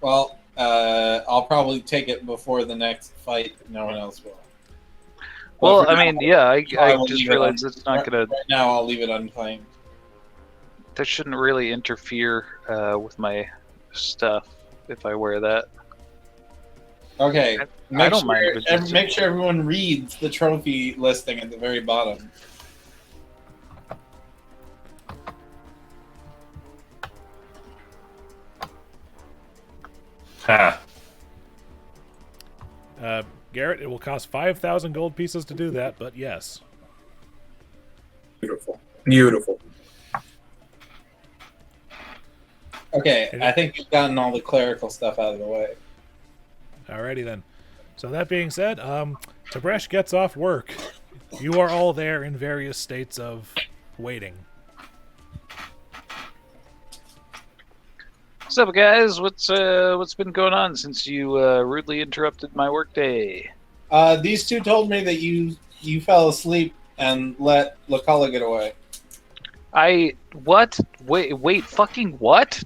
Well, I'll probably take it before the next fight. No one else will. Well, But for I mean, now, yeah, I will just leave it realized un- it's not gonna. Right now, I'll leave it unclaimed. That shouldn't really interfere with my stuff if I wear that. Okay. I don't mind if it's just- Make sure everyone reads the trophy listing at the very bottom. Ha. Garrett, it will cost 5,000 gold pieces to do that, but yes. Beautiful. Beautiful. Okay, I think we've gotten all the clerical stuff out of the way. Alrighty then. So that being said, Tib'resh gets off work. You are all there in various states of waiting. What's up, guys? What's been going on since you rudely interrupted my workday? These two told me that you fell asleep and let Lakala get away. What? Wait, fucking what?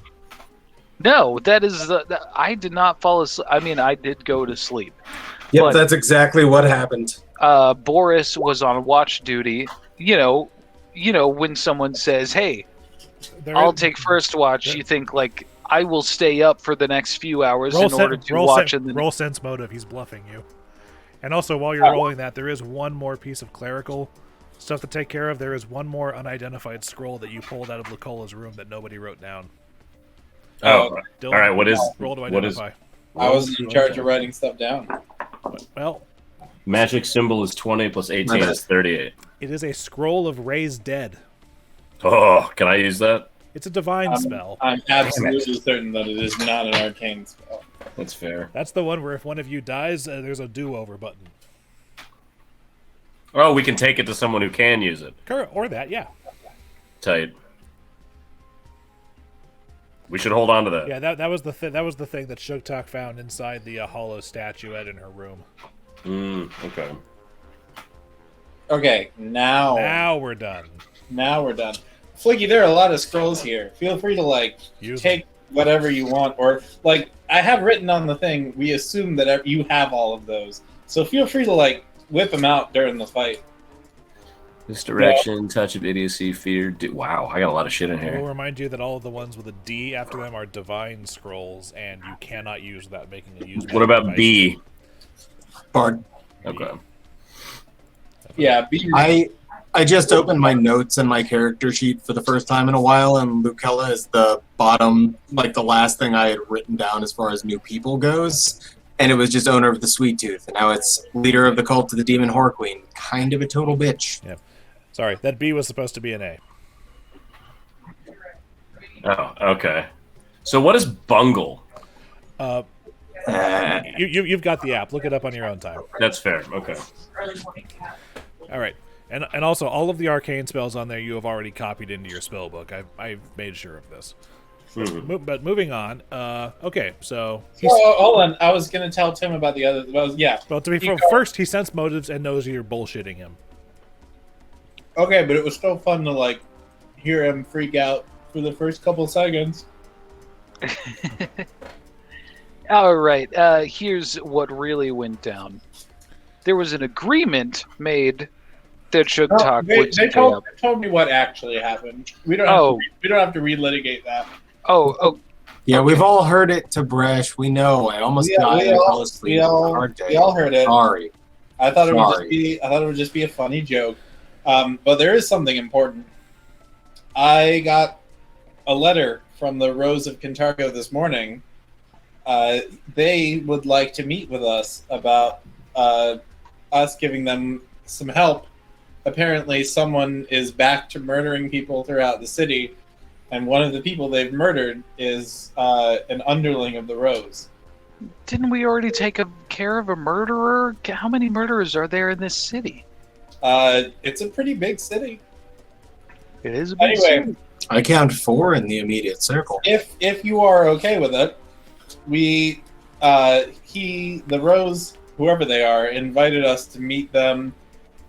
No, that is I did not fall asleep. I mean, I did go to sleep. Yep, But- that's exactly what happened. Boarris was on watch duty. You know, when someone says, "Hey, I'll take first watch," you think like, I will stay up for the next few hours in order to watch. And then roll sense motive. He's bluffing you. And also, while you're rolling that, there is one more piece of clerical stuff to take care of. There is one more unidentified scroll that you pulled out of Lacola's room that nobody wrote down. Oh, Dillon, all right. What is roll to what is identify? I was in charge of writing stuff down. Well, magic symbol is 20 plus 18 is 38. it is a scroll of raised dead. Oh, can I use that? It's a divine spell. I'm absolutely certain that it is not an arcane spell. That's fair. That's the one where if one of you dies, there's a do-over button. Oh, we can take it to someone who can use it. Or that, yeah. Tight. We should hold on to that. Yeah, that was the that was the thing that Sugtok found inside the hollow statuette in her room. Okay. Okay, Now we're done. Now we're done. Flickie, there are a lot of scrolls here. Feel free to take whatever you want, or I have written on the thing. We assume that you have all of those, so feel free to whip them out during the fight. Misdirection, touch of idiocy, fear. Wow, I got a lot of shit in I will here. remind you that all of the ones with a D after them are divine scrolls, and you cannot use without making a use. What about B? Bard. Okay. Yeah, B. I just opened my notes and my character sheet for the first time in a while, and Lucella is the bottom, the last thing I had written down as far as new people goes. And it was just owner of the Sweet Tooth, and now it's leader of the cult of the Demon Whore Queen. Kind of a total bitch. Yeah. Sorry, that B was supposed to be an A. Oh, okay. So what is bungle? You've got the app. Look it up on your own time. That's fair. Okay. All right. And also, all of the arcane spells on there you have already copied into your spell book. I've made sure of this. But moving on. Okay, so... hold on. I was going to tell Tim about the other... Well, yeah. Well, to be fair, first, he sense motives and knows you're bullshitting him. Okay, but it was still fun to, hear him freak out for the first couple seconds. All right. Here's what really went down. There was an agreement made that Sugtok would They stay told up. me what actually happened. We don't have to relitigate that. Oh. Yeah, we've all heard it, Tib'resh. We know. I almost died. I fell asleep. We all heard it. Sorry. I thought it Sorry. would just be a funny joke. But there is something important. I got a letter from the Rose of Kintargo this morning. They would like to meet with us about us giving them some help. Apparently, someone is back to murdering people throughout the city, and one of the people they've murdered is an underling of the Rose. Didn't we already take care of a murderer? How many murderers are there in this city? It's a pretty big city. It is a big Anyway, city. I count 4 in the immediate circle. if you are okay with it, the Rose, whoever they are, invited us to meet them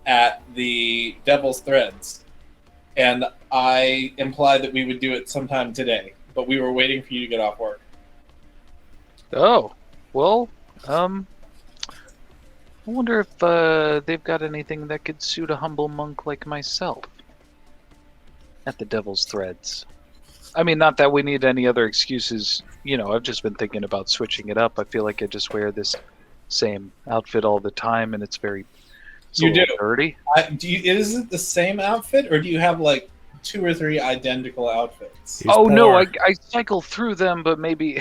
at the Devil's Threads, and I implied that we would do it sometime today, but we were waiting for you to get off work. Oh, well, I wonder if they've got anything that could suit a humble monk like myself at the Devil's Threads. I mean, not that we need any other excuses. You know, I've just been thinking about switching it up. I feel like I just wear this same outfit all the time, and it's very dirty. Is it the same outfit, or do you have like 2 or 3 identical outfits? He's No, poor. I cycle through them, but maybe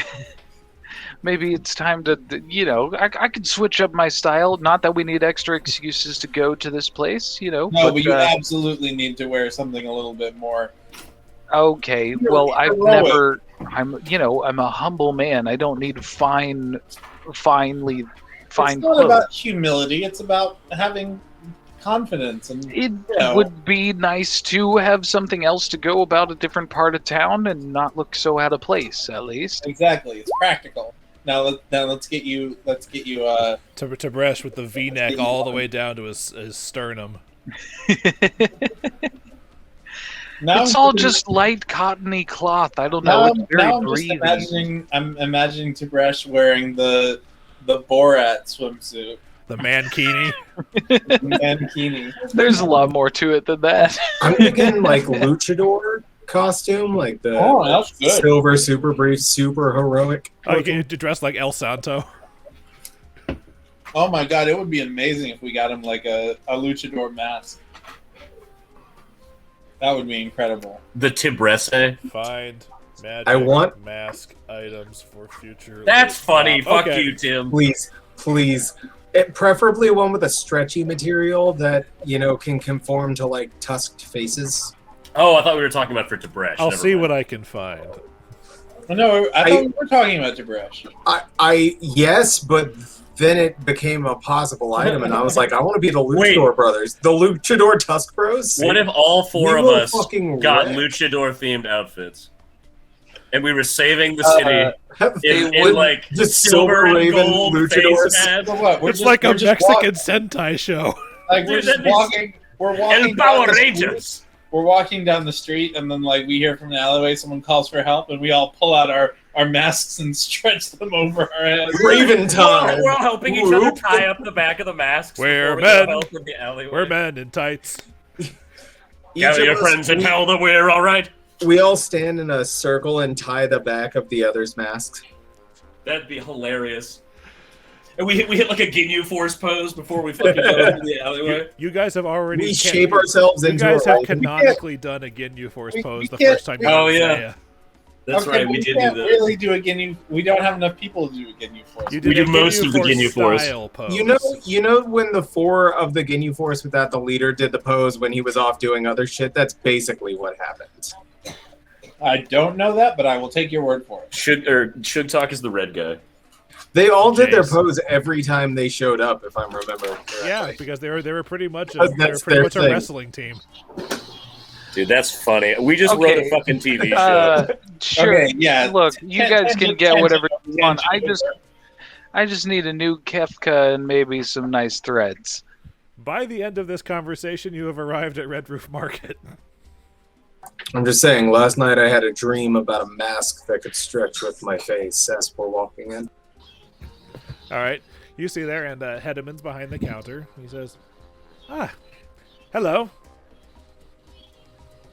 maybe it's time to, you know, I could switch up my style. Not that we need extra excuses to go to this place, you know. No, but you absolutely need to wear something a little bit more. Okay, well, I'm a humble man. I don't need fine It's clothes. not about humility. It's about having confidence. And It would be nice to have something else to go about a different part of town and not look so out of place, at least. Exactly, it's practical. Now let's get you Tib'resh with the V-neck all the way down to his sternum. Now It's all just light cottony cloth. I don't know. It's very now I'm just breezy. imagining Tib'resh wearing the Borat swimsuit. The mankini. Mankini. There's a lot more to it than that. I'm thinking like luchador costume, like the That's good. silver super brief, super heroic. Oh, you get to dress like El Santo. Oh my god, it would be amazing if we got him like a luchador mask. That would be incredible. The Tib'resh. Find magic I want- mask items for future. That's loot funny. drop. Fuck Okay. you, Tim. Please. Preferably one with a stretchy material that, you know, can conform to like tusked faces. Oh, I thought we were talking about for Tib'resh. I'll Never see mind. what I can find. No, I thought we were talking about Tib'resh. Yes, but then it became a possible item, and I was like, I want to be the Luchador brothers, the Luchador Tusk Bros. What if all 4 We of will us fucking got wreck. luchador-themed outfits? And we were saving the city in Would like just silver and Raven gold luchadors. face pads. So what? It's like a Mexican Sentai show. Like we're Dude, just that'd be walking. We're walking. El down Power the street. Rangers. We're walking down the street, and then like we hear from the alleyway, someone calls for help, and we all pull out our masks and stretch them over our heads. Raven time. We're all helping each other tie up the back of the masks. We're before we go men. help in the alleyway. We're men in tights. Gather Each your of us, friends and tell them we're all right. we all stand in a circle and tie the back of the other's masks. That'd be hilarious. And we hit like a Ginyu Force pose before we fucking go into the alleyway. You guys have already. We shape ourselves You into guys a have role. canonically done a Ginyu Force we pose the can't- first time you Oh, did yeah. Seiya. That's Okay, right, but we did can't do that. really do a Ginyu. We don't have enough people to do a Ginyu Force. You We did do a most of the Ginyu Force. style pose. You know when the 4 of the Ginyu Force without the leader did the pose when he was off doing other shit? That's basically what happened. I don't know that, but I will take your word for it. Sugtok is the red guy. They all did their Jace. pose every time they showed up, if I'm remembering correctly. Yeah, because they were pretty much That's a their thing. wrestling team. Dude, that's funny. We just wrote Okay. a fucking TV show. Sure. Okay, yeah. Look, you guys can get whatever you want. I just need a new Kefka and maybe some nice threads. By the end of this conversation, you have arrived at Red Roof Market. I'm just saying, last night I had a dream about a mask that could stretch with my face as we're walking in. All right, you see there, and Hedeman's behind the counter. He says, hello.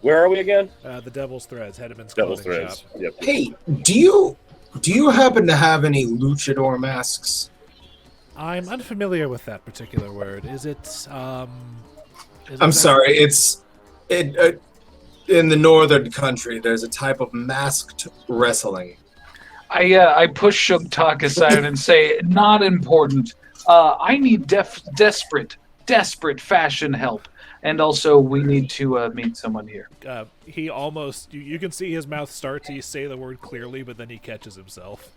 Where are we again? The Devil's Threads, Hedeman's Devil's clothing Threads. shop. Yep. Hey, do you happen to have any luchador masks? I'm unfamiliar with that particular word. Is it? I'm sorry. It's in the northern country. There's a type of masked wrestling. I push Sugtok aside and say, not important. I need desperate fashion help. And also, we need to meet someone here. He almost... You can see his mouth start to say the word clearly, but then he catches himself.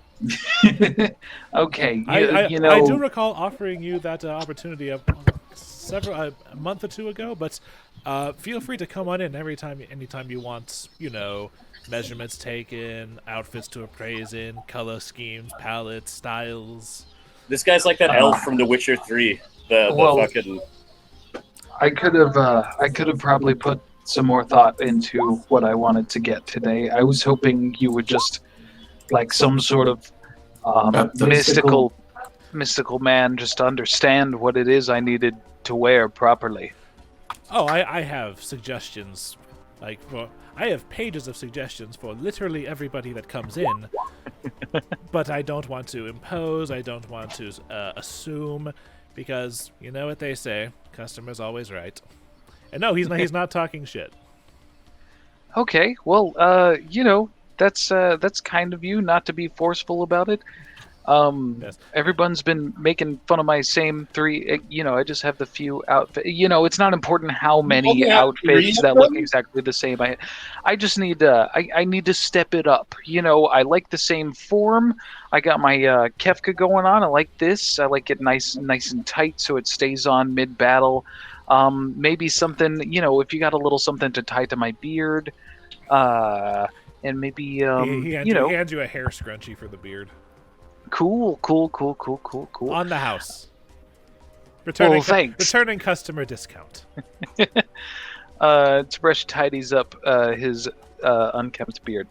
Okay, I know... do recall offering you that opportunity a month or two ago, but feel free to come on in anytime you want, measurements taken, outfits to appraise in, color schemes, palettes, styles. This guy's like that elf from The Witcher 3. Fucking... I could have probably put some more thought into what I wanted to get today. I was hoping you would just, like some sort of mystical man, just understand what it is I needed to wear properly. Oh, I have suggestions. I have pages of suggestions for literally everybody that comes in. But I don't want to impose, I don't want to assume, because you know what they say, customer's always right. And no, he's not talking shit. Okay, well, that's kind of you, not to be forceful about it. Yes. Everyone's been making fun of my same three. I just have the few outfits. It's not important how many outfits that look exactly the same. I just need I need to step it up. I like the same form. I got my Kefka going on. I like this. I like it nice and tight so it stays on mid battle. Maybe something. If you got a little something to tie to my beard, and maybe he hands you a hair scrunchie for the beard. Cool. On the house. Returning customer discount. Tib'resh tidies up his unkempt beard.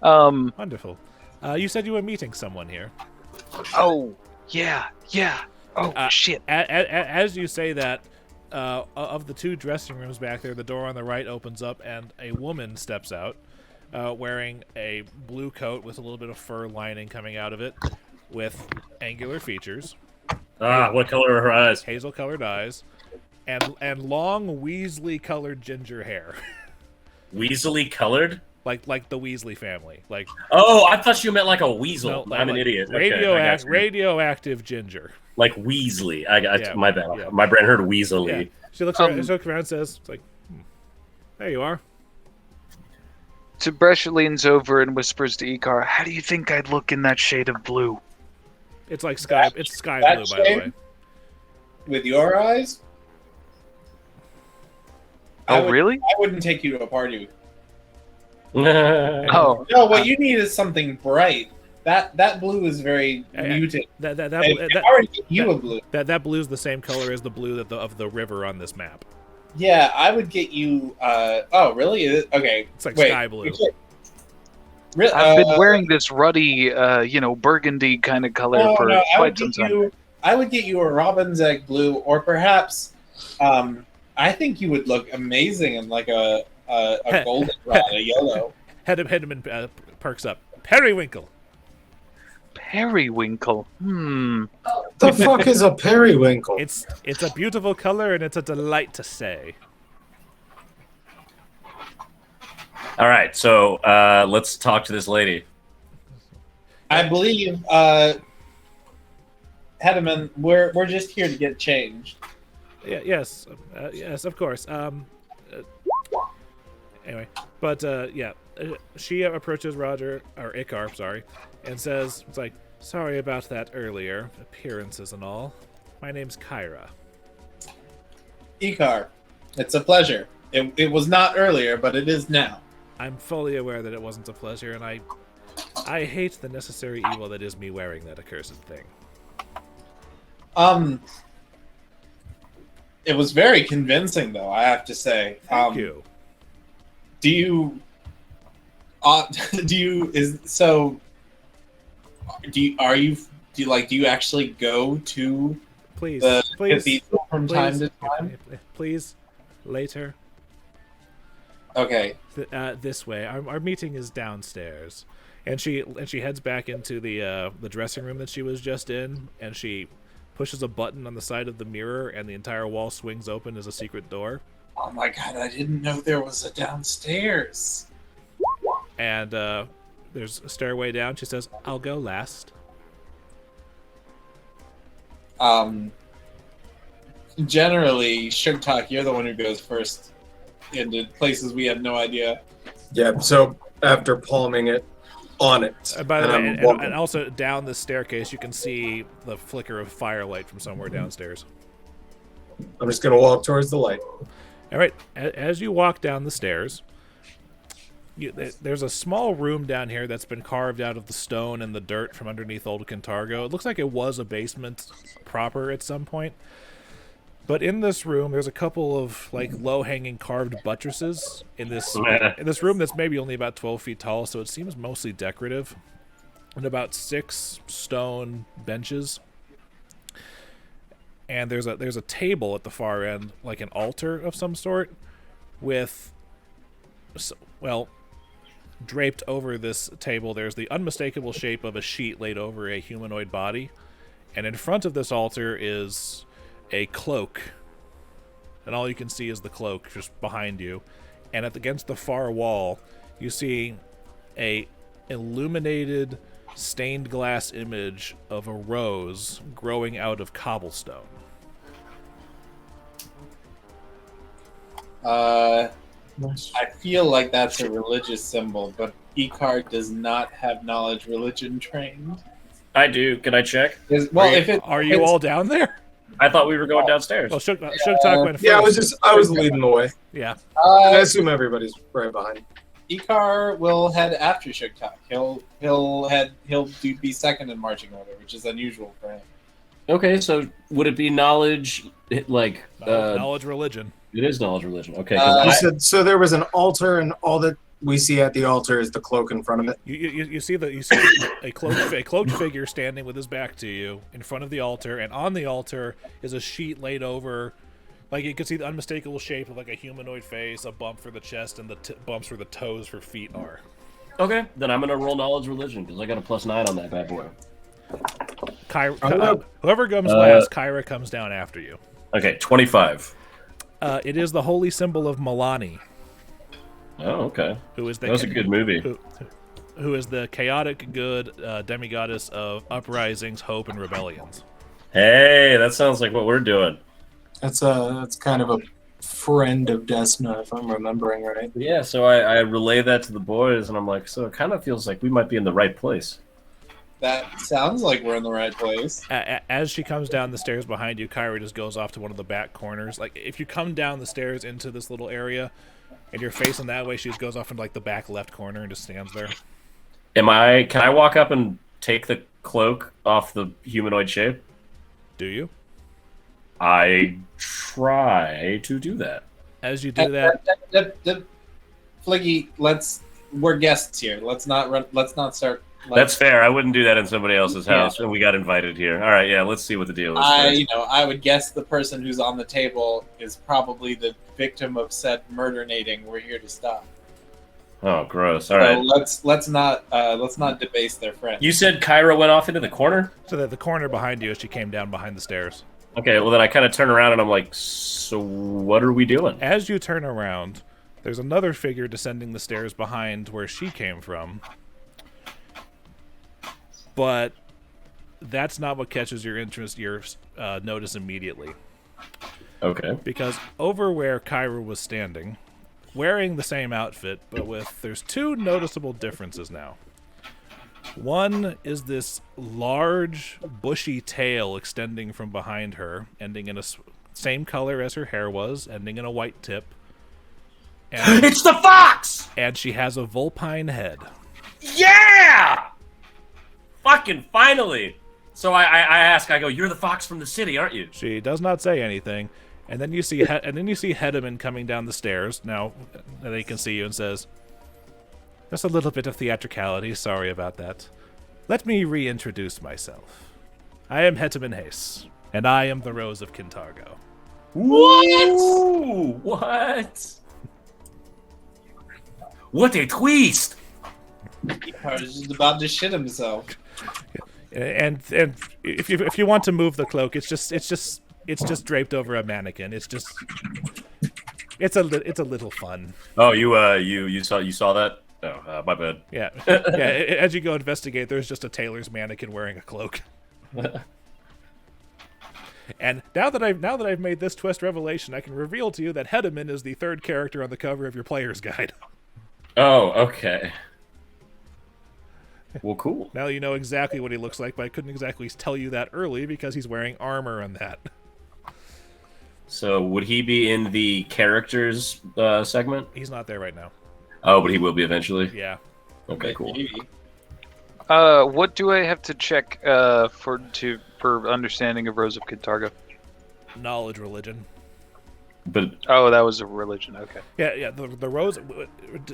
Wonderful. You said you were meeting someone here. Oh, yeah. Oh, shit. As you say that, of the two dressing rooms back there, the door on the right opens up and a woman steps out, wearing a blue coat with a little bit of fur lining coming out of it, with angular features. What color are her eyes? Hazel-colored eyes, and long Weasley-colored ginger hair. Weasley-colored? Like the Weasley family. Oh, I thought you meant like a weasel. No, I'm an idiot. Radioactive ginger. Like Weasley. Yeah, my bad. yeah. My brain heard Weasley. Yeah. She looks around and says, there you are. Tib'resh leans over and whispers to Icar, "How do you think I'd look in that shade of blue?" It's like sky. It's sky blue, by the way. With your eyes? Really? I wouldn't take you to a party. Oh. No, what you need is something bright. That blue is very muted. I already get you a blue. That blue is the same color as the blue of the river on this map. Yeah, I would get you. Oh, really? Okay. It's like sky blue. I've been wearing this ruddy, burgundy kind of color for quite some time. I would get you a robin's egg blue, or perhaps, I think you would look amazing in like a goldenrod, a yellow. Hedman perks up. Periwinkle. Periwinkle. The fuck is a periwinkle? It's a beautiful color and it's a delight to say. All right, so let's talk to this lady. I believe, Hedman, we're just here to get changed. Yeah, yes, of course. Anyway, but she approaches Icar, sorry, and says, "It's like, sorry about that earlier, appearances and all. My name's Kyra." Icar, it's a pleasure. It was not earlier, but it is now. I'm fully aware that it wasn't a pleasure, and I hate the necessary evil that is me wearing that accursed thing. It was very convincing, though, I have to say. Thank you. Do you actually go to please the cathedral from time to time? Please, later. Okay. This way. Our meeting is downstairs, and she heads back into the dressing room that she was just in, and she pushes a button on the side of the mirror, and the entire wall swings open as a secret door. Oh my god, I didn't know there was a downstairs. And there's a stairway down. She says, "I'll go last." Generally, Sugtok, you're the one who goes first into places we have no idea. Yeah, so after palming it on it. By the and way, I'm and also down the staircase, you can see the flicker of firelight from somewhere downstairs. I'm just going to walk towards the light. All right, as you walk down the stairs, there's a small room down here that's been carved out of the stone and the dirt from underneath Old Kintargo. It looks like it was a basement proper at some point. But in this room, there's a couple of like low-hanging carved buttresses in this room that's maybe only about 12 feet tall, so it seems mostly decorative. And about 6 stone benches. And there's a table at the far end, like an altar of some sort, with, well, draped over this table, there's the unmistakable shape of a sheet laid over a humanoid body. And in front of this altar is a cloak, and all you can see is the cloak just behind you. And against the far wall, you see a illuminated stained glass image of a rose growing out of cobblestone. I feel like that's a religious symbol, but Icar does not have knowledge religion trained. I do. Can I check? Are you all down there? I thought we were going downstairs. Well, Sugtok went first. Yeah, I was leading the way. Yeah. And I assume everybody's right behind. Icar will head after Sugtok. He'll be second in marching order, which is unusual for him. Okay, so would it be knowledge, like... knowledge religion. It is knowledge religion. Okay. You said, so there was an altar, and all that we see at the altar is the cloak in front of it. You see a cloaked figure standing with his back to you in front of the altar, and on the altar is a sheet laid over, like you can see the unmistakable shape of like a humanoid face, a bump for the chest, and the bumps where the toes for feet are. Okay, then I'm gonna roll knowledge religion because I got a +9 on that bad boy. Whoever comes last, Kyra comes down after you. Okay, 25. It is the holy symbol of Milani. Oh, okay. That was a good movie. Who is the chaotic good demigoddess of uprisings, hope, and rebellions. Hey, that sounds like what we're doing. That's kind of a friend of Desna, if I'm remembering right. Yeah, so I relay that to the boys, and I'm like, so it kind of feels like we might be in the right place. That sounds like we're in the right place. As she comes down the stairs behind you, Kyra just goes off to one of the back corners. Like, if you come down the stairs into this little area, and you're facing that way, she just goes off into like the back left corner and just stands there. Can I walk up and take the cloak off the humanoid shape? Do you? I try to do that. As you do that, Flickie, we're guests here. Let's not start. That's fair. I wouldn't do that in somebody else's house, and we got invited here. All right, yeah, let's see what the deal is. I would guess the person who's on the table is probably the victim of said murdernating. We're here to stop. Oh, gross! All right, let's not debase their friend. You said Kyra went off into the corner. So that the corner behind you as she came down behind the stairs. Okay, well then I kind of turn around and I'm like, so what are we doing? As you turn around, there's another figure descending the stairs behind where she came from. But that's not what catches your interest, your notice immediately. Okay. Because over where Kyra was standing, wearing the same outfit, but there's 2 noticeable differences now. One is this large, bushy tail extending from behind her, ending in a same color as her hair was, ending in a white tip. And, it's the fox! And she has a vulpine head. Yeah! Fucking finally! So I ask, I go, you're the fox from the city, aren't you? She does not say anything, and then you see Hedeman coming down the stairs. Now they can see you and says, "Just a little bit of theatricality. Sorry about that. Let me reintroduce myself. I am Hedeman Hayes, and I am the Rose of Kintargo." What? What? What a twist! Icar is just about to shit himself. And if you want to move the cloak, it's just draped over a mannequin. It's a little fun. Oh, you saw that? Oh, my bad. Yeah. As you go investigate, there's just a tailor's mannequin wearing a cloak. And now that I've made this twist revelation, I can reveal to you that Hedeman is the third character on the cover of your player's guide. Oh, okay. Well, cool. Now you know exactly what he looks like, but I couldn't exactly tell you that early because he's wearing armor on that. So would he be in the characters segment? He's not there right now. Oh, but he will be eventually? Yeah. Okay, cool. What do I have to check for understanding of Rose of Kintargo? Knowledge religion. But Oh, that was a religion. Okay. Yeah. The Rose.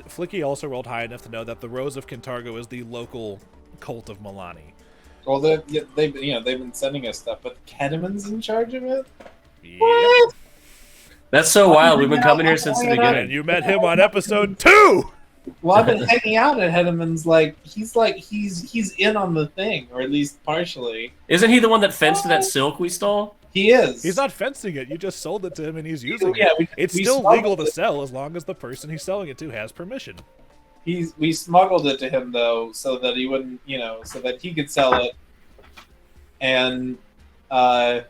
Flickie also rolled high enough to know that the Rose of Kintargo is the local cult of Milani. Well, they've been sending us stuff, but Kedeman's in charge of it. Yep. that's so wild. We've been coming here since the And beginning. you met him on episode 2. Well, I've been hanging out at Hedeman's. He's in on the thing, or at least partially. Isn't he the one that fenced that silk we stole? He is. He's not fencing it. You just sold it to him, and he's using Yeah, it. It's we still smuggled legal to it. sell as long as the person he's selling it to has permission. We smuggled it to him though, so that he wouldn't, so that he could sell it. And, but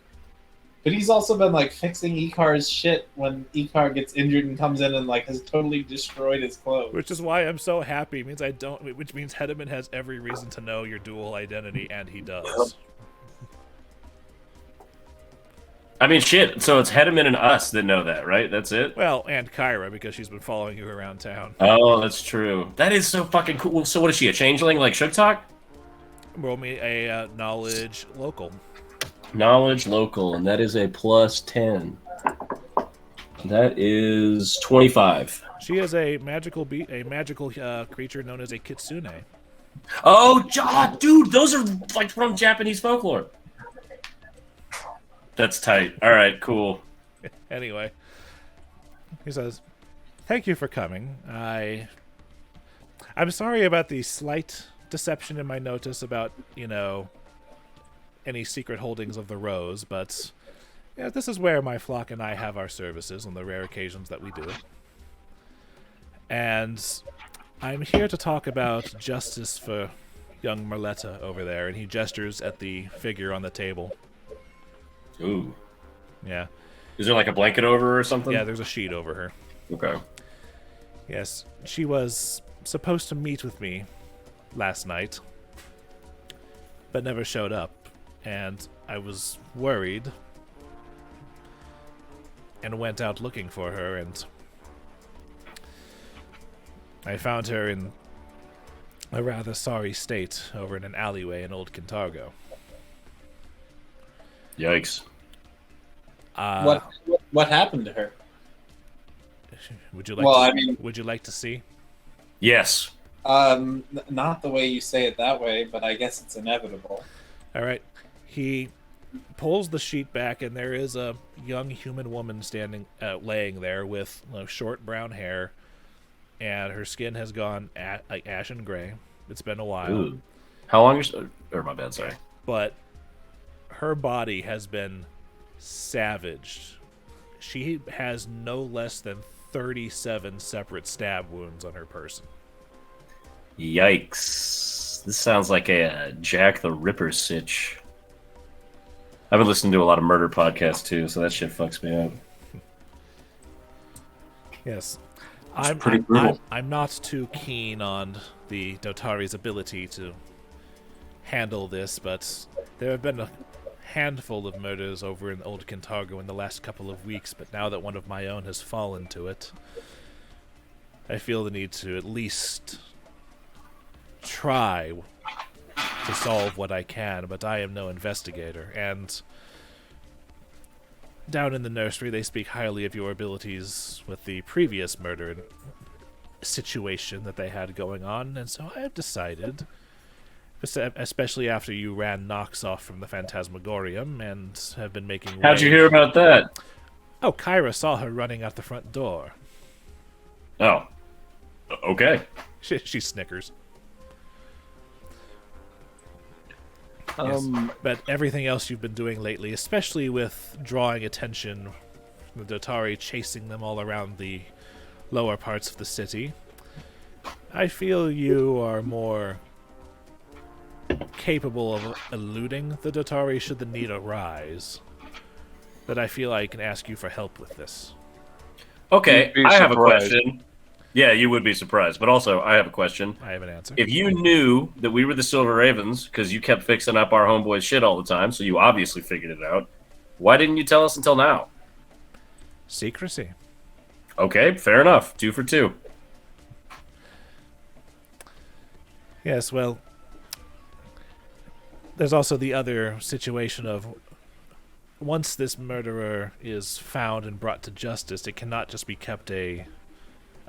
he's also been fixing Icar's shit when Icar gets injured and comes in and has totally destroyed his clothes. Which is why I'm so happy. Which means Hedeman has every reason to know your dual identity, and he does. I mean, shit. So it's Hedeman and us that know that, right? That's it? Well, and Kyra, because she's been following you around town. Oh, that's true. That is so fucking cool. So what is she, a changeling like Sugtok? Roll me a knowledge local. Knowledge local, and that is a plus 10. That is 25. She is a magical creature known as a kitsune. Oh, dude, those are from Japanese folklore. That's tight. All right, cool. Anyway, he says, "Thank you for coming. I'm sorry about the slight deception in my notice about, any secret holdings of the Rose, but this is where my flock and I have our services on the rare occasions that we do. And I'm here to talk about justice for young Merletta over there," and he gestures at the figure on the table. Ooh. Yeah. Is there a blanket over her or something? Yeah, there's a sheet over her. Okay. Yes, she was supposed to meet with me last night, but never showed up, and I was worried and went out looking for her, and I found her in a rather sorry state over in an alleyway in Old Kintargo. Yikes. What happened to her? Would you like? Well, to, I mean- would you like to see? Yes. Not the way you say it that way, but I guess it's inevitable. All right. He pulls the sheet back, and there is a young human woman laying there with short brown hair, and her skin has gone ashen gray. It's been a while. Ooh. How long is... Or my bad, sorry. But her body has been savaged. She has no less than 37 separate stab wounds on her person. Yikes. This sounds like a Jack the Ripper sitch. I've been listening to a lot of murder podcasts too, so that shit fucks me up. Yes. pretty brutal. I'm not too keen on the Dotari's ability to handle this, but there have been a handful of murders over in Old Kintargo in the last couple of weeks, but now that one of my own has fallen to it, I feel the need to at least try to solve what I can, but I am no investigator, and down in the nursery they speak highly of your abilities with the previous murder situation that they had going on, and so I have decided, especially after you ran Nox off from the Phantasmagorium and have been making How'd you hear about that? Oh, Kyra saw her running out the front door. Oh. Okay. She snickers. But everything else you've been doing lately, especially with drawing attention, the Dotari chasing them all around the lower parts of the city, I feel you are more capable of eluding the Dotari should the need arise. But I feel I can ask you for help with this. Okay, You'd be I have a surprised. question. Yeah, you would be surprised, but also I have a question. I have an answer. If you knew that we were the Silver Ravens, because you kept fixing up our homeboy's shit all the time, so you obviously figured it out, why didn't you tell us until now? Secrecy. Okay, fair enough. 2 for 2. Yes, well, there's also the other situation of once this murderer is found and brought to justice, it cannot just be kept a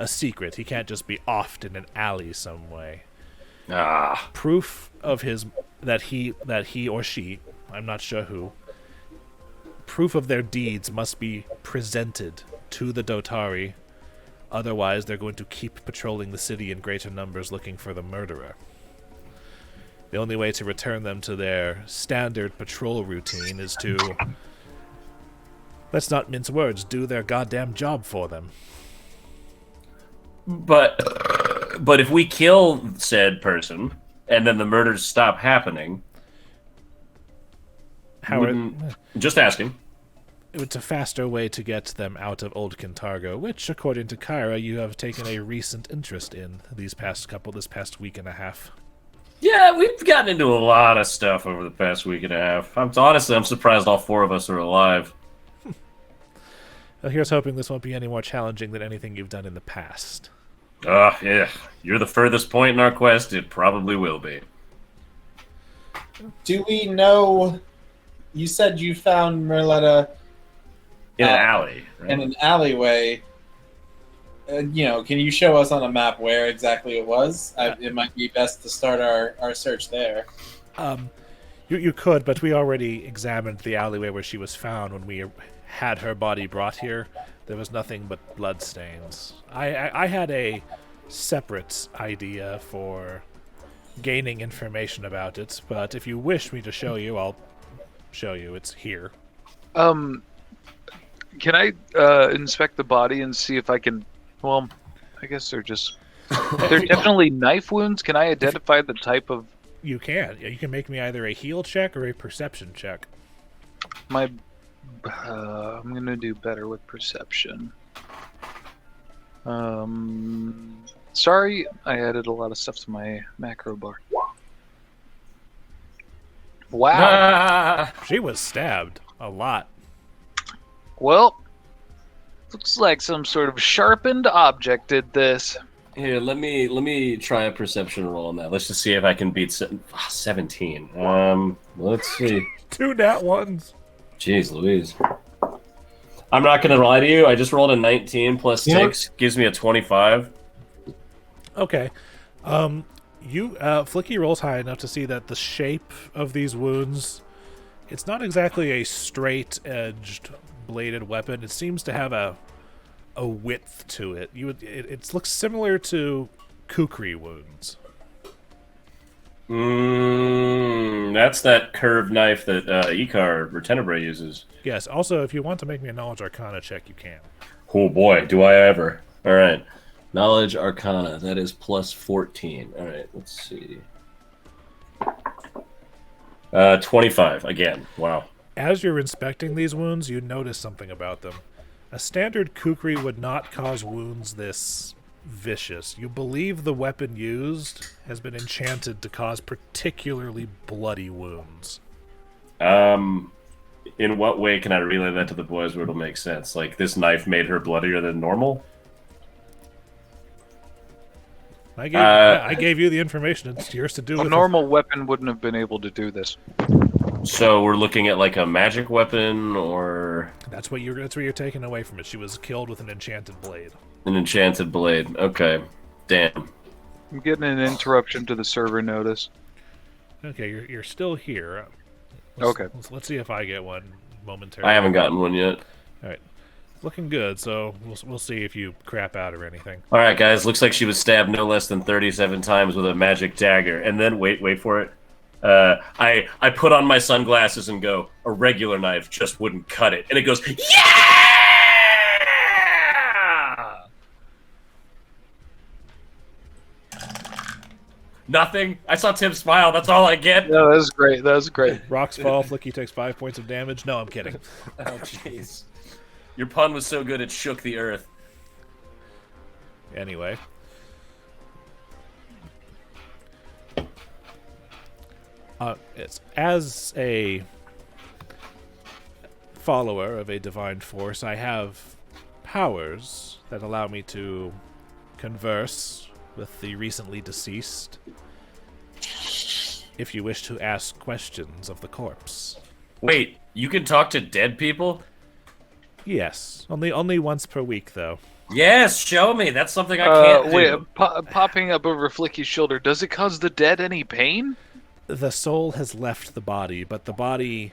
secret. He can't just be offed in an alley some way. Ah, Proof of his that he or she, I'm not sure who, proof of their deeds must be presented to the Dotari. Otherwise, they're going to keep patrolling the city in greater numbers looking for the murderer. The only way to return them to their standard patrol routine is to, let's not mince words, do their goddamn job for them. but if we kill said person and then the murders stop happening, just asking. It's a faster way to get them out of Old Kintargo, which, according to Kyra, you have taken a recent interest in this past week and a half. Yeah, we've gotten into a lot of stuff over the past week and a half. I'm surprised all 4 of us are alive. Well, here's hoping this won't be any more challenging than anything you've done in the past. Yeah. You're the furthest point in our quest. It probably will be. Do we know? You said you found Merletta In an alley, right? in an alleyway. Can you show us on a map where exactly it was? It might be best to start our search there. You could, but we already examined the alleyway where she was found when we had her body brought here. There was nothing but bloodstains. I had a separate idea for gaining information about it, but if you wish me to show you, I'll show you. It's here. Can I inspect the body and see if I can? Well, I guess they're definitely knife wounds. Can I identify the type of? You can. You can make me either a heal check or a perception check. I'm gonna do better with perception. Sorry, I added a lot of stuff to my macro bar. Wow. She was stabbed a lot. Well, looks like some sort of sharpened object did this. Here, let me try a perception roll on that. Let's just see if I can beat 17. Let's see. 2 nat ones. Jeez Louise. I'm not going to lie to you. I just rolled a 19 plus 6. Gives me a 25. Okay. Flickie rolls high enough to see that the shape of these wounds, it's not exactly a straight-edged bladed weapon. It seems to have a width to it. It looks similar to kukri wounds. That's that curved knife that Icar or Tenebrae uses. Yes. Also, if you want to make me a knowledge arcana check, you can. Oh boy, do I ever. All right. Knowledge arcana, that is plus 14. All right, let's see. 25 again. Wow. As you're inspecting these wounds, you notice something about them. A standard kukri would not cause wounds this vicious. You believe the weapon used has been enchanted to cause particularly bloody wounds. In what way can I relay that to the boys where it'll make sense? Like, this knife made her bloodier than normal? I gave you the information. It's yours to do. A normal weapon wouldn't have been able to do this. So we're looking at like a magic weapon, or that's what you're taking away from it. She was killed with an enchanted blade. An enchanted blade. Okay. Damn. I'm getting an interruption to the server notice. Okay, you're still here. Let's see if I get one momentarily. I haven't gotten one yet. All right. Looking good, so we'll see if you crap out or anything. All right, guys. Looks like she was stabbed no less than 37 times with a magic dagger. And then, wait for it. I put on my sunglasses and go, a regular knife just wouldn't cut it. And it goes, yeah! Nothing. I saw Tim smile. That's all I get. No, that was great. That was great. Rocks fall. Flickie takes 5 points of damage. No, I'm kidding. Oh, jeez. Your pun was so good it shook the earth. Anyway. It's as a follower of a divine force, I have powers that allow me to converse with the recently deceased if you wish to ask questions of the corpse. Wait, you can talk to dead people? Yes. Only once per week, though. Yes, show me. That's something I can't wait, do. Popping up over Flickie's shoulder, does it cause the dead any pain? The soul has left the body, but the body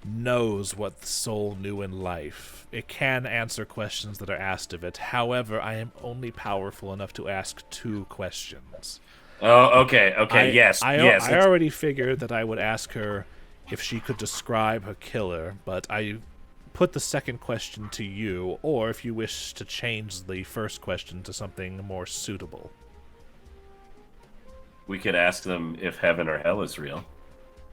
knows what the soul knew in life. It can answer questions that are asked of it. However, I am only powerful enough to ask 2 questions. Oh, okay, yes. I Yes. already figured that I would ask her if she could describe her killer, but I put the second question to you, or if you wish to change the first question to something more suitable. We could ask them if heaven or hell is real.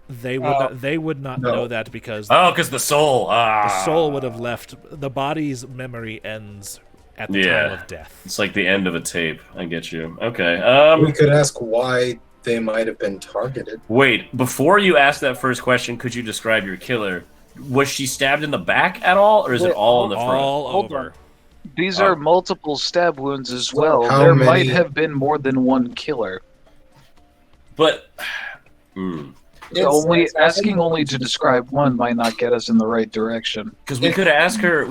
They would not know that because because the soul. the soul would have left. The body's memory ends at the time of death. It's like the end of a tape. I get you. Okay. We could ask why they might have been targeted. Wait, before you ask that first question, could you describe your killer? Was she stabbed in the back at all, or is it all in the front? All Hold over. on. These are multiple stab wounds as well. How There many- might have been more than one killer. But So asking only to describe one might not get us in the right direction. because we could ask her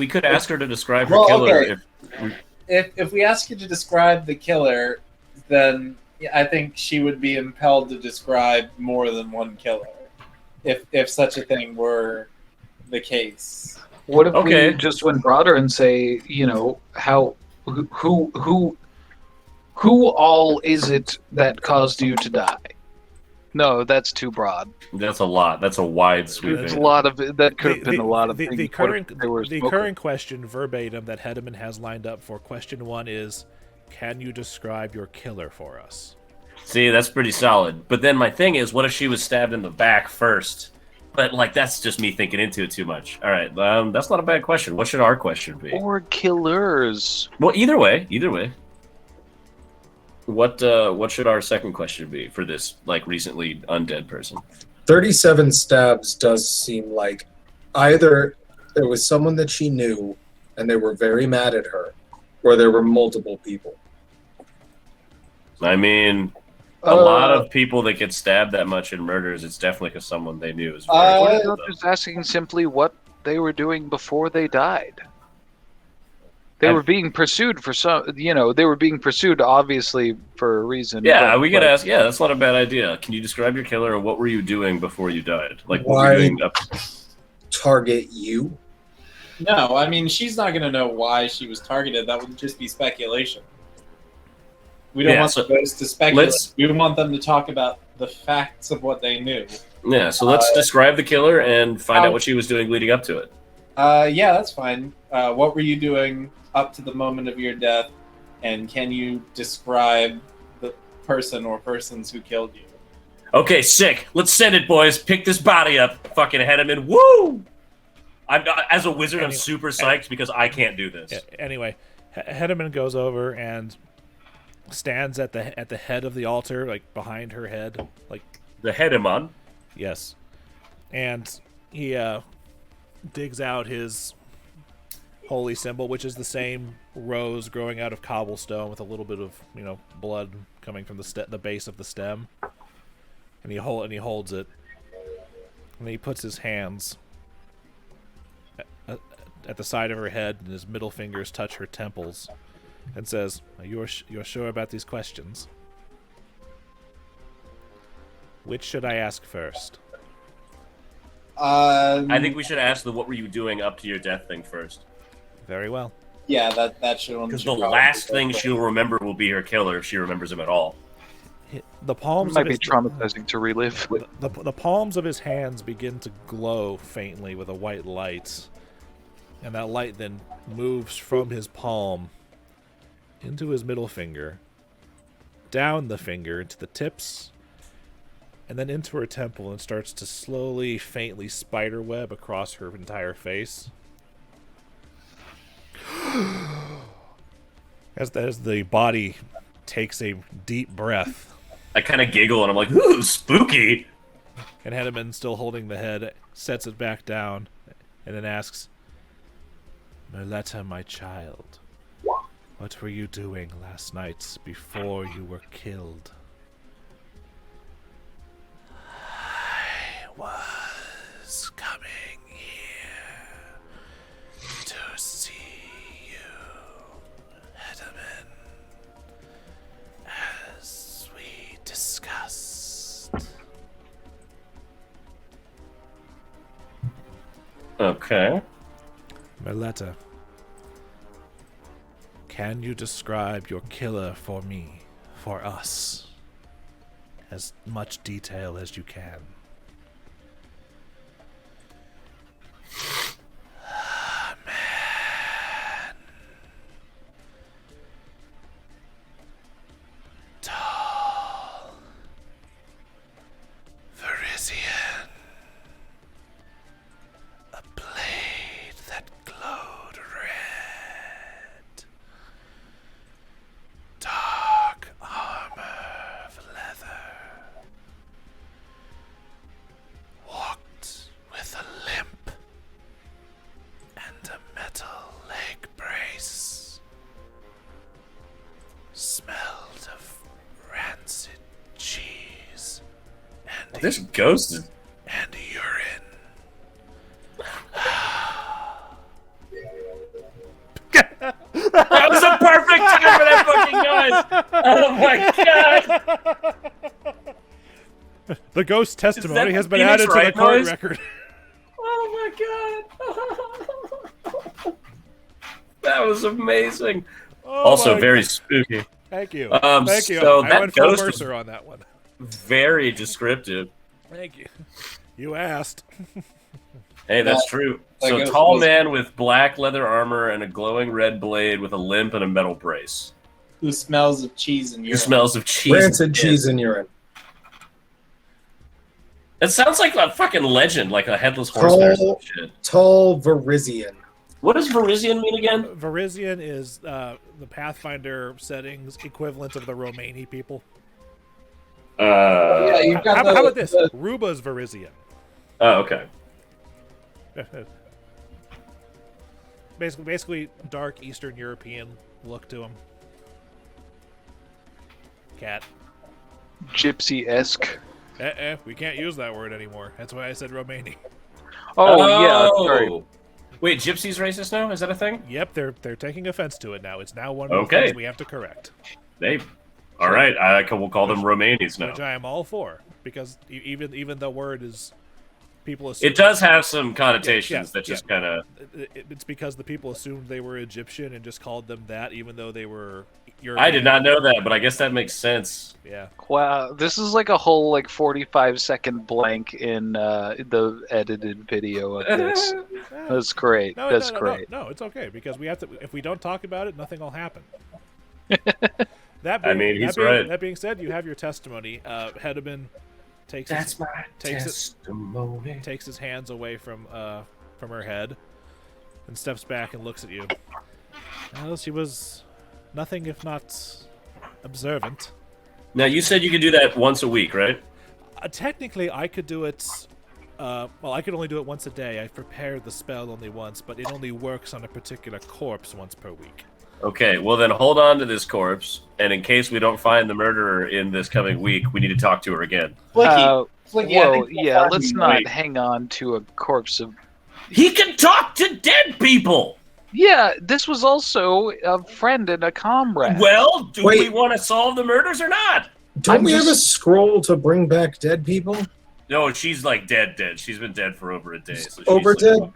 to describe her Well, killer. okay. If we ask you to describe the killer, then I think she would be impelled to describe more than one killer, if such a thing were the case. What if Okay. we just went broader and say, who all is it that caused you to die? No, that's too broad. That's a lot. That's a wide sweeping. There's a lot of that could have been a lot of the things. current What if they were the smoking? current question verbatim that Hedeman has lined up for question 1 is, can you describe your killer for us? See, that's pretty solid. But then my thing is, what if she was stabbed in the back first? But that's just me thinking into it too much. All right, that's not a bad question. What should our question be? Or killers. Well, either way. What should our second question be for this recently undead person? 37 stabs does seem like either there was someone that she knew and they were very mad at her, or there were multiple people. I mean, a lot of people that get stabbed that much in murders, it's definitely because someone they knew is very What bad, about though. just asking simply what they were doing before they died? They were being pursued for they were being pursued obviously for a reason. Yeah, but, we could ask. Yeah, that's not a bad idea. Can you describe your killer, or what were you doing before you died? What were Why- you doing up? Target you? No, I mean she's not going to know why she was targeted. That would just be speculation. We don't Yeah, want so the ghosts to speculate. let's- We want them to talk about the facts of what they knew. Yeah, so let's describe the killer and find out what she was doing leading up to it. Yeah, that's fine. What were you doing up to the moment of your death, and can you describe the person or persons who killed you? Okay, sick. Let's send it, boys. Pick this body up. Fucking Hedeman. Woo! As a wizard, I'm super psyched because I can't do this. Anyway, Hedeman goes over and stands at the head of the altar, behind her head, The Hedemon. yes, and he digs out his holy symbol, which is the same rose growing out of cobblestone with a little bit of blood coming from the base of the stem, and he holds it, and he puts his hands at the side of her head, and his middle fingers touch her temples, and says, "You're sure about these questions? Which should I ask first?" I think we should ask the what were you doing up to your death thing first. Very well. Yeah, that should. Because the last thing she'll remember will be her killer if she remembers him at all. The palms Might of be his, traumatizing to relive. the palms of his hands begin to glow faintly with a white light, and that light then moves from his palm into his middle finger, down the finger into the tips, and then into her temple, and starts to slowly, faintly spiderweb across her entire face. As the body takes a deep breath, I kind of giggle and I'm like, ooh, spooky. and Hedman, still holding the head, sets it back down, and then asks, "Merletta, my child, what were you doing last night before you were killed?" "I was coming here to see you, Hedman, as we discussed." Okay. Merletta, can you describe your killer for me, for us? As much detail as you can. Man. Tall. Varisian. A blade that glowed red. Dark armor of leather. Walked with a limp and a metal leg brace. Smelled of rancid cheese and This ghost is... and urine. That was a perfect time for that fucking noise! Oh my god! The ghost testimony the has been Phoenix added to the Wright court noise? record. Oh my god! That was amazing. Oh Also my very God. spooky. Thank you. Um, Thank you. so I that went full ghost- Mercer on that one. Very descriptive. Thank you. You asked. Hey, that's Yeah, true. that So ghost tall was- man with black leather armor and a glowing red blade with a limp and a metal brace. Who smells of cheese and Who urine? smells of cheese. Rancid cheese and urine. It sounds like a fucking legend, like a headless horseman or some Tall, shit. tall Varisian. What does Varisian mean again? Varisian is the Pathfinder settings equivalent of the Romani people. Yeah, you've got How the, about this? the- Ruba's Varisian. Oh, okay. Basically, dark Eastern European look to him. Cat. Gypsy-esque. We can't use that word anymore. That's why I said Romani. Oh, yeah, sorry. Wait, gypsy's racist now? Is that a thing? Yep, they're taking offense to it now. It's now one of the Okay. things we have to correct, They. All right, we'll call them Romanis now. which I am all for, because even the word is people assume It does have some connotations Yeah, that just kind of. it's because the people assumed they were Egyptian and just called them that, even though they were I European. did not know that, but I guess that makes sense. Yeah. Wow, this is like a whole 45-second blank in the edited video of this. That's great. No, That's no, no, great. No, it's okay, because we have to. If we don't talk about it, nothing will happen. I mean, he's right. That being said, you have your testimony. Hedman takes his testimony. takes his hands away from her head and steps back and looks at you. Well, she was nothing if not observant. Now, you said you could do that once a week, right? Technically, I could do it. I could only do it once a day. I've prepared the spell only once, but it only works on a particular corpse once per week. Okay, well then hold on to this corpse, and in case we don't find the murderer in this coming week, we need to talk to her again. Flickie, Flickie, I Whoa, think we'll yeah, find let's you. not Wait. hang on to a corpse of... He can talk to dead people! Yeah, this was also a friend and a comrade. Well, do Wait. we want to solve the murders or not? Don't I'm we have a just- scroll to bring back dead people? No, she's like dead. She's been dead for over a day. So she's Over like, dead?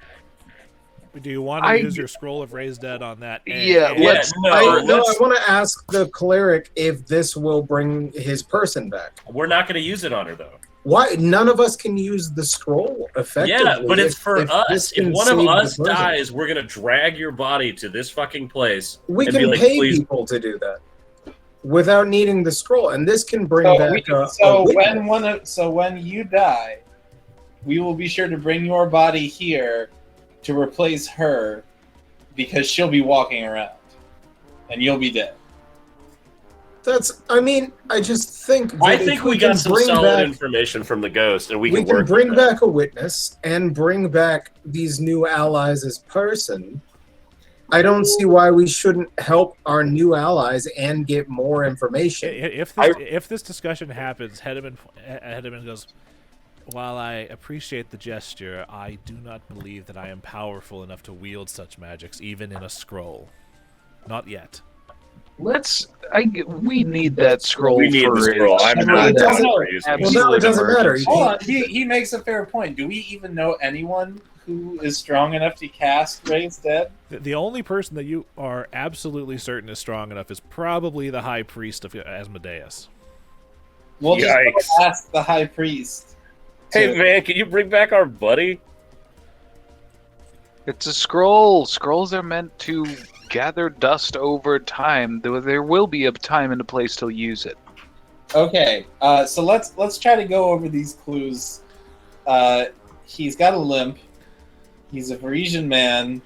Do you want to use your scroll of raised dead on that? Yeah, let's. I want to ask the cleric if this will bring his person back. We're not going to use it on her though. Why? None of us can use the scroll effectively. Yeah, but it's for us. this If can one of save the us person. dies, we're going to drag your body to this fucking place. We and can be like, pay please. people to do that without needing the scroll, and this can bring So, back a when you die, we will be sure to bring your body here to replace her, because she'll be walking around, and you'll be dead. I just think that I if think we can got some bring solid back, information from the ghost, and we we can can work bring with that. back a witness and bring back these new allies as person. I don't see why we shouldn't help our new allies and get more information. If this discussion happens, Hedeman goes, while I appreciate the gesture, I do not believe that I am powerful enough to wield such magics, even in a scroll. Not yet. We need that scroll. We need for the scroll. I'm not down for using it. Well, no, it doesn't matter. Hold on, he makes a fair point. Do we even know anyone who is strong enough to cast Raise Dead? The only person that you are absolutely certain is strong enough is probably the High Priest of Asmodeus. We'll just Yikes. ask the High Priest. Hey man, can you bring back our buddy? It's a scroll. Scrolls are meant to gather dust over time. There will be a time and a place to use it. Okay, so let's try to go over these clues. He's got a limp. He's a Parisian man.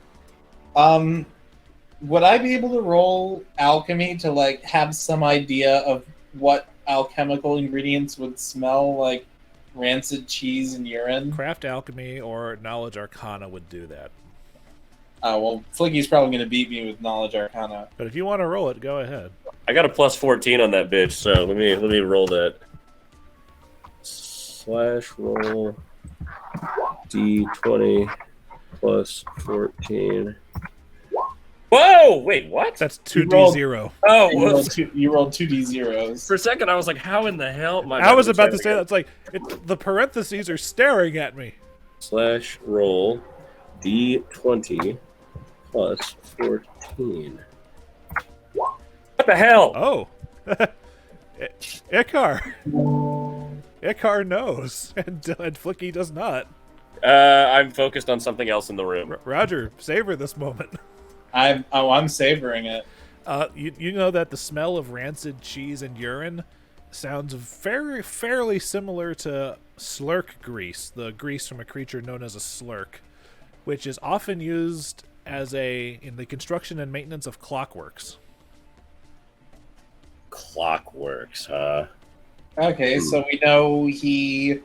Would I be able to roll alchemy to have some idea of what alchemical ingredients would smell like rancid cheese and urine? Craft alchemy or knowledge arcana would do that. Well, Flickie's probably going to beat me with knowledge arcana. But if you want to roll it, go ahead. I got a plus 14 on that bitch, so let me roll that. /roll d20 plus 14. Whoa! Wait, what? That's 2d0. Oh, You rolled 2d0s. for a second I was like, how in the hell? I was about to say that. It's like the parentheses are staring at me. /roll d20 plus 14. What the hell? Oh. Icar. Icar knows, and Flickie does not. I'm focused on something else in the room. Roger, savor this moment. I'm savoring it. You know that the smell of rancid cheese and urine sounds fairly similar to slurk grease, the grease from a creature known as a slurk, which is often used in the construction and maintenance of clockworks. Clockworks, huh? Okay, so we know he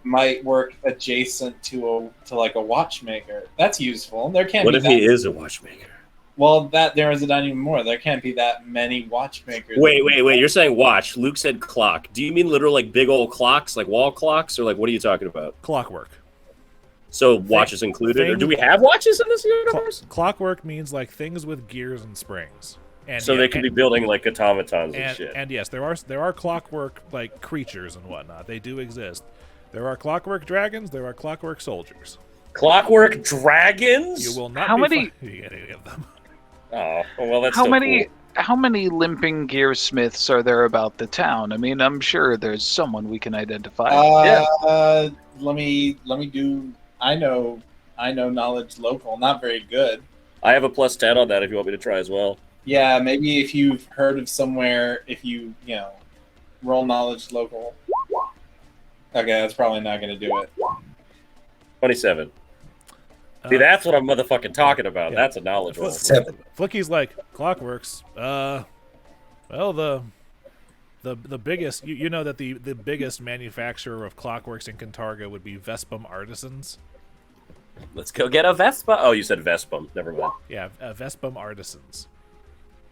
might work adjacent to a watchmaker. That's useful. There can't. What be if he is a watchmaker? Well, there isn't anymore. There can't be that many watchmakers. Wait. You're saying watch. Luke said clock. Do you mean literal big old clocks, like wall clocks, or what are you talking about? Clockwork. So watches included, or do we have watches in this universe? Clockwork means things with gears and springs. And so they could be building automatons and shit. And yes, there are clockwork creatures and whatnot. They do exist. There are clockwork dragons. There are clockwork soldiers. Clockwork dragons? You will not. How many? Any of them? Oh, well, that's How still many? Cool. How many limping gearsmiths are there about the town? I mean, I'm sure there's someone we can identify. Let me do. I know knowledge local. Not very good. I have a plus 10 on that if you want me to try as well. Yeah, maybe if you've heard of somewhere, if you roll knowledge local. Okay, that's probably not going to do it. 27. See, that's what I'm motherfucking talking about. Yeah. That's a knowledge roll. Flickie's clockworks. Well, the biggest. You know that the biggest manufacturer of clockworks in Kintargo would be Vespum Artisans. Let's go get a Vespa. Oh, you said Vespum. Never mind. Yeah, Vespum Artisans.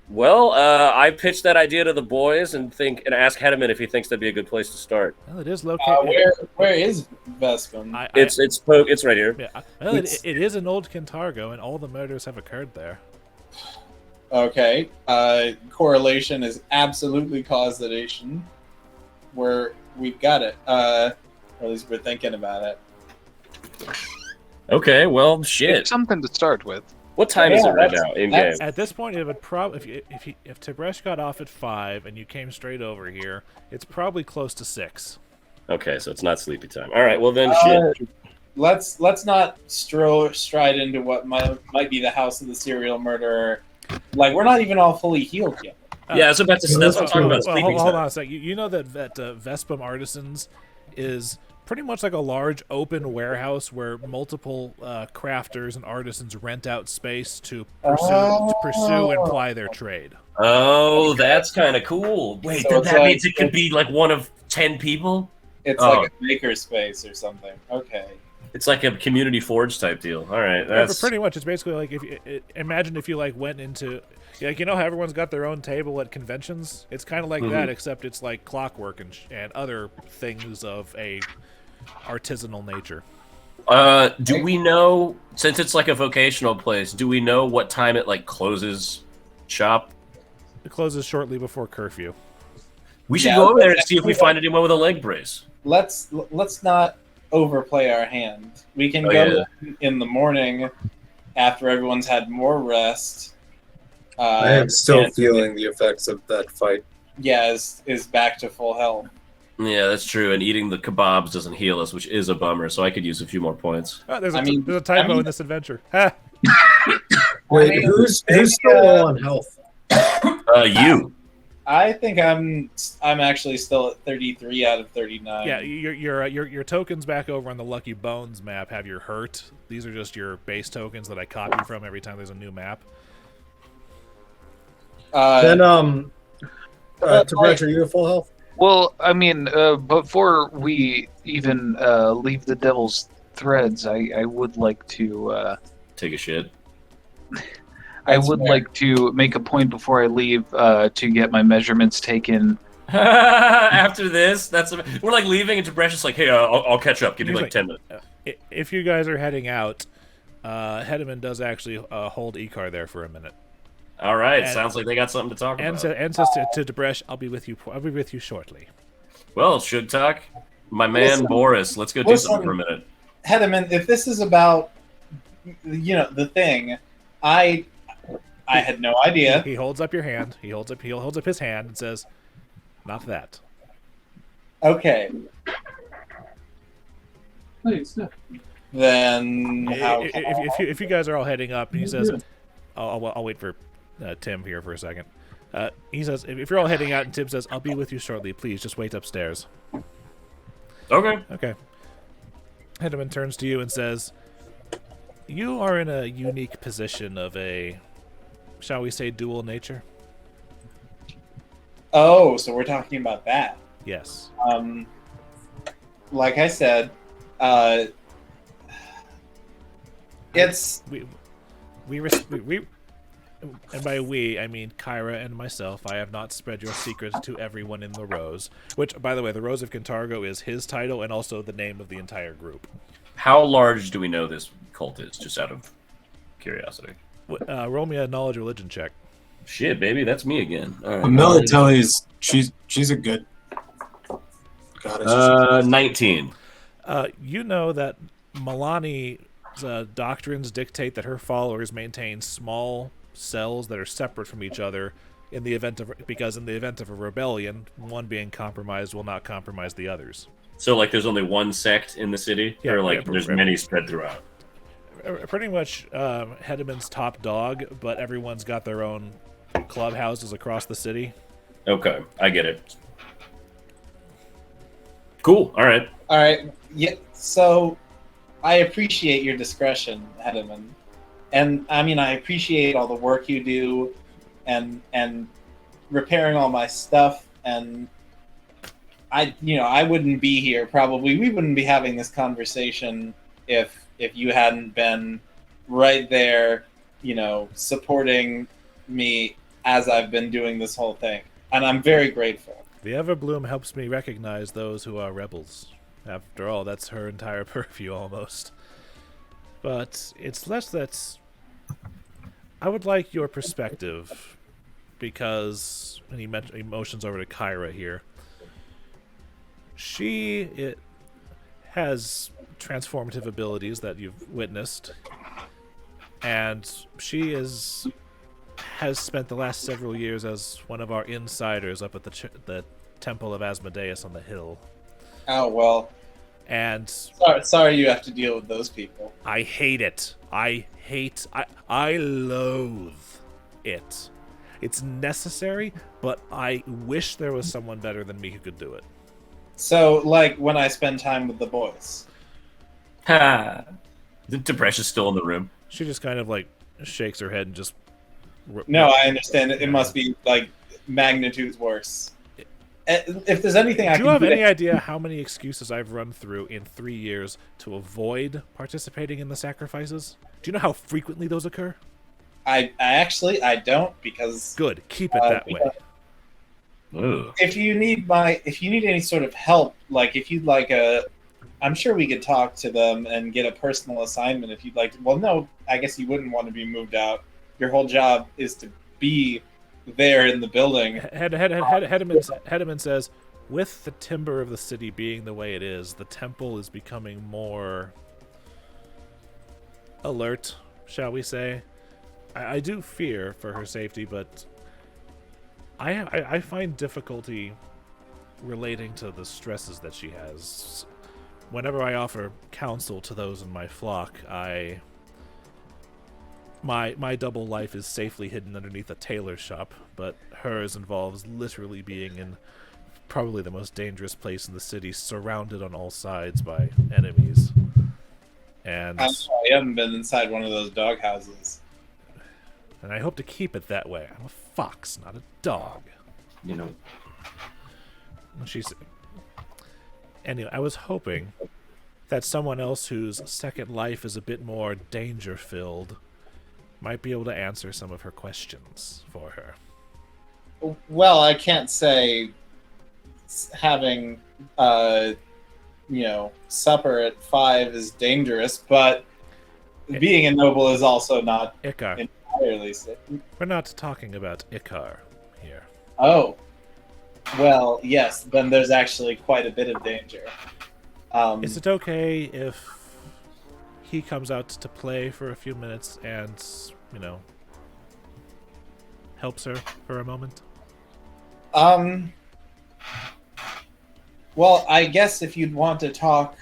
Well, I pitched that idea to the boys and ask Hedeman if he thinks that'd be a good place to start. Well, it is located. Where is Vespum? It's right here. Yeah, well, it is an old Kintargo, and all the murders have occurred there. Okay. Correlation is absolutely causation. We've got it. Or at least we're thinking about it. Okay, well, It's shit. something to start with. What time is Yeah, it right that's- now in that's- game? At this point, it would probably if Tib'resh got off at 5 and you came straight over here, it's probably close to 6. Okay, so it's not sleepy time. All right, well then, shit. Let's not stride into what might be the house of the serial murderer. Like, we're not even all fully healed yet. Yeah, that's what I'm talking about. Well, Sleepy hold time. on a sec. You know that Vespum Artisans is pretty much like a large open warehouse where multiple crafters and artisans rent out space to pursue and ply their trade. Oh, that's kind of cool. Wait, So then it's that like- means it could be like one of 10 people? It's Oh. like a makerspace or something. Okay. It's like a community forge type deal. All right, Yeah, but that's pretty much, it's basically like imagine if you like went into like how everyone's got their own table at conventions. It's kind of like that, except it's like clockwork and other things of a artisanal nature. Do we know, since it's like a vocational place, do we know what time it like closes shop? It closes shortly before curfew. We should Yeah, go over there and but- see if we find anyone with a leg brace. Let's not overplay our hand. We can Oh, go in the morning after everyone's had more rest. I am still and- feeling the effects of that fight. Yeah, is back to full health. Yeah, that's true. And eating the kebabs doesn't heal us, which is a bummer. So I could use a few more points. Oh, there's I mean- a typo I mean- in this adventure. Ha! Wait, mean, who's still maybe, low on health? You. I think I'm actually still at 33 out of 39. Yeah, your tokens back over on the Lucky Bones map have your hurt. These are just your base tokens that I copy from every time there's a new map. Then, but, Tib'resh, are you at full health? Well, I mean, before we even leave the Devil's Threads, I would like to. Take a shit. I That's would fair. like to make a point before I leave to get my measurements taken. After this, we're like leaving, and Tib'resh is like, "Hey, I'll catch up. Give me He's like like- 10 minutes." If you guys are heading out, Hedeman does actually hold Icar there for a minute, All right, And- sounds like they got something to talk and about. says to Tib'resh, "I'll be with you shortly." Well, Sugtok, my man Listen, Boarris, let's go do listen. something for a minute. Hedeman, if this is about, the thing, I had no idea. He holds up your hand. He holds up his hand and says, "Not that." Okay, Please, no. then how? If you guys are all heading up, and he says, I'll wait for Tim here for a second. He says, if you're all heading out, and Tim says, "I'll be with you shortly. Please just wait upstairs." Okay. Okay. Hedeman turns to you and says, "You are in a unique position of a, shall we say, dual nature?" Oh, so we're talking about that. Yes. Like I said, it's We and by we, I mean Kyra and myself. I have not spread your secrets to everyone in the Rose. Which, by the way, the Rose of Kintargo is his title and also the name of the entire group. How large do we know this cult is, just out of curiosity? Roll me a knowledge religion check. Shit, baby, that's me again. All right. Militari's she's a good goddess. 19. You know that Milani's doctrines dictate that her followers maintain small cells that are separate from each other because in the event of a rebellion, one being compromised will not compromise the others. So, like, there's only one sect in the city? Yeah, or, like, yeah, there's many spread throughout? Pretty much Hedeman's top dog, but everyone's got their own clubhouses across the city. Okay, I get it. Cool, all right. all right. Yeah. So I appreciate your discretion, Hedeman, and I mean I appreciate all the work you do, and repairing all my stuff, and I wouldn't be here probably. We wouldn't be having this conversation if you hadn't been right there, supporting me as I've been doing this whole thing, and I'm very grateful. The Everbloom helps me recognize those who are rebels. After all, that's her entire purview almost. But it's less that I would like your perspective, because, and he motions over to Kyra here, she has transformative abilities that you've witnessed, and she has spent the last several years as one of our insiders up at the Temple of Asmodeus on the hill. Oh, well. And sorry you have to deal with those people. I hate it. I loathe it. It's necessary, but I wish there was someone better than me who could do it. So, like, when I spend time with the boys. Ha! The Tib'resh is still in the room. She just kind of, like, shakes her head and just... No, I understand. It must be, like, magnitudes worse. If there's anything I can do... Do you have any idea how many excuses I've run through in 3 years to avoid participating in the sacrifices? Do you know how frequently those occur? I don't, because... Good. Keep it that way. Ooh. If you need any sort of help, like if you'd like I'm sure we could talk to them and get a personal assignment if you'd like to. Well, no, I guess you wouldn't want to be moved out. Your whole job is to be there in the building. Hedeman says, with the timber of the city being the way it is, the temple is becoming more alert, shall we say. I do fear for her safety, but I find difficulty relating to the stresses that she has. Whenever I offer counsel to those in my flock, my double life is safely hidden underneath a tailor shop, but hers involves literally being in probably the most dangerous place in the city, surrounded on all sides by enemies. And I'm sorry, I haven't been inside one of those dog houses. And I hope to keep it that way. I'm a fox, not a dog. You know. Anyway, I was hoping that someone else whose second life is a bit more danger-filled might be able to answer some of her questions for her. Well, I can't say having, supper at 5 is dangerous, but being a noble is also not Icar. entirely safe. We're not talking about Icar here. Oh. Well, yes, then there's actually quite a bit of danger. Is it okay if he comes out to play for a few minutes and, helps her for a moment? Well, I guess if you'd want to talk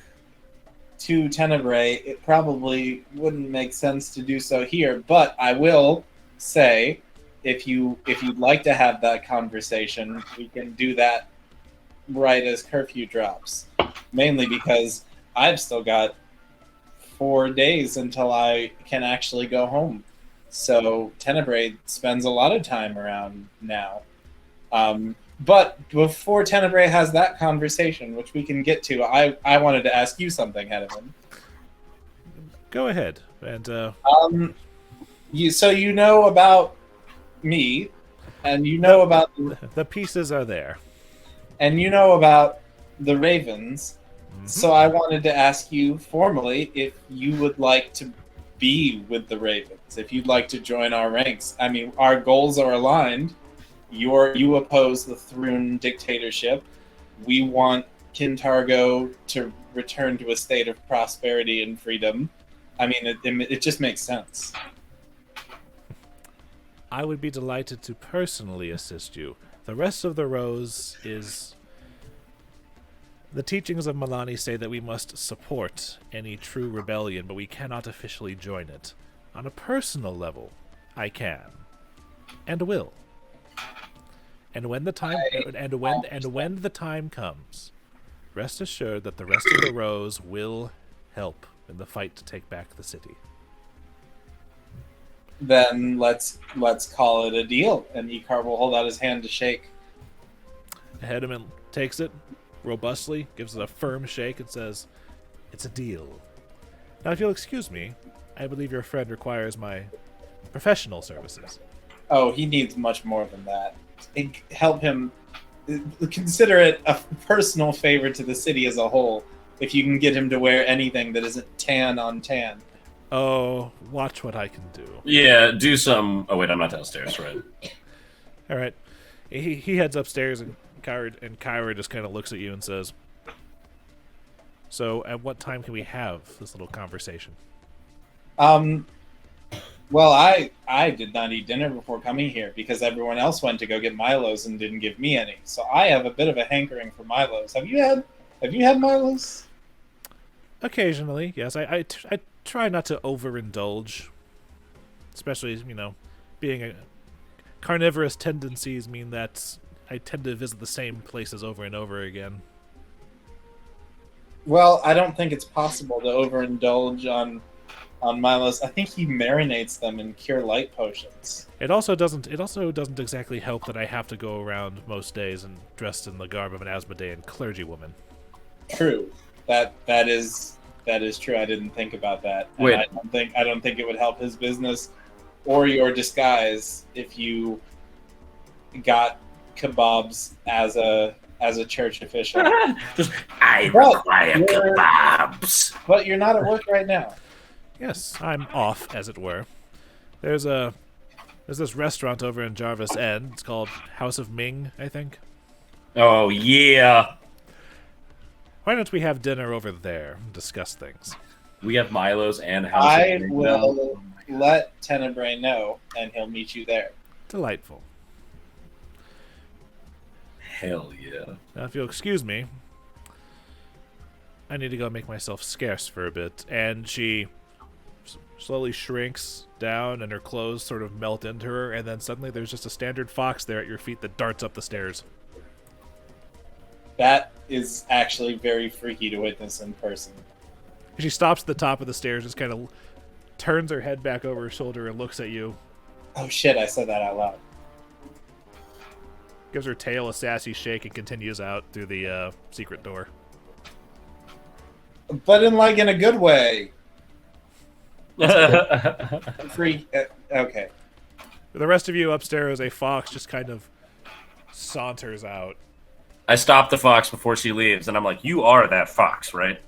to Tenebrae, it probably wouldn't make sense to do so here, but I will say, if you'd like to have that conversation, we can do that right as curfew drops. Mainly because I've still got 4 days until I can actually go home. So Tenebrae spends a lot of time around now. But before Tenebrae has that conversation, which we can get to, I wanted to ask you something, Hedeman. Go ahead. And you know about me, and you know about the pieces are there, and you know about the Ravens. Mm-hmm. So I wanted to ask you formally if you would like to be with the Ravens, if you'd like to join our ranks. I mean, our goals are aligned. You oppose the Thrune dictatorship. We want Kintargo to return to a state of prosperity and freedom. I mean, it just makes sense. I would be delighted to personally assist you. The rest of the Rose is... The teachings of Milani say that we must support any true rebellion, but we cannot officially join it. On a personal level, I can. And will. And when the time when the time comes, rest assured that the rest of the Rose will help in the fight to take back the city. Then let's call it a deal, and Icar will hold out his hand to shake. Hedeman takes it robustly, gives it a firm shake, and says, "It's a deal." Now, if you'll excuse me, I believe your friend requires my professional services. Oh, he needs much more than that. Help him. Consider it a personal favor to the city as a whole if you can get him to wear anything that isn't tan on tan. Oh, watch what I can do. Yeah, do some... Oh, wait, I'm not downstairs, right? All right. He heads upstairs, and Kyra just kind of looks at you and says, So, at what time can we have this little conversation? Well, I did not eat dinner before coming here because everyone else went to go get Milos and didn't give me any. So I have a bit of a hankering for Milos. Have you had Milos? Occasionally, yes. I try not to overindulge, especially being a carnivorous tendencies mean that I tend to visit the same places over and over again. Well, I don't think it's possible to overindulge on Milos. I think he marinates them in cure light potions. It also doesn't exactly help that I have to go around most days and dressed in the garb of an Asmodean clergywoman. True. That is true. I didn't think about that. And Wait. I don't think it would help his business or your disguise if you got kebabs as a church official. I require kebabs. But you're not at work right now. Yes, I'm off, as it were. There's this restaurant over in Jarvis End. It's called House of Ming, I think. Oh, yeah. Why don't we have dinner over there and discuss things? We have Milos and House I of Ming now. will let Tenebrae know, and he'll meet you there. Delightful. Hell yeah. Now, if you'll excuse me, I need to go make myself scarce for a bit. And she slowly shrinks down, and her clothes sort of melt into her, and then suddenly there's just a standard fox there at your feet that darts up the stairs. That is actually very freaky to witness in person. She stops at the top of the stairs, just kind of turns her head back over her shoulder and looks at you. Oh shit, I said that out loud. Gives her tail a sassy shake and continues out through the secret door. But in a good way. Okay. The rest of you upstairs, a fox just kind of saunters out. I stop the fox before she leaves, and I'm like, "You are that fox, right?"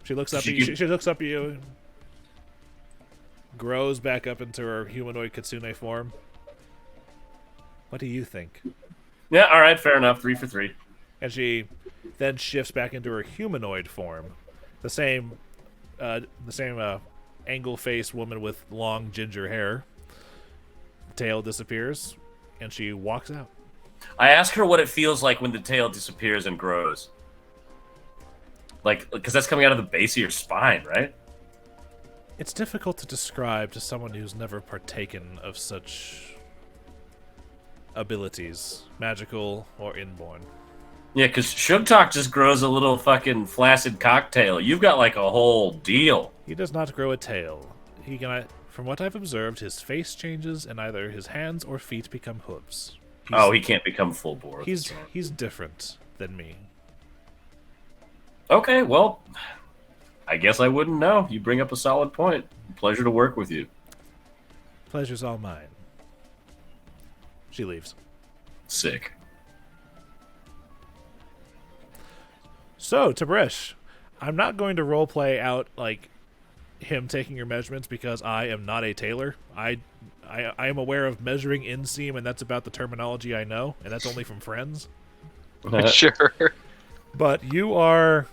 She looks up at you. She looks up at you. Grows back up into her humanoid kitsune form. What do you think? Yeah, all right, fair enough. 3 for 3. And she then shifts back into her humanoid form. The same angle-faced woman with long ginger hair. Tail disappears, and she walks out. I ask her what it feels like when the tail disappears and grows. Because that's coming out of the base of your spine, right? It's difficult to describe to someone who's never partaken of such abilities, magical or inborn. Yeah, because Sugtok just grows a little fucking flaccid cocktail. You've got like a whole deal. He does not grow a tail. From what I've observed, his face changes and either his hands or feet become hooves. He can't become full Boarris. He's different than me. Okay, well, I guess I wouldn't know. You bring up a solid point. Pleasure to work with you. Pleasure's all mine. She leaves. Sick. So, Tib'resh, I'm not going to roleplay out him taking your measurements because I am not a tailor. I am aware of measuring inseam, and that's about the terminology I know, and that's only from friends. Sure. But you are...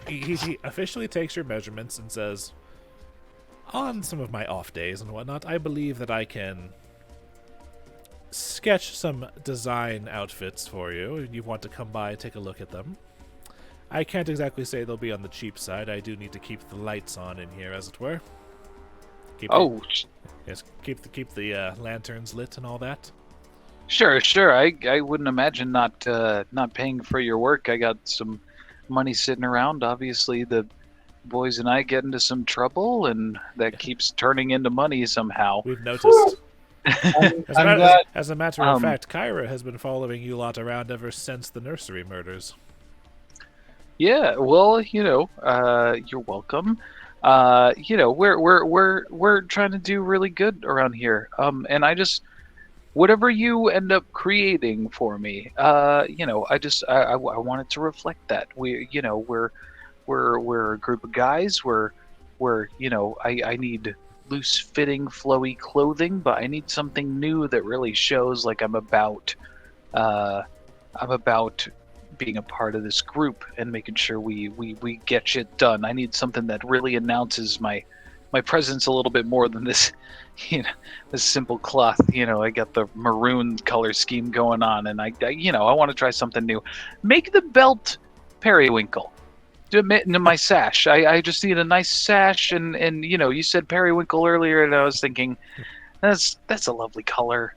He officially takes your measurements and says, on some of my off days and whatnot, I believe that I can sketch some design outfits for you. If you want to come by and take a look at them. I can't exactly say they'll be on the cheap side. I do need to keep the lights on in here, as it were. Keep the lanterns lit and all that. Sure. I wouldn't imagine not paying for your work. I got some money sitting around. Obviously, the boys and I get into some trouble, and that keeps turning into money somehow. We've noticed. I'm glad. As a matter of fact, Kyra has been following you lot around ever since the nursery murders. Yeah, well, you're welcome. We're trying to do really good around here. And I just, whatever you end up creating for me, I wanted to reflect that. We're a group of guys. I need loose fitting, flowy clothing, but I need something new that really shows like I'm about being a part of this group and making sure we get shit done. I need something that really announces my presence a little bit more than this, this simple cloth. I got the maroon color scheme going on, and I want to try something new. Make the belt periwinkle. To my sash. I just need a nice sash, and you said periwinkle earlier, and I was thinking, that's a lovely color.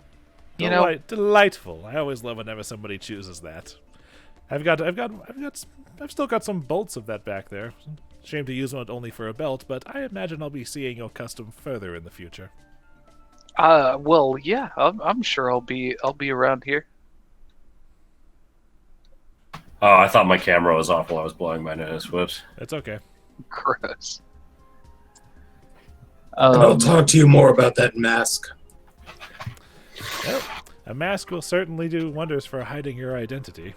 Delightful. I always love whenever somebody chooses that. I've still got some bolts of that back there. Shame to use one only for a belt, but I imagine I'll be seeing your custom further in the future. Well, yeah, I'm sure I'll be around here. Oh, I thought my camera was off while I was blowing my nose. Whoops. It's okay. Gross. I'll talk to you more about that mask. Well, a mask will certainly do wonders for hiding your identity.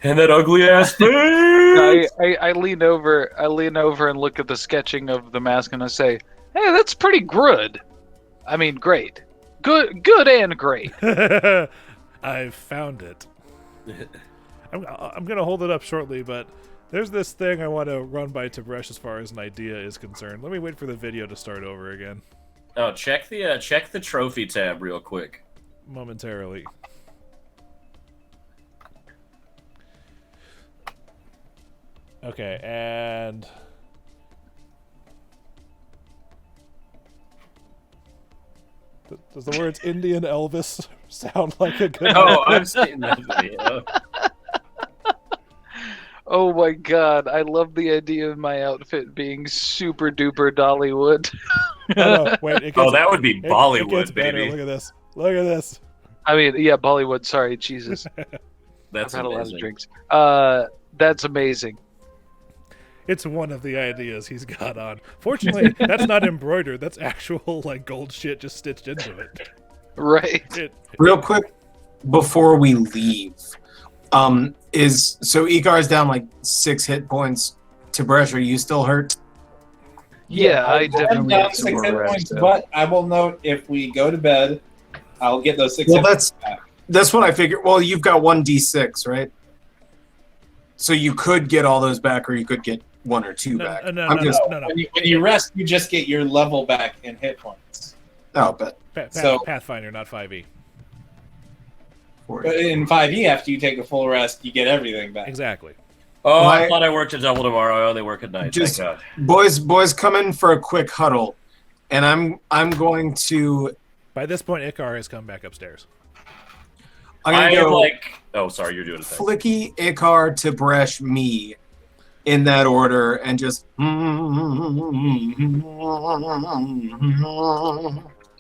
And that ugly ass thing. I lean over and look at the sketching of the mask, and I say, "Hey, that's pretty good. I mean, great, good and great." I've found it. I'm gonna hold it up shortly, but there's this thing I want to run by Tib'resh as far as an idea is concerned. Let me wait for the video to start over again. Oh, check the trophy tab real quick. Momentarily. Okay, and does the words Indian Elvis sound like a good? Oh, I've seen that video. Oh my god, I love the idea of my outfit being super duper Dollywood. No, wait, that would be Bollywood, it gets better. baby. Look at this. Look at this. I mean, yeah, Bollywood. Sorry, Jesus. That's I've had amazing. a lot of drinks. That's amazing. It's one of the ideas he's got on. Fortunately, that's not embroidered. That's actual gold shit just stitched into it. Right. Real quick, before we leave, Icar's down 6 hit points. Tib'resh, are you still hurt? Yeah, I I'm definitely down have some 6 more hit rest, points, though. but I will note if we go to bed, I'll get those 6 hit points back. That's what I figured. Well, you've got 1d6, right? So you could get all those back, or you could get 1 or 2 back. No. When you rest, you just get your level back in hit points. Oh, but Pathfinder, not 5e. But in 5e, after you take a full rest, you get everything back. Exactly. Oh, I thought I worked a double tomorrow. I only work at night. Just Thank God. boys, come in for a quick huddle, and I'm going to. By this point, Icar has come back upstairs. I'm gonna go Oh, sorry, you're doing a thing. Flickie, Icar, Tib'resh, me, in that order, and just.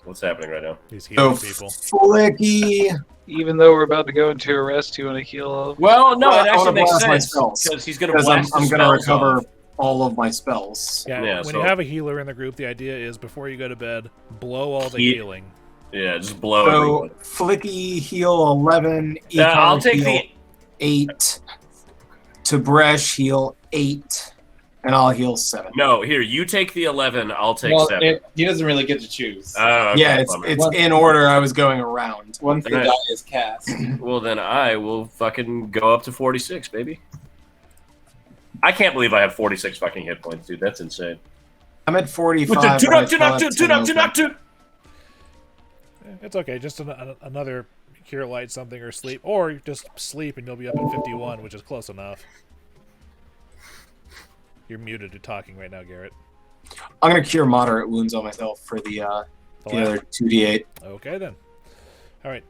What's happening right now? He's So healing people. Flickie. Even though we're about to go into a rest, you want to heal all? Well, no, Well, it I wanna actually makes blast my sense spells, because he's going to Because blast I'm the going to spells recover off. all of my spells. Yeah, Yeah, when so- you have a healer in the group, the idea is before you go to bed, blow all the healing. Yeah, just blow So everyone. Flickie heal 11, Yeah, I'll Icar take heal the 8, Tib'resh heal 8, and I'll heal 7. No, here, you take the 11, I'll take 7. He doesn't really get to choose. Oh, okay, Yeah, bummer. it's in order. I was going around. Once the Alright. die is cast. Well, then I will fucking go up to 46, baby. I can't believe I have 46 fucking hit points, dude. That's insane. I'm at 45. Tune up, but I tune up, still tune have up, 10 tune up, tune up. It's okay. Just another cure light something or sleep. Or just sleep and you'll be up at 51, which is close enough. You're muted to talking right now, Garrett. I'm going to cure moderate wounds on myself for the other 2d8. Okay, then. All right.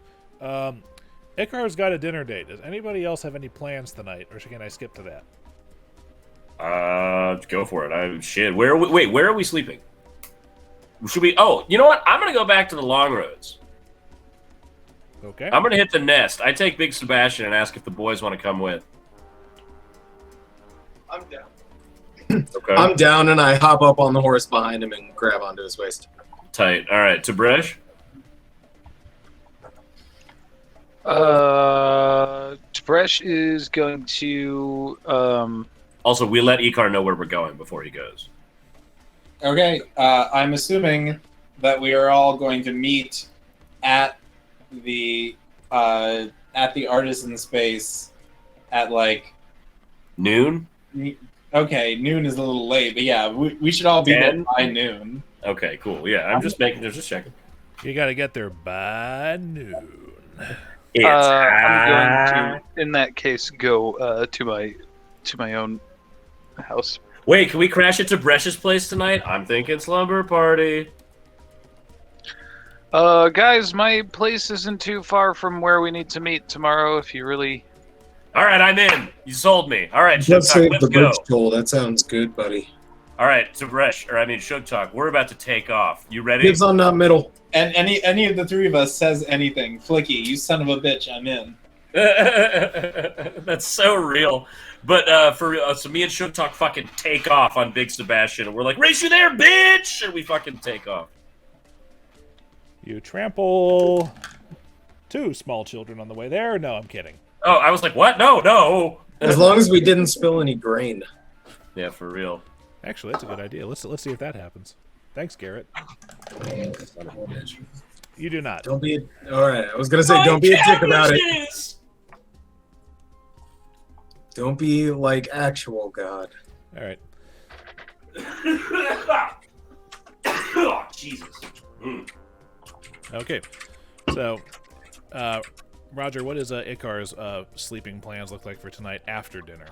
Icar's got a dinner date. Does anybody else have any plans tonight, or can I skip to that? Go for it. Shit. Where are we sleeping? Should we? Oh, you know what? I'm gonna go back to the long roads. Okay. I'm gonna hit the nest. I take Big Sebastian and ask if the boys want to come with. I'm down. Okay. I'm down, and I hop up on the horse behind him and grab onto his waist. Tight. All right, Tib'resh. Tib'resh is going to. Also, we let Icar know where we're going before he goes. Okay, I'm assuming that we are all going to meet at the artisan space at like Noon? Okay, noon is a little late, but yeah, we should all be 10? there by noon. Okay, cool. Yeah, I'm just checking. You got to get there by noon. It's I'm going high. to, in that case, go to my own house. Wait, can we crash at Tibresh's place tonight? I'm thinking slumber party. Guys, my place isn't too far from where we need to meet tomorrow. If you really, All right, I'm in. You sold me. All right, Let's Sugtok, save let's the go. bridge toll. That sounds good, buddy. All right, Sugtok, we're about to take off. You ready? Gives on that middle. And any of the three of us says anything, Flickie, you son of a bitch, I'm in. That's so real. But so me and Sugtok fucking take off on Big Sebastian, and we're like, "Race you there, bitch!" And we fucking take off. You trample 2 small children on the way there. No, I'm kidding. Oh, I was like, "What? No!" As long as we didn't spill any grain. Yeah, for real. Actually, that's a good idea. Let's see if that happens. Thanks, Garrett. You do not. Don't be. All right, I was gonna say, don't be a dick about it. Don't be like actual God. All right. Oh, Jesus. Okay. So, Roger, what is Icar's sleeping plans look like for tonight after dinner?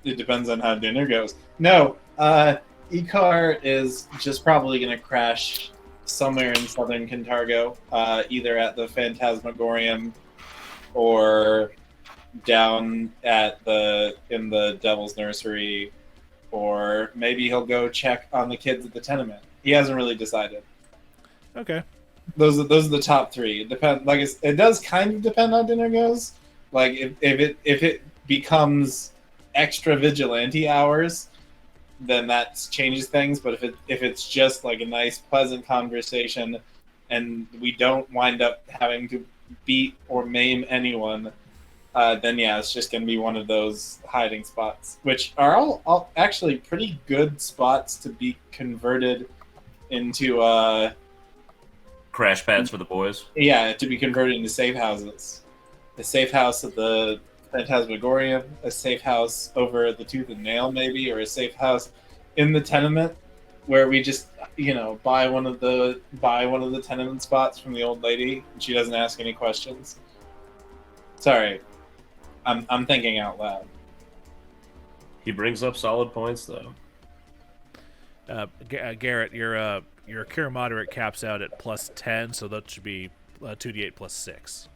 It depends on how dinner goes. No, Icar is just probably going to crash somewhere in southern Kintargo, either at the Phantasmagorium or down at in the Devil's Nursery, or maybe he'll go check on the kids at the tenement. He hasn't really decided. Okay. Those are the top 3. It depends. Like it does kind of depend on dinner goes. Like if it becomes extra vigilante hours, then that changes things. But if it's just like a nice, pleasant conversation, and we don't wind up having to beat or maim anyone, then yeah, it's just going to be one of those hiding spots, which are all actually pretty good spots to be converted into. Crash pads for the boys. Yeah, to be converted into safe houses. A safe house at the Phantasmagorium, a safe house over the Tooth and Nail, maybe, or a safe house in the tenement where we just, buy one of the tenement spots from the old lady and she doesn't ask any questions. Sorry, I'm thinking out loud. He brings up solid points, though. Garrett, your Cure Moderate caps out at +10, so that should be 2d8 +6.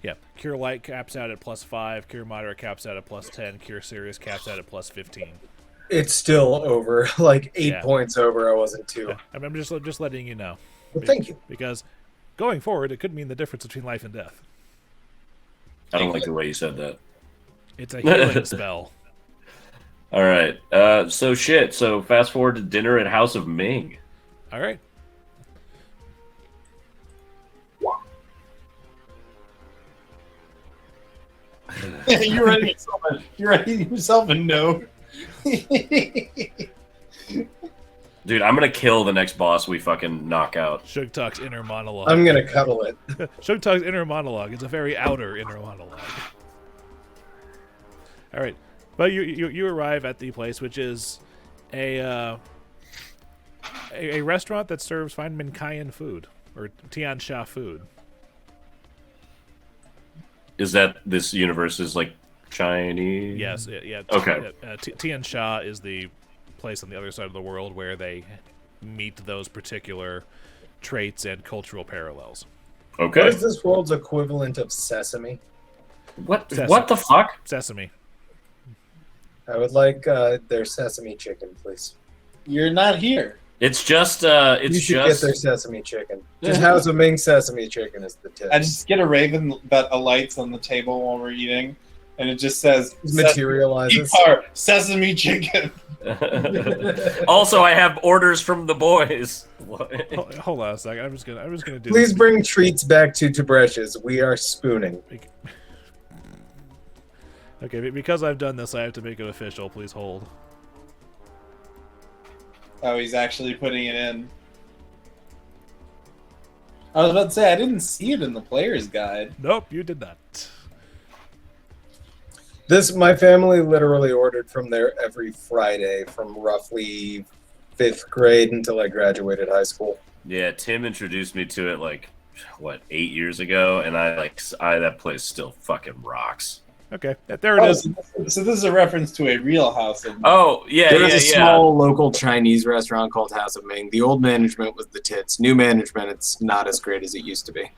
Yeah, Cure Light caps out at +5, Cure Moderate caps out at +10, Cure Serious caps out at +15. It's still over, like 8 Yeah. points over. I wasn't 2. Yeah, I'm just letting you know. Well, thank you. Because going forward, it could mean the difference between life and death. I don't like the way you said that. It's a healing spell. All right. So fast forward to dinner at House of Ming. All right. You're writing yourself a note. Dude, I'm gonna kill the next boss we fucking knock out. Sugtok's inner monologue. I'm gonna cuddle it. Sugtok's inner monologue is a very outer inner monologue. All right, but you arrive at the place, which is a restaurant that serves fine Minkayan food or Tian Sha food. Is that this universe is like Chinese? Yes, yeah. Okay. Tian Sha is the place on the other side of the world where they meet those particular traits and cultural parallels. Okay. What is this world's equivalent of sesame? What Sesame. What the fuck? Sesame. I would like their sesame chicken, please. You're not here. It's just You should get their sesame chicken. Just House of Ming sesame chicken is the tip. I just get a raven that alights on the table while we're eating, and it just says Materializes. Icar, sesame chicken. Also, I have orders from the boys. Hold on a second. I'm just gonna do. Please bring treats back to Tibresh's. We are spooning. Okay, because I've done this, I have to make it official. Please hold. Oh, he's actually putting it in. I was about to say I didn't see it in the player's guide. Nope, you did not. My family literally ordered from there every Friday from roughly 5th grade until I graduated high school. Yeah, Tim introduced me to it 8 years ago, and that place still fucking rocks. Okay, there it is. So this is a reference to a real house. Oh, yeah, There's a small local Chinese restaurant called House of Ming. The old management was the tits. New management, it's not as great as it used to be.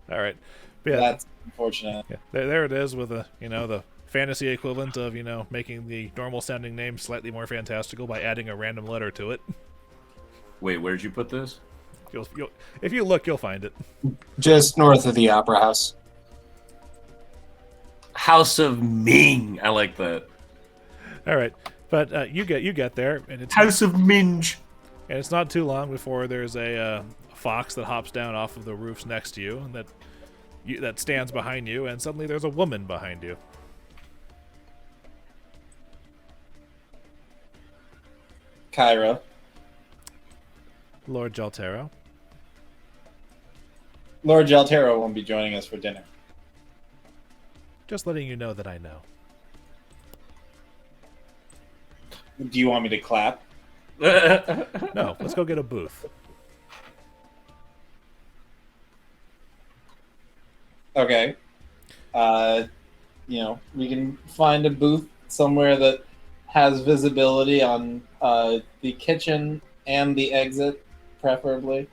All right. Yeah, that's unfortunate. Yeah, there it is with the fantasy equivalent of making the normal sounding name slightly more fantastical by adding a random letter to it. Wait, where'd you put this? If you look, you'll find it. Just north of the Opera House. House of Ming. I like that. All right, but you get there, and it's House of Minge. And it's not too long before there's a fox that hops down off of the roofs next to you, and that stands behind you, and suddenly there's a woman behind you. Kyra. Lord Jhaltero. Lord Jhaltero won't be joining us for dinner. Just letting you know that I know. Do you want me to clap? No, let's go get a booth. Okay. We can find a booth somewhere that has visibility on the kitchen and the exit, preferably.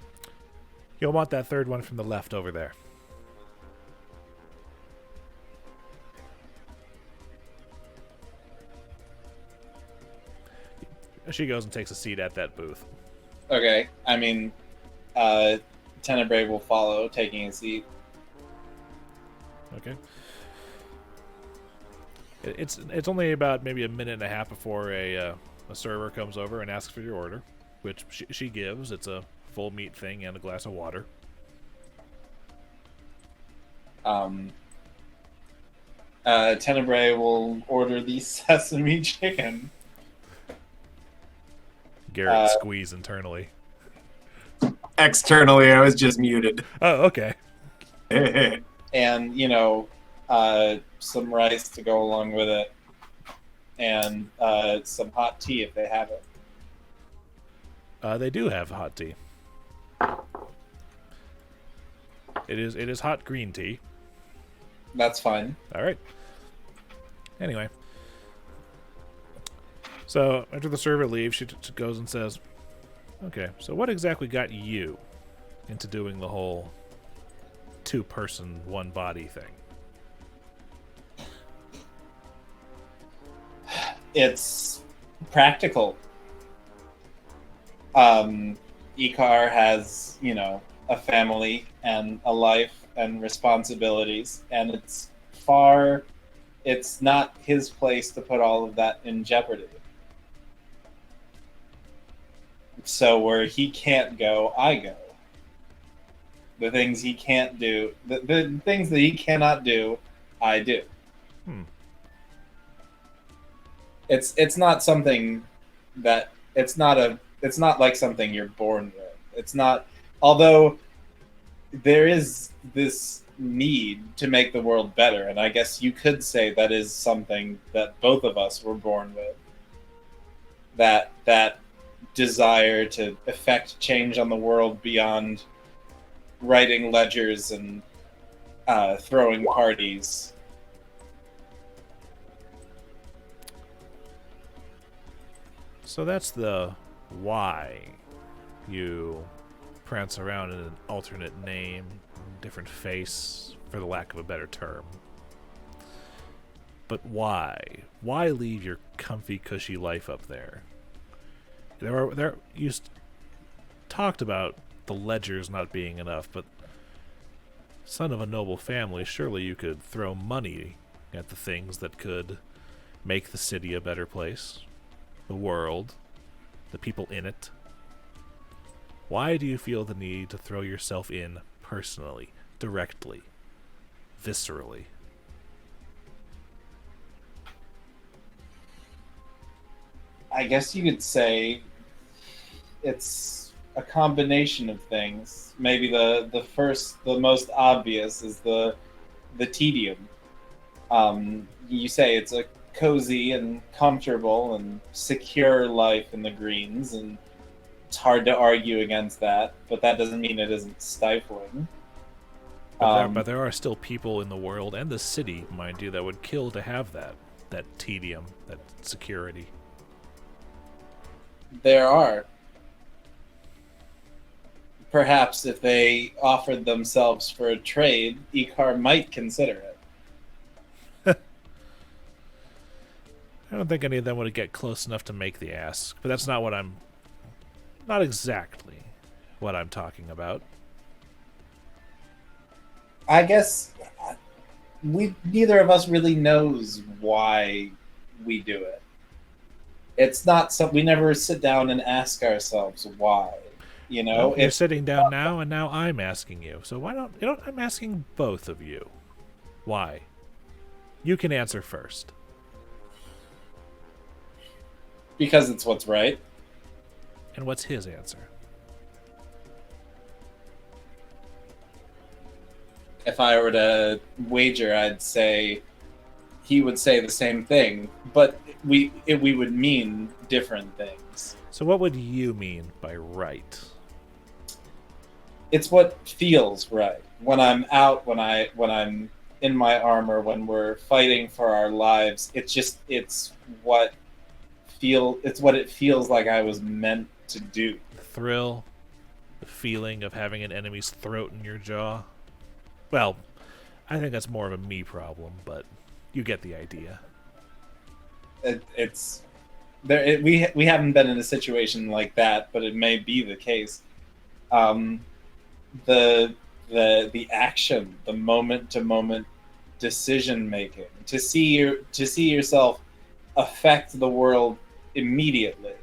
You'll want that third one from the left over there. She goes and takes a seat at that booth. Okay. I mean, Tenebrae will follow, taking a seat. Okay. It's only about maybe a minute and a half before a server comes over and asks for your order, which she gives. It's a full meat thing and a glass of water. Tenebrae will order the sesame chicken. Garrett squeeze internally. Externally, I was just muted. Oh, okay. And, some rice to go along with it. And some hot tea if they have it. They do have hot tea. It is hot green tea. That's fine. All right. Anyway. So, after the server leaves, she goes and says, okay, so what exactly got you into doing the whole two-person, one-body thing? It's practical. Icar has, a family and a life and responsibilities, and it's not his place to put all of that in jeopardy. So where he can't go, I go. The things he can't do, the things that he cannot do, I do. It's not something that it's not like something you're born with. It's not, although there is this need to make the world better, and I guess you could say that is something that both of us were born with. That desire to effect change on the world beyond writing ledgers and throwing parties. So that's the why you prance around in an alternate name, different face, for the lack of a better term. But why? Why leave your comfy, cushy life up there? You talked about the ledgers not being enough, but son of a noble family, surely you could throw money at the things that could make the city a better place, the world, the people in it. Why do you feel the need to throw yourself in personally, directly, viscerally? I guess you could say it's a a combination of things. Maybe the most obvious is the tedium. You say it's a cozy and comfortable and secure life in the Greens, and it's hard to argue against that, but that doesn't mean it isn't stifling. But there are still people in the world, and the city, mind you, that would kill to have that tedium, that security. There are. Perhaps if they offered themselves for a trade, Icar might consider it. I don't think any of them would get close enough to make the ask, but that's not exactly what I'm talking about. I guess neither of us really knows why we do it. It's not we never sit down and ask ourselves why. You know, well, you're sitting down now, and now I'm asking you. So why don't I'm asking both of you why? You can answer first. Because it's what's right. And what's his answer? If I were to wager, I'd say he would say the same thing, but we would mean different things. So what would you mean by right? It's what feels right. When I'm out, when I'm in my armor, when we're fighting for our lives, it's what it feels like I was meant to do. The thrill, the feeling of having an enemy's throat in your jaw. Well, I think that's more of a me problem, but you get the idea. We haven't been in a situation like that, but it may be the case. The action, the moment to moment decision making, to see yourself affect the world immediately.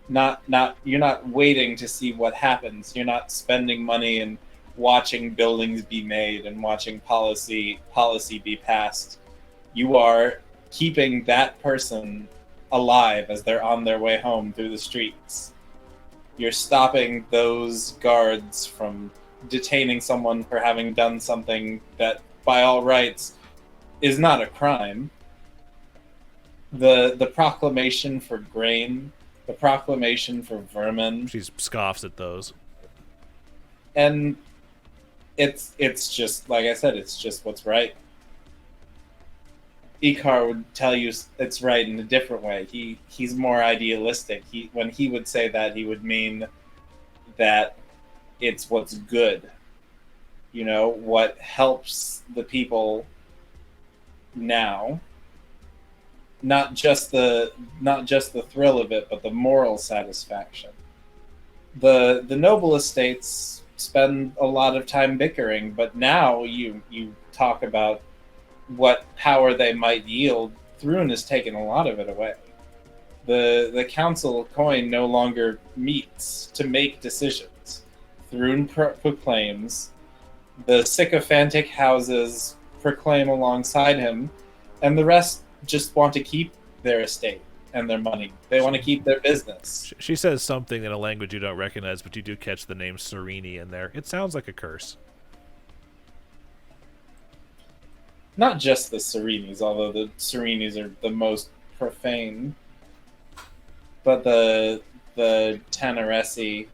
You're not waiting to see what happens. You're not spending money and watching buildings be made and watching policy be passed. You are keeping that person alive as they're on their way home through the streets. You're stopping those guards from detaining someone for having done something that, by all rights, is not a crime. The proclamation for grain, the proclamation for vermin. She scoffs at those. And it's just, like I said, it's just what's right. Icar would tell you it's right in a different way. He's more idealistic. When he would say that, he would mean that it's what's good. You know, what helps the people now. Not just the thrill of it, but the moral satisfaction. The noble estates spend a lot of time bickering, but now you talk about what power they might yield. Thrun has taken a lot of it away. The council coin no longer meets to make decisions. Thrun proclaims, the sycophantic houses proclaim alongside him, and the rest just want to keep their estate and their money. They want to keep their business. She says something in a language you don't recognize, but you do catch the name Sereni in there. It sounds like a curse. Not just the Serenis, although the Serenis are the most profane, but the Tenebrae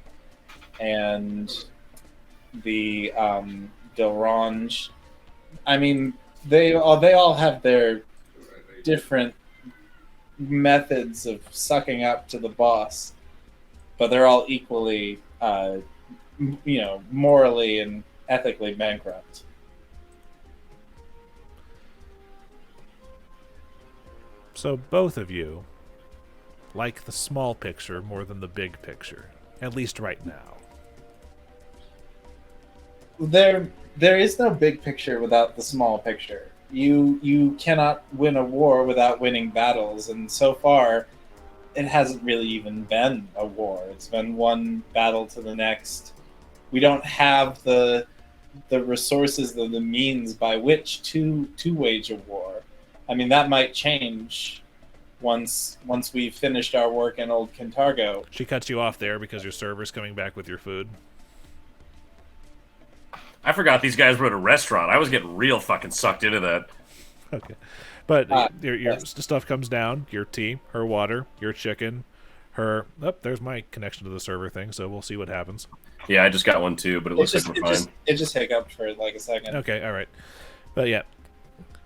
and the Dilrange. I mean, they all have their different methods of sucking up to the boss, but they're all equally, morally and ethically bankrupt. So both of you like the small picture more than the big picture, at least right now. There is no big picture without the small picture. You cannot win a war without winning battles, and so far, it hasn't really even been a war. It's been one battle to the next. We don't have the resources, the means by which to wage a war. I mean, that might change once we've finished our work in Old Kintargo. She cuts you off there because your server's coming back with your food. I forgot these guys were at a restaurant. I was getting real fucking sucked into that. Okay. But your stuff comes down, your tea, her water, your chicken, her... Oh, there's my connection to the server thing, so we'll see what happens. Yeah, I just got one too, but it looks like we're fine. It just hiccuped for like a second. Okay, all right. But yeah,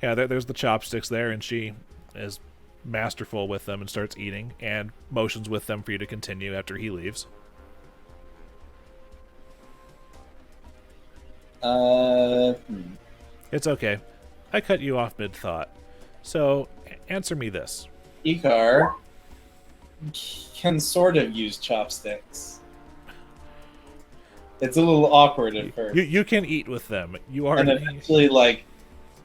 there's the chopsticks there, and she is masterful with them and starts eating and motions with them for you to continue after he leaves. It's okay. I cut you off mid-thought. So, answer me this. Icar can sort of use chopsticks. It's a little awkward at first. You can eat with them. You are... And eventually, like,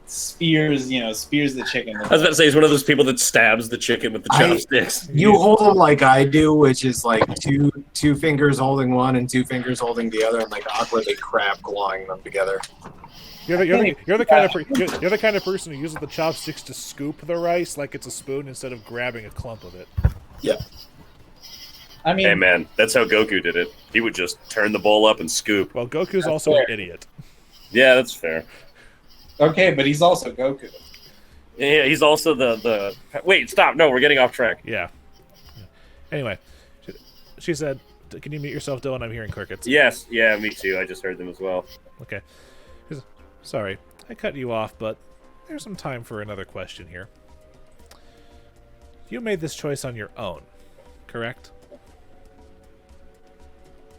spears the chicken. I was about to say, he's one of those people that stabs the chicken with the chopsticks. You hold them like I do, which is like two fingers holding one and 2 fingers holding the other, and like awkwardly crab clawing them together. You're the kind of person who uses the chopsticks to scoop the rice like it's a spoon instead of grabbing a clump of it. Yeah. I mean, Hey man, that's how Goku did it. He would just turn the bowl up and scoop. Well, Goku's also an idiot. Yeah, that's fair. okay, but he's also Goku. Yeah, he's also the... Wait, stop! No, we're getting off track. Yeah. Anyway, she said, "Can you mute yourself, Dillon? I'm hearing crickets." Yes, yeah, me too. I just heard them as well. Okay. Sorry, I cut you off, but there's some time for another question here. You made this choice on your own, correct?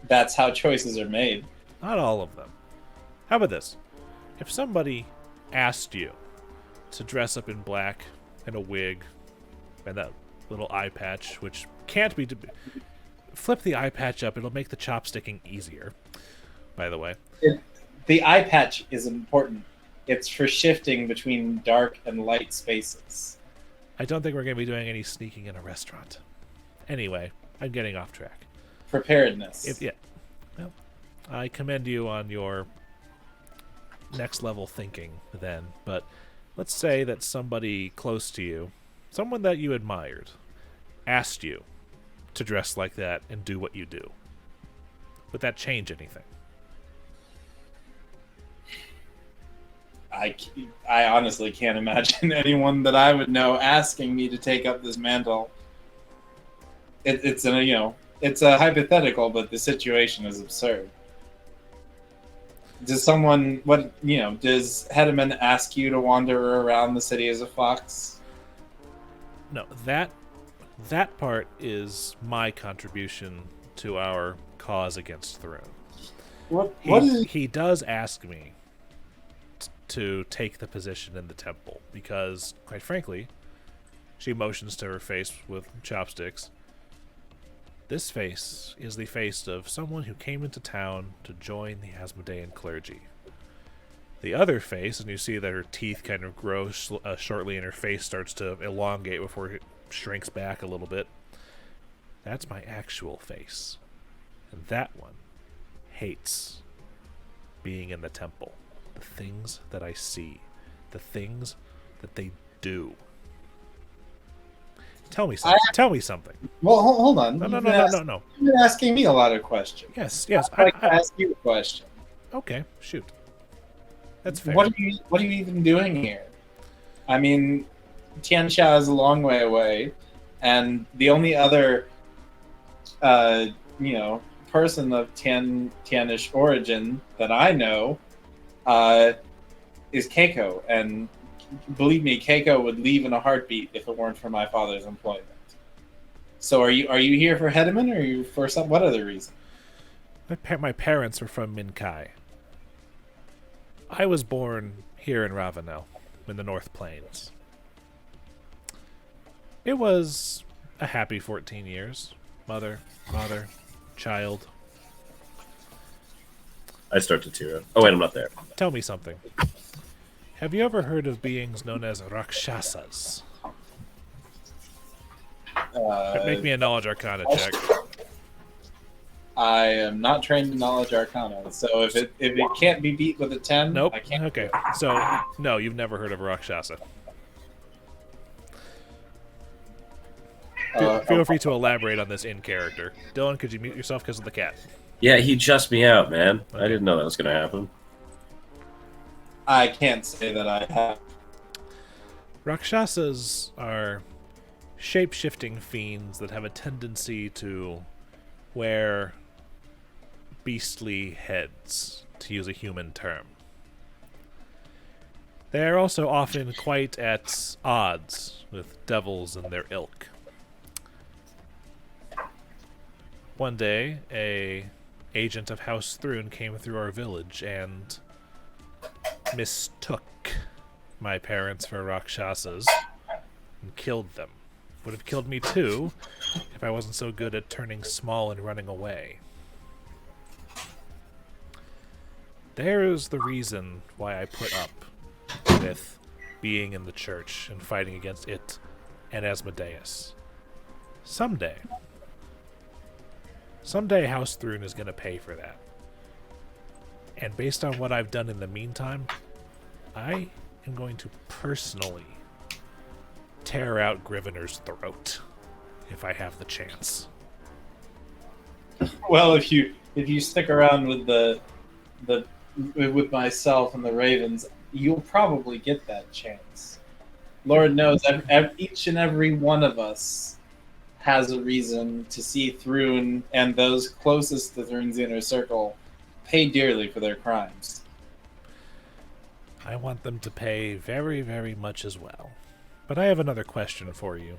That's how choices are made. Not all of them. How about this? If somebody asked you to dress up in black and a wig and that little eye patch, which can't be... Flip the eye patch up, it'll make the chopsticking easier, by the way. The eye patch is important. It's for shifting between dark and light spaces. I don't think we're going to be doing any sneaking in a restaurant. Anyway, I'm getting off track. Preparedness. Well, I commend you on your next level thinking then, but let's say that somebody close to you, someone that you admired, asked you to dress like that and do what you do. Would that change anything? I honestly can't imagine anyone that I would know asking me to take up this mantle. It's a hypothetical, but the situation is absurd. Does Hedman ask you to wander around the city as a fox? No, that part is my contribution to our cause against Throne. He does ask me to take the position in the temple because, quite frankly, she motions to her face with chopsticks. This face is the face of someone who came into town to join the Asmodean clergy. The other face, and you see that her teeth kind of grow shortly and her face starts to elongate before it shrinks back a little bit. That's my actual face. And that one hates being in the temple. The things that I see. The things that they do. Tell me something. Tell me something. Well, hold on. No. You've been asking me a lot of questions. Yes. I'd like to ask you a question. Okay, shoot. That's fair. What are you even doing here? I mean, Tianxia is a long way away, and the only other, person of Tianish origin that I know, is Keiko, and believe me, Keiko would leave in a heartbeat if it weren't for my father's employment. So, are you here for Hedman, or are you for what other reason? My parents were from Minkai. I was born here in Ravenel, in the North Plains. It was a happy 14 years. Mother, father, child. I start to tear up. Oh wait, I'm not there. Tell me something. Have you ever heard of beings known as Rakshasas? Make me a knowledge arcana check. I am not trained in knowledge arcana, so if it can't be beat with a 10, Nope. I can't. Okay. So, no, you've never heard of a Rakshasa. Feel free to elaborate on this in character. Dillon, could you mute yourself because of the cat? Yeah, he just me out, man. I didn't know that was going to happen. I can't say that I have. Rakshasas are shape-shifting fiends that have a tendency to wear beastly heads, to use a human term. They are also often quite at odds with devils and their ilk. One day, a agent of House Thrune came through our village and mistook my parents for Rakshasas and killed them. Would have killed me too if I wasn't so good at turning small and running away. There's the reason why I put up with being in the church and fighting against it and Asmodeus. Someday House Thrune is going to pay for that. And based on what I've done in the meantime, I am going to personally tear out Grivener's throat if I have the chance. Well, if you stick around with myself and the Ravens, you'll probably get that chance. Lord knows, each and every one of us has a reason to see Thrune and those closest to Thrune's inner circle pay dearly for their crimes. I want them to pay very, very much as well. But I have another question for you.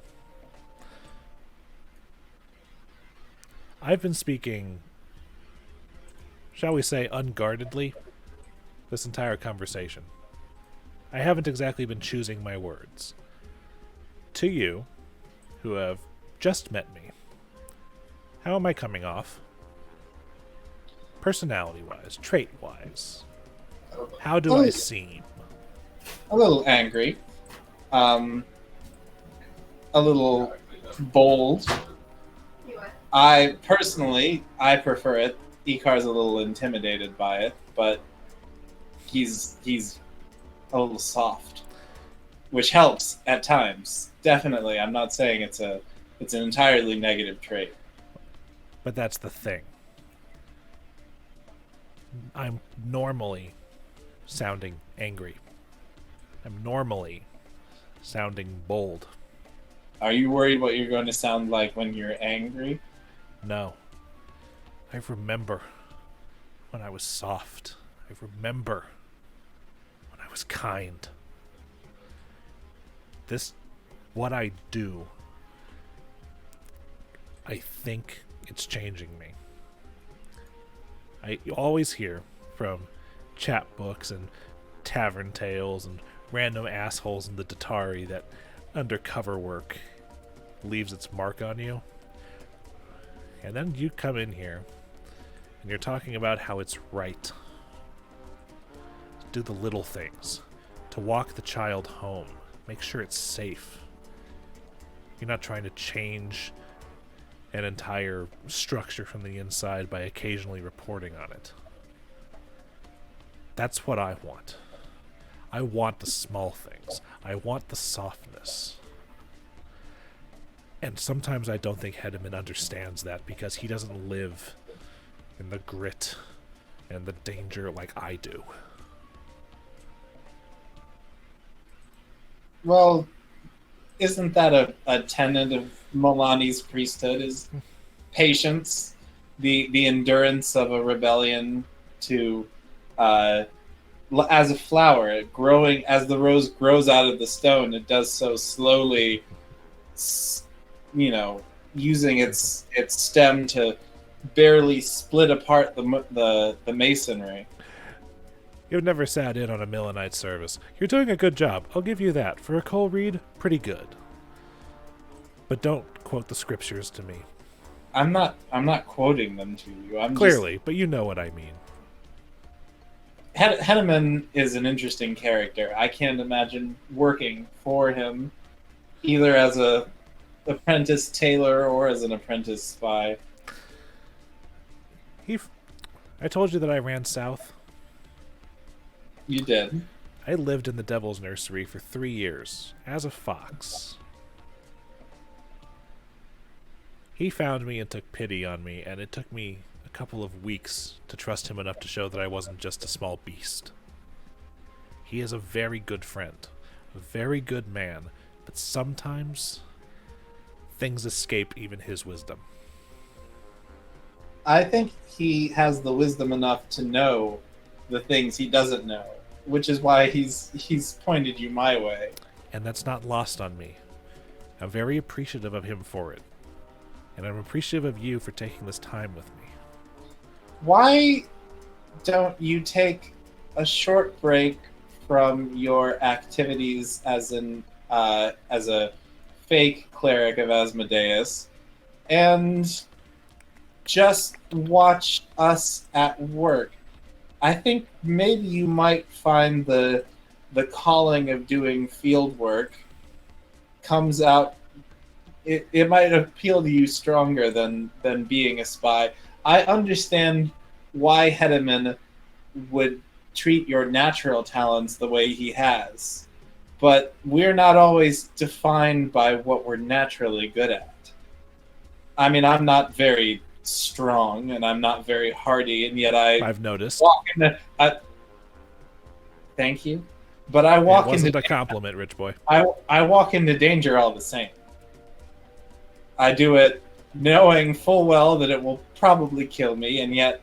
I've been speaking, shall we say, unguardedly this entire conversation. I haven't exactly been choosing my words. To you, who have just met me, how am I coming off? Personality-wise, trait-wise. How do I seem? A little angry. A little bold. I prefer it. Icar's a little intimidated by it, but he's a little soft, which helps at times. Definitely, I'm not saying it's an entirely negative trait. But that's the thing. I'm normally sounding angry. I'm normally sounding bold. Are you worried what you're going to sound like when you're angry? No. I remember when I was soft. I remember when I was kind. What I do, I think it's changing me. I always hear from chat books and tavern tales and random assholes in the Datari that undercover work leaves its mark on you. And then you come in here and you're talking about how it's right to do the little things, to walk the child home, make sure it's safe. You're not trying to change an entire structure from the inside by occasionally reporting on it. That's what I want. I want the small things. I want the softness. And sometimes I don't think Hedman understands that because he doesn't live in the grit and the danger like I do. Well, isn't that a tenet of Milani's priesthood, is patience, the endurance of a rebellion to, as a flower, growing, as the rose grows out of the stone, it does so slowly, using its stem to barely split apart the masonry. You've never sat in on a Milanite service. You're doing a good job. I'll give you that. For a Cole Reed, pretty good. But don't quote the scriptures to me. I'm not quoting them to you. Clearly, but you know what I mean. Hedman is an interesting character. I can't imagine working for him, either as a apprentice tailor or as an apprentice spy. I told you that I ran south. You did. I lived in the Devil's Nursery for 3 years, as a fox. He found me and took pity on me, and it took me a couple of weeks to trust him enough to show that I wasn't just a small beast. He is a very good friend, a very good man, but sometimes things escape even his wisdom. I think he has the wisdom enough to know the things he doesn't know, which is why he's pointed you my way. And that's not lost on me. I'm very appreciative of him for it. And I'm appreciative of you for taking this time with me. Why don't you take a short break from your activities as a fake cleric of Asmodeus and just watch us at work? I think maybe you might find the calling of doing field work comes out. It might appeal to you stronger than being a spy. I understand why Hedeman would treat your natural talents the way he has, but we're not always defined by what we're naturally good at. I mean, I'm not very strong and I'm not very hardy, and yet I've noticed. Thank you, but I walk it wasn't into a compliment, rich boy. I walk into danger all the same. I do it knowing full well that it will probably kill me, and yet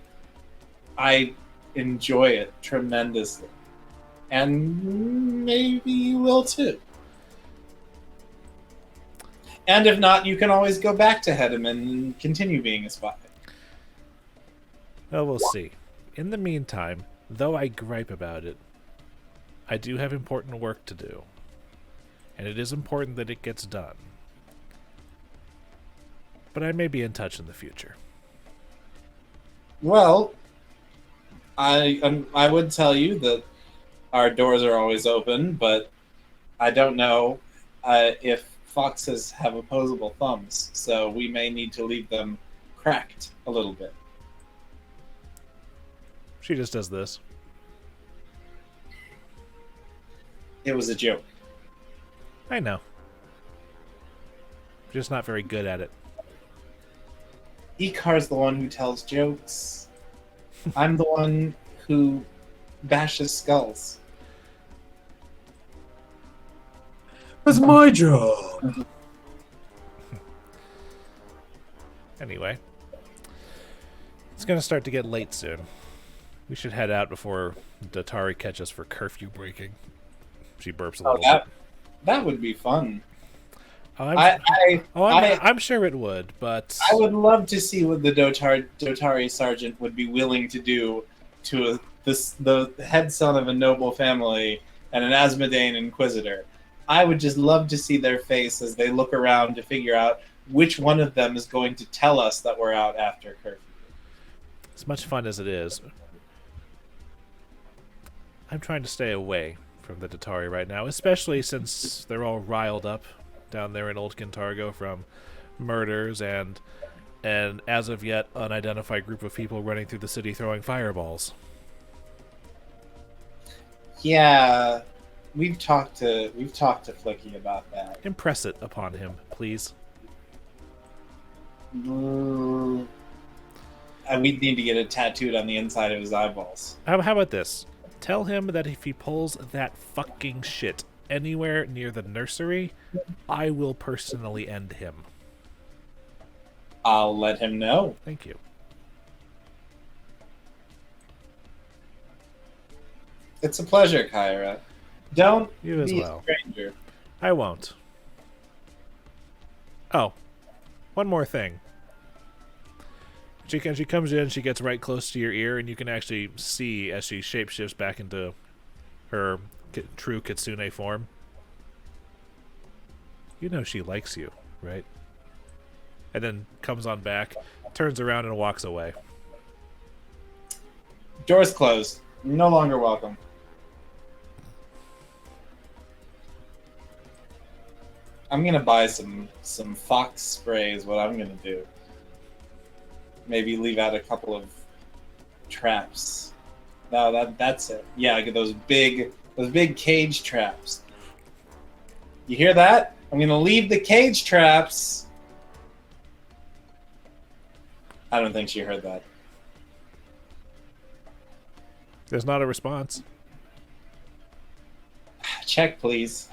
I enjoy it tremendously. And maybe you will too. And if not, you can always go back to Hedeman and continue being a spy. Well, we'll see. In the meantime, though I gripe about it, I do have important work to do. And it is important that it gets done. But I may be in touch in the future. Well, I would tell you that our doors are always open, but I don't know if foxes have opposable thumbs, so we may need to leave them cracked a little bit. She just does this. It was a joke. I know. Just not very good at it. Icar's the one who tells jokes. I'm the one who bashes skulls. That's my job. Anyway. It's going to start to get late soon. We should head out before Datari catches for curfew breaking. She burps a little bit. That would be fun. I'm sure it would, but I would love to see what the Dotari sergeant would be willing to do to the head son of a noble family and an Asmodean inquisitor. I would just love to see their face as they look around to figure out which one of them is going to tell us that we're out after curfew. As much fun as it is, I'm trying to stay away from the Datari right now, especially since they're all riled up down there in Old Kintargo from murders and an as of yet unidentified group of people running through the city throwing fireballs. Yeah, we've talked to Flickie about that. Impress it upon him, please. We need to get it tattooed on the inside of his eyeballs. How about this? Tell him that if he pulls that fucking shit anywhere near the nursery, I will personally end him. I'll let him know. Thank you. It's a pleasure, Kyra. Don't You as be well. a stranger. I won't. Oh, one more thing. She comes in, she gets right close to your ear, and you can actually see as she shapeshifts back into her true Kitsune form. You know she likes you, right? And then comes on back, turns around, and walks away. Door's closed. No longer welcome. I'm gonna buy some fox spray is what I'm gonna do. Maybe leave out a couple of traps. No, that's it. Yeah, get those big cage traps. You hear that? I'm gonna leave the cage traps. I don't think she heard that. There's not a response. Check, please.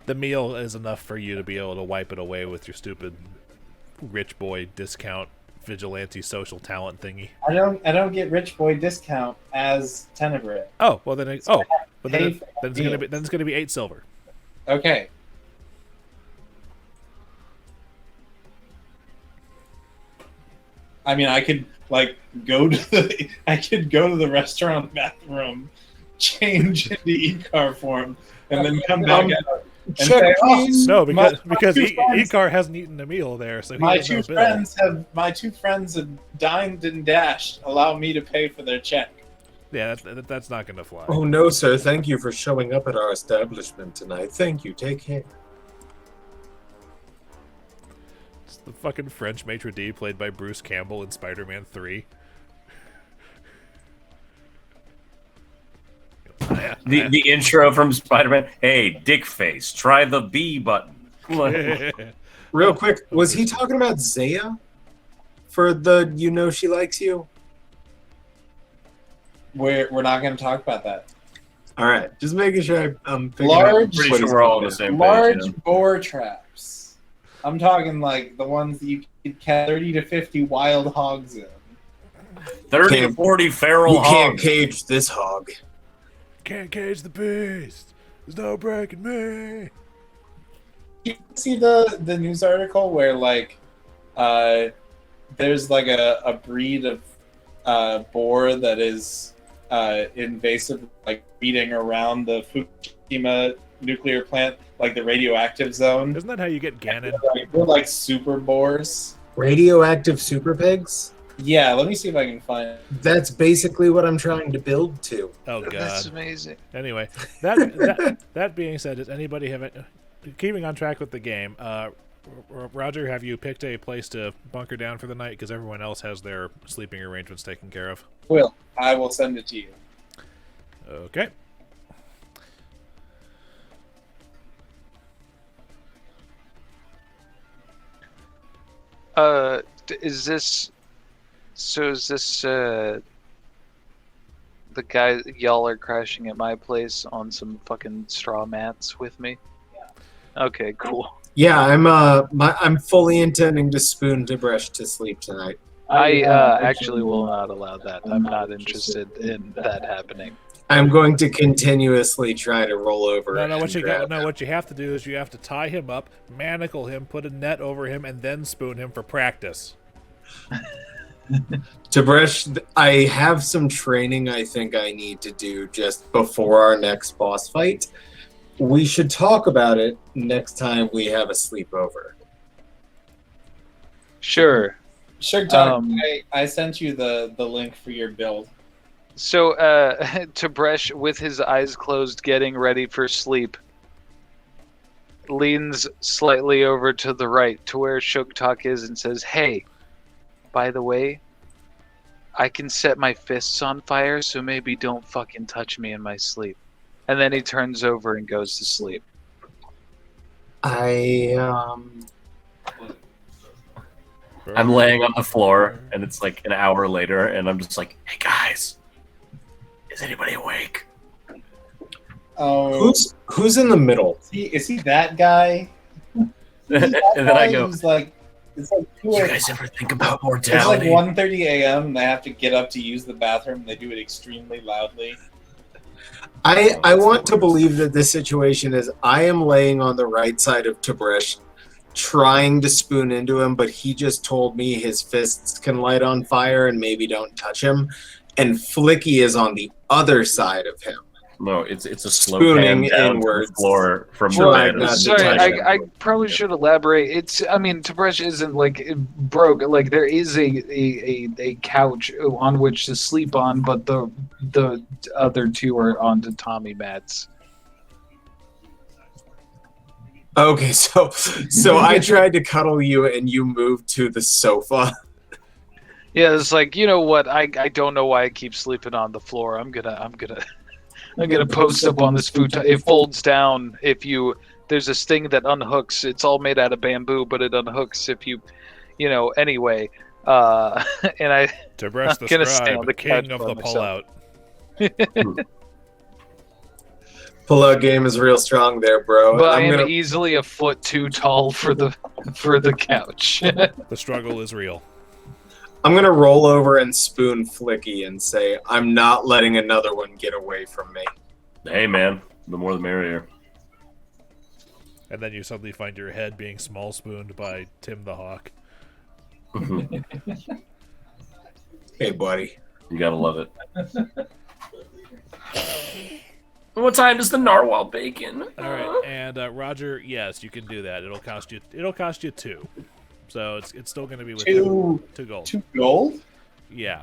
The meal is enough for you to be able to wipe it away with your stupid rich boy discount vigilante social talent thingy. I don't get rich boy discount as Tenebrae. Oh well, then So but pay then for it's gonna be 8 silver. Okay. I mean, I could go to the restaurant bathroom, change into Icar form, and then come back out and check, say, please. No, my because two friends- Icar hasn't eaten a meal there, so he my has two no bill. my two friends have dined and dashed. Allow me to pay for their check. Yeah, that's not gonna fly. Oh no, sir. Thank you for showing up at our establishment tonight. Thank you. Take care. It's the fucking French maitre d' played by Bruce Campbell in Spider-Man 3. The intro from Spider-Man. Hey, dick face, try the B button. Real quick, was he talking about Zaya? For the you know she likes you? We're not going to talk about that. All right, just making sure I'm picking Large- up Pretty what sure he's we're all on talking the same page. Large yeah. boar traps. I'm talking like the ones that you could catch 30 to 50 wild hogs in. 30 to Can't- 40 about. feral You can't hogs. cage this hog. Can't cage the beast. There's no breaking me. You see the news article where there's like a breed of boar that is invasive, like breeding around the Fukushima nuclear plant, like the radioactive zone. Isn't that how you get Ganon? They're like super boars. Radioactive super pigs? Yeah, let me see if I can find it. That's basically what I'm trying to build to. Oh That's god. amazing. Anyway, that being said, does anybody have keeping on track with the game? Roger, have you picked a place to bunker down for the night? Because everyone else has their sleeping arrangements taken care of. I will send it to you. Okay. Is this the guy y'all are crashing at my place on some fucking straw mats with me? Okay, cool. Yeah, I'm fully intending to spoon Tib'resh to sleep tonight. I actually will not allow that. I'm not interested in that happening. I'm going to continuously try to roll over. No, what and grab him. what you have to do is you have to tie him up, manacle him, put a net over him, and then spoon him for practice. Tib'resh, I have some training I think I need to do just before our next boss fight. We should talk about it next time we have a sleepover. Sure. Sugtok, I sent you the link for your build. So, Tib'resh, with his eyes closed, getting ready for sleep, leans slightly over to the right to where Sugtok is and says, "Hey, by the way, I can set my fists on fire, so maybe don't fucking touch me in my sleep." And then he turns over and goes to sleep. I'm laying on the floor, and it's like an hour later, and I'm just like, "Hey guys, is anybody awake?" Oh, Who's in the middle? is he that guy? And then I go, It's like "You guys ever think about it's like mortality?" 1:30 a.m. and they have to get up to use the bathroom. They do it extremely loudly. I want to believe that this situation is I am laying on the right side of Tib'resh, trying to spoon into him, but he just told me his fists can light on fire and maybe don't touch him. And Flickie is on the other side of him. No, it's a slow Spooning pan down to the inwards. floor from Well, the I- bed. not to Sorry, touch him. I probably should elaborate. Tib'resh isn't like broke. Like there is a couch on which to sleep on, but the other two are on tatami mats. Okay, so I tried to cuddle you and you moved to the sofa. Yeah, it's like, you know what? I don't know why I keep sleeping on the floor. I'm gonna post up on this futon. It folds down if you. There's this thing that unhooks. It's all made out of bamboo, but it unhooks if you anyway. And I Tib'resh the gonna stay Scribe, on the king couch of by the myself. pullout. Pull-out game is real strong there, bro. But I I'm am gonna easily a foot too tall for the couch. The struggle is real. I'm gonna roll over and spoon Flickie and say, I'm not letting another one get away from me. Hey, man. The more the merrier. And then you suddenly find your head being small spooned by Tim the Hawk. Hey, buddy. You gotta love it. What time does the narwhal bacon? All right, and Roger, yes, you can do that. It'll cost you 2. So it's still going to be with 2 gold. 2 gold? Yeah.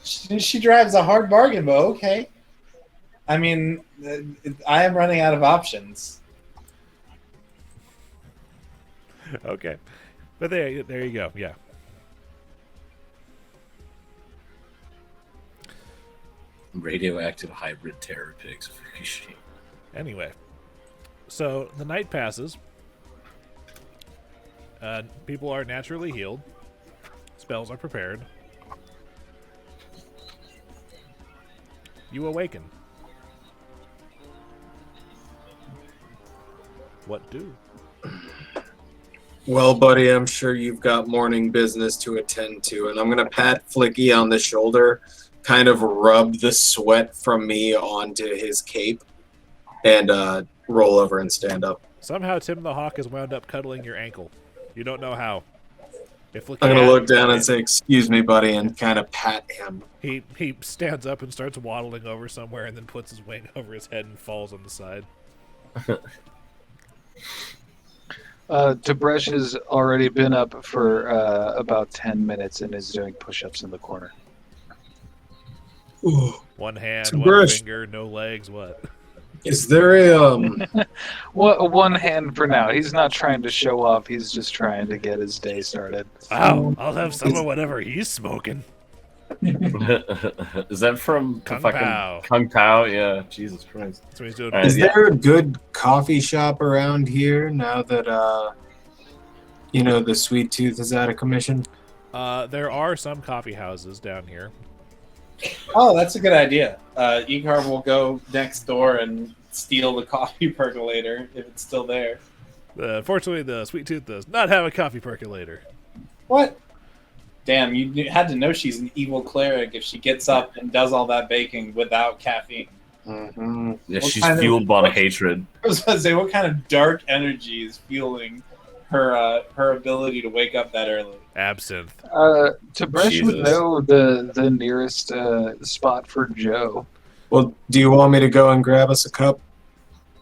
She drives a hard bargain, but okay. I mean, I am running out of options. Okay. But there you go. Yeah. Radioactive hybrid terror pigs. Anyway, so the night passes. People are naturally healed. Spells are prepared. You awaken. What do? Well, buddy, I'm sure you've got morning business to attend to, and I'm gonna pat Flickie on the shoulder, kind of rub the sweat from me onto his cape, and roll over and stand up. Somehow Tim the Hawk has wound up cuddling your ankle. You don't know how. If Flickie I'm gonna had- look down and say, "Excuse me, buddy," and kind of pat him. He stands up and starts waddling over somewhere and then puts his wing over his head and falls on the side. Tib'resh has already been up for about 10 minutes and is doing push-ups in the corner. Ooh. One hand, Some one brush. finger, no legs, what? Is there a One hand for now. He's not trying to show off. He's just trying to get his day started. Wow, I'll have some of whatever he's smoking. Is that from Kung fucking Pao. Kung Pao? Yeah, Jesus Christ. That's what he's doing. All right. Is there a good coffee shop around here now that the Sweet Tooth is out of commission? There are some coffee houses down here. Oh, that's a good idea. Icar will go next door and steal the coffee percolator if it's still there. Fortunately, the Sweet Tooth does not have a coffee percolator. What? Damn, you had to know she's an evil cleric if she gets up and does all that baking without caffeine. Mm-hmm. Yeah, What she's kind of- fueled by hatred. I was going to say, what kind of dark energy is fueling her ability to wake up that early? Absinthe. Tib'resh would Jesus. know the nearest spot for Joe. Well, do you want me to go and grab us a cup?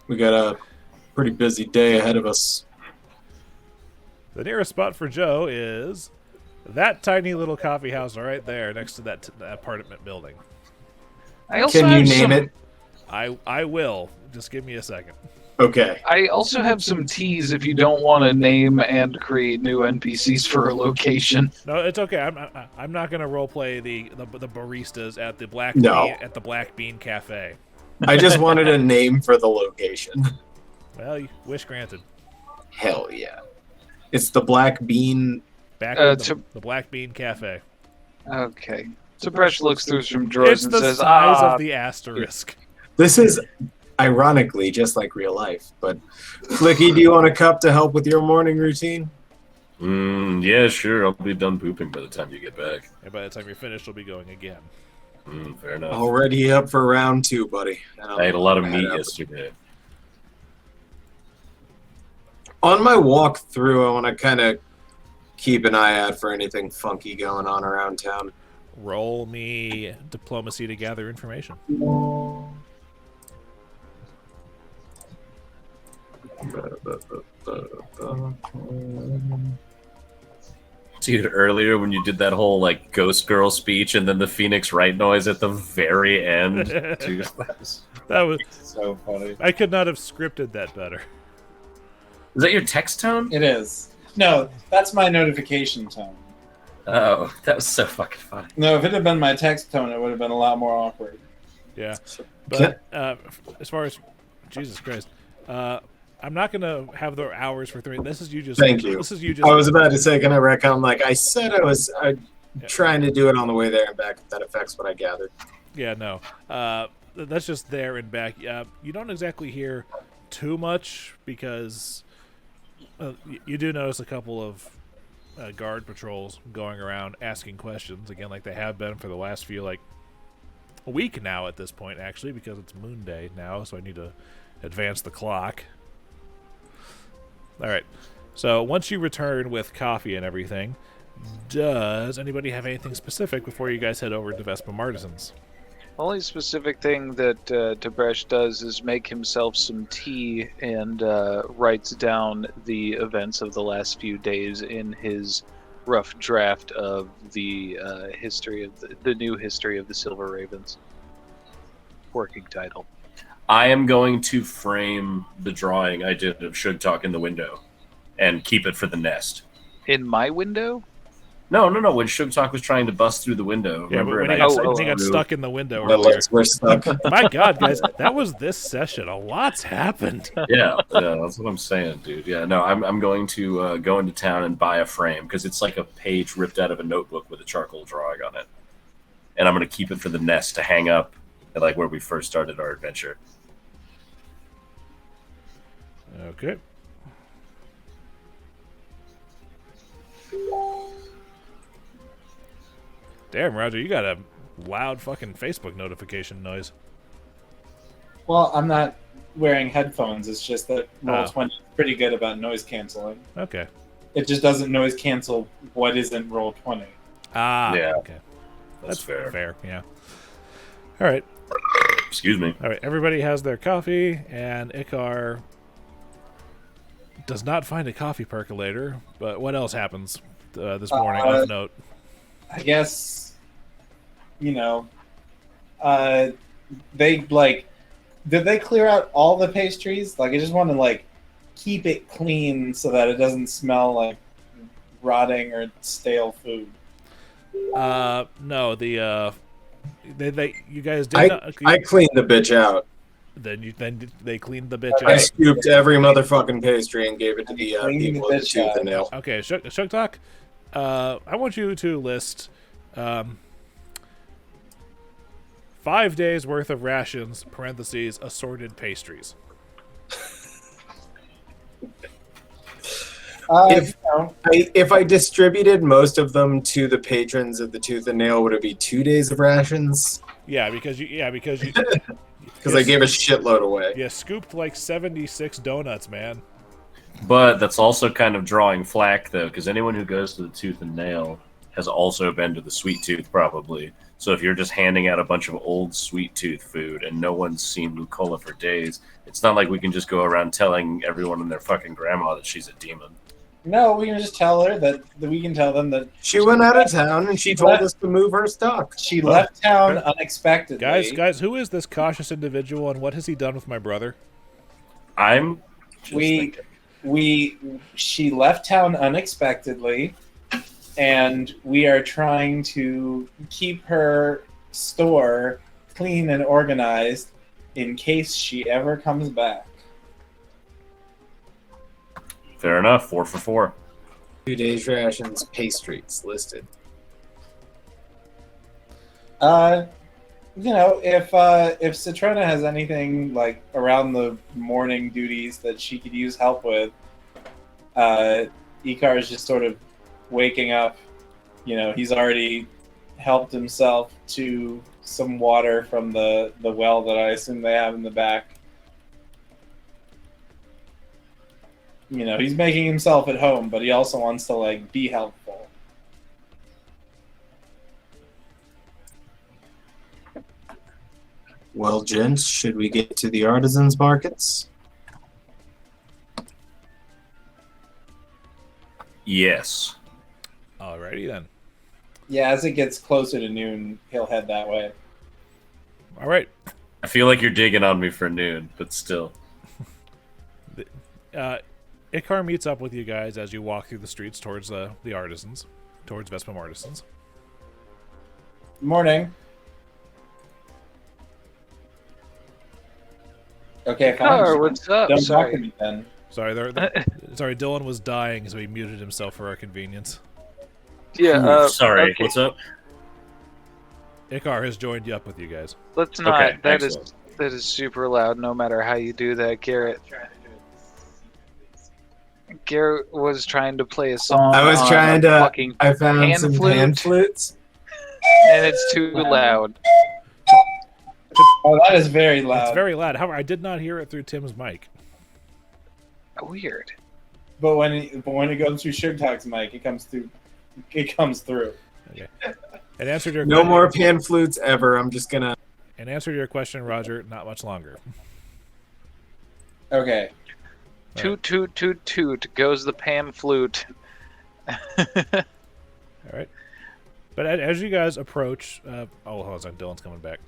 We got a pretty busy day ahead of us. The nearest spot for Joe is that tiny little coffee house right there next to that apartment building. I also Can you have name some, it? I will. Just give me a second. Okay. I also have some teas if you don't want to name and create new NPCs for a location. No, it's okay. I'm not gonna roleplay the baristas at the Black Bean Cafe. I just wanted a name for the location. Well, wish granted. Hell yeah. It's the Black Bean. Back to- the Black Bean Cafe. Okay. Tib'resh looks through some drawers It's and the says, size "Ah, of the asterisk. This is ironically just like real life. But Flickie, do you want a cup to help with your morning routine? Yeah, sure. I'll be done pooping by the time you get back. And by the time you're finished, we'll be going again. Fair enough. Already up for round 2, buddy. I ate a lot of meat Head up. yesterday. On my walk through, I want to kind of keep an eye out for anything funky going on around town. Roll me diplomacy to gather information. Dude, earlier when you did that whole like ghost girl speech and then the Phoenix Wright noise at the very end, dude, That was so funny. I could not have scripted that better. Is that your text tone? It is. No, that's my notification tone. Oh, that was so fucking funny. No, if it had been my text tone, it would have been a lot more awkward. Yeah, but as far as Jesus Christ, I'm not gonna have the hours for 3. This is you just. Thank you. This is you just. I was about to say, can I recount? Like I said, I was trying to do it on the way there and back. If that affects what I gathered. Yeah, no. That's just there and back. You don't exactly hear too much because you do notice a couple of guard patrols going around asking questions again, like they have been for the last few a week now at this point, actually, because it's Moon Day now, so I need to advance the clock. All right. So once you return with coffee and everything, does anybody have anything specific before you guys head over to Vespa Martisans? Only specific thing that Tib'resh does is make himself some tea and writes down the events of the last few days in his rough draft of the history of the new history of the Silver Ravens. Working title. I am going to frame the drawing I did of Sugtok in the window and keep it for the nest. In my window? No. When Sugtok was trying to bust through the window. Yeah, but remember? when he got stuck in the window The earlier. legs were stuck. My God, guys, that was this session. A lot's happened. Yeah, that's what I'm saying, dude. Yeah, no, I'm going to go into town and buy a frame because it's like a page ripped out of a notebook with a charcoal drawing on it, and I'm going to keep it for the nest to hang up at like where we first started our adventure. Okay. Damn, Roger, you got a loud fucking Facebook notification noise. Well, I'm not wearing headphones. It's just that Oh. Roll20 is pretty good about noise canceling. Okay. It just doesn't noise cancel what isn't Roll20. Ah, Yeah. okay. That's fair. Fair, yeah. All right. Excuse me. All right, everybody has their coffee, and Icar does not find a coffee percolator, but what else happens this morning of note? I guess, they did they clear out all the pastries? Like, I just want to keep it clean so that it doesn't smell like rotting or stale food. No, you guys did I not. cleaned the bitch out. Then they cleaned the bitch I out. scooped every motherfucking pastry and gave it to the Clean people the with the bitch tooth out. and nail. Okay, Sugtok, I want you to list 5 days worth of rations (parentheses assorted pastries). If I distributed most of them to the patrons of the Tooth and Nail, would it be 2 days of rations? Yeah, because you Because I gave a shitload away. you scooped like 76 donuts, man. But that's also kind of drawing flack, though, because anyone who goes to the Tooth and Nail has also been to the Sweet Tooth, probably. So if you're just handing out a bunch of old Sweet Tooth food and no one's seen Lucola for days, it's not like we can just go around telling everyone and their fucking grandma that she's a demon. No, we can just tell her that we can tell them that She went out of town and she told us to move her stock. she left town unexpectedly. Guys, who is this cautious individual, and what has he done with my brother? I'm just thinking. She left town unexpectedly, and we are trying to keep her store clean and organized in case she ever comes back. Fair enough. 4 for 4. 2 days rations, pastries listed. If Citrona has anything around the morning duties that she could use help with, Icar is just sort of waking up. He's already helped himself to some water from the well that I assume they have in the back. He's making himself at home, but he also wants to be helpful. Well, gents, should we get to the artisans' markets? Yes. Alrighty then. Yeah, as it gets closer to noon, he'll head that way. All right. I feel like you're digging on me for noon, but still. Icar meets up with you guys as you walk through the streets towards the artisans, towards Vespa Artisans. Morning. Okay, Icar, fine. what's up? Don't talk to Sorry. me then. Sorry, Dillon was dying, so he muted himself for our convenience. Yeah. Sorry, okay. what's up? Icar has joined you up with you guys. Let's not. Okay, that is excellent. that is super loud. No matter how you do that, Garrett. Garrett was trying to play a song. I was on trying a to. fucking I found pan some flute. pan flutes. and it's too loud. Oh, that is very loud. It's very loud. However, I did not hear it through Tim's mic. Weird. But when it goes through Sugtok's mic, it comes through. It comes through. Okay. And answered your No question. more pan flutes ever. I'm just gonna. And answered your question, Roger. Not much longer. Okay. Toot toot toot toot goes the pan flute. All right. But as you guys approach, hold on, Dillon's coming back.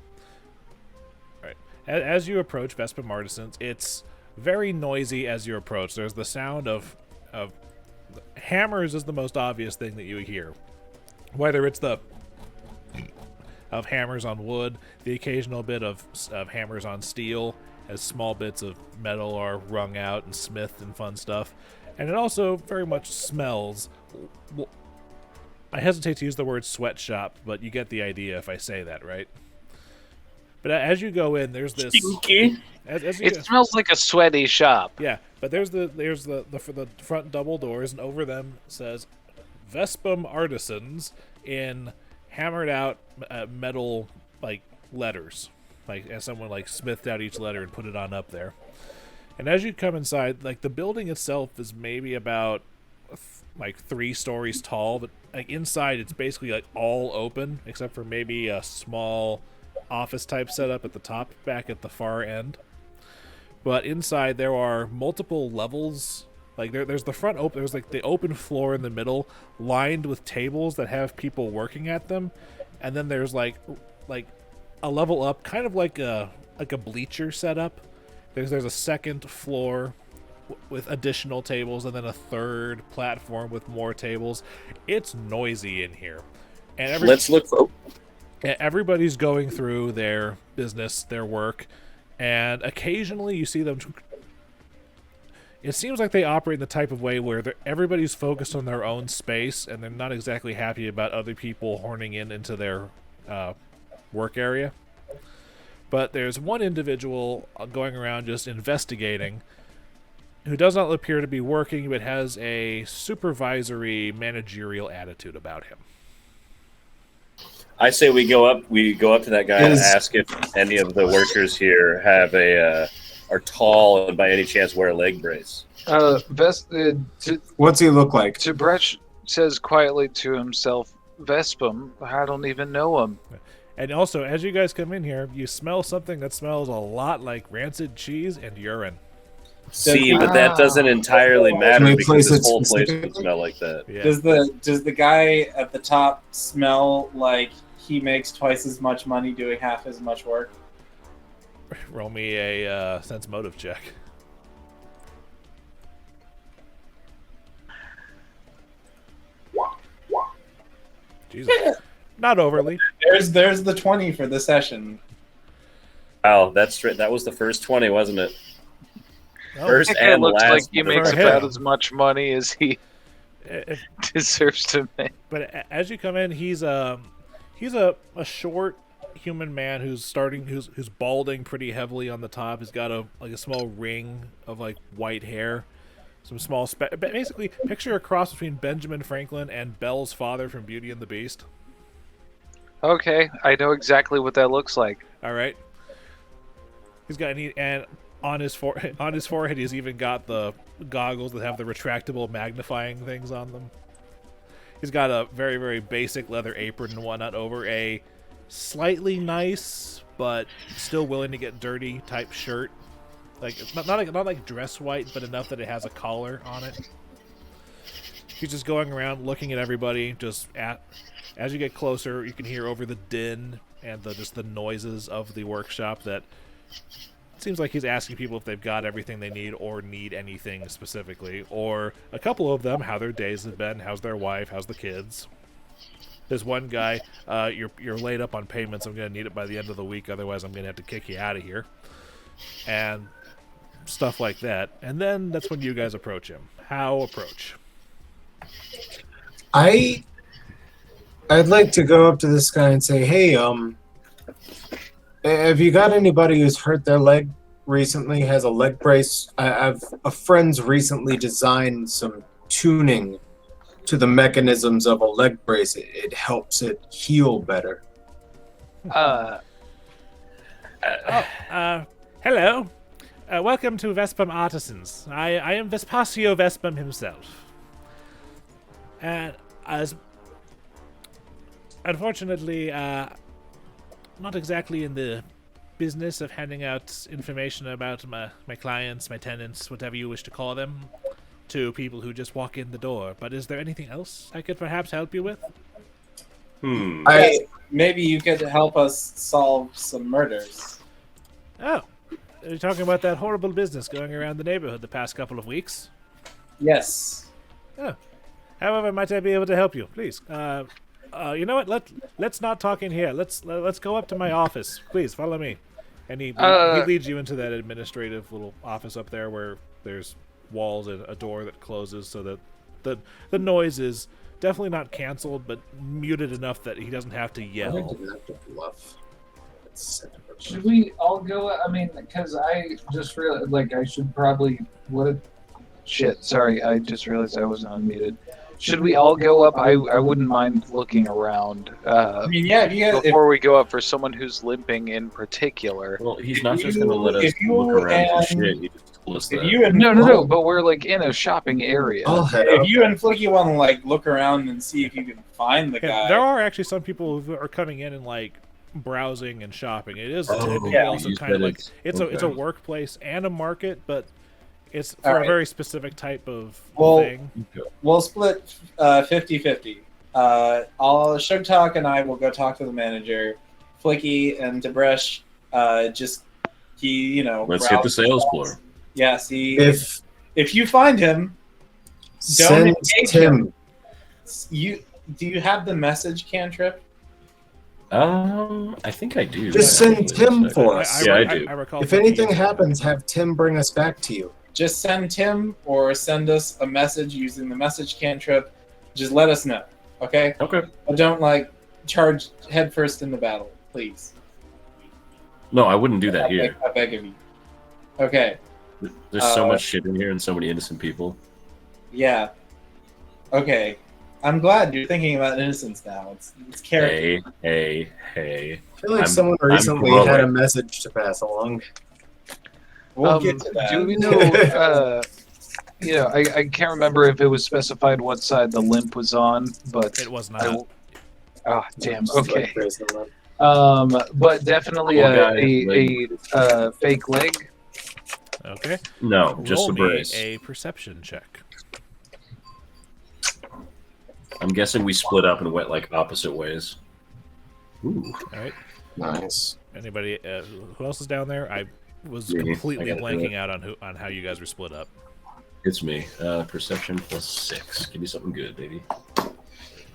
All right. As you approach Vespam Artisans, it's very noisy as you approach. There's the sound of hammers is the most obvious thing that you hear. Whether it's the of hammers on wood, the occasional bit of hammers on steel, as small bits of metal are wrung out and smithed and fun stuff. And it also very much smells. I hesitate to use the word sweatshop, but you get the idea if I say that, right? But as you go in, there's this. Stinky. It smells like a sweaty shop. Yeah, but there's the for the front double doors, and over them says Vespam Artisans in hammered out metal like letters, like as someone like smithed out each letter and put it on up there. And as you come inside, like the building itself is maybe about like 3 stories tall, but like inside it's basically like all open except for maybe a small office type setup at the top back at the far end. But inside there are multiple levels. Like there's the front open. There's like the open floor in the middle, lined with tables that have people working at them, and then there's like a level up, kind of like a bleacher setup. There's a second floor with additional tables, and then a third platform with more tables. It's noisy in here, and Let's look for. everybody's going through their business, their work, and occasionally you see them. It seems like they operate in the type of way where everybody's focused on their own space, and they're not exactly happy about other people horning into their work area. But there's one individual going around just investigating who does not appear to be working, but has a supervisory, managerial attitude about him. I say we go up to that guy and ask if any of the workers here have are tall and by any chance wear a leg brace. What's he look like? Tib'resh says quietly to himself, Vespam, I don't even know him. And also, as you guys come in here, you smell something that smells a lot like rancid cheese and urine. See, but that doesn't entirely matter Can we because place this it whole place would specifically? smell like that. Yeah. Does the guy at the top smell like he makes twice as much money doing half as much work? Roll me a sense motive check. Jesus. Not overly. There's the 20 for the session. Wow, that's right. That was the first 20, wasn't it? No. First That guy and looks last. like he makes For him. about as much money as he If- deserves to make. But as you come in, he's a short human man who's balding pretty heavily on the top. He's got a small ring of like white hair, some small basically picture a cross between Benjamin Franklin and Belle's father from Beauty and the Beast. Okay, I know exactly what that looks like. All right. He's got and on his forehead he's even got the goggles that have the retractable magnifying things on them. He's got a very, very basic leather apron and whatnot over a slightly nice but still willing to get dirty type shirt. Like it's not like dress white, but enough that it has a collar on it. He's just going around looking at everybody. As you get closer, you can hear over the din and the noises of the workshop that it seems like he's asking people if they've got everything they need or need anything specifically, or a couple of them how their days have been, how's their wife, how's the kids. There's one guy, you're laid up on payments. I'm going to need it by the end of the week, otherwise I'm going to have to kick you out of here. And stuff like that. And then that's when you guys approach him. How approach? I'd like to go up to this guy and say, hey, have you got anybody who's hurt their leg recently, has a leg brace? I've a friend's recently designed some tuning to the mechanisms of a leg brace. It helps it heal better. Hello. Welcome to Vespam Artisans. I am Vespasio Vespam himself. And as unfortunately, not exactly in the business of handing out information about my clients, my tenants, whatever you wish to call them, to people who just walk in the door. But is there anything else I could perhaps help you with? Yes, maybe you could help us solve some murders. Oh, are you talking about that horrible business going around the neighborhood the past couple of weeks? Yes. Oh. However, might I be able to help you? Please. You know what? Let's not talk in here. Let's go up to my office. Please follow me. And he leads you into that administrative little office up there where there's walls and a door that closes so that the noise is definitely not canceled, but muted enough that he doesn't have to yell. Should we all go? I mean, because I just realized, like, I should probably. Shit, sorry, I just realized I wasn't unmuted. Should we all go up? I wouldn't mind looking around. I mean, yeah, before we go up for someone who's limping in particular. Well, he's not just going to let us look around for shit. He just told us that. No, but we're like in a shopping area. If you and Flickie want to like look around and see if you can find the guy. There are actually some people who are coming in and like browsing and shopping. It is also kind of like it's a workplace and a market, but it's for a very specific type of thing. We'll split 50-50. Sugtok and I will go talk to the manager. Flickie and Tib'resh, let's hit the sales floor. Yeah, see if you find him, don't engage him. Do you have the message cantrip? I think I do. Just send Tim for us. I do. I recall if anything happens, have Tim bring us back to you. Just send Tim or send us a message using the message cantrip. Just let us know, okay? Okay. But don't charge headfirst into battle, please. No, I wouldn't do that here. I beg of you. Okay. There's so much shit in here and so many innocent people. Yeah. Okay. I'm glad you're thinking about innocence now. It's character. Hey. I feel like someone recently had a message to pass along. We'll get to that. Do we know? I can't remember if it was specified what side the limp was on, but it was not. Damn. Okay. But definitely a fake leg. Okay. No, just a brace. A perception check. I'm guessing we split up and went opposite ways. Ooh. All right. Nice. Anybody? Who else is down there? I was completely blanking out on how you guys were split up. It's me. Perception +6. Give me something good, baby.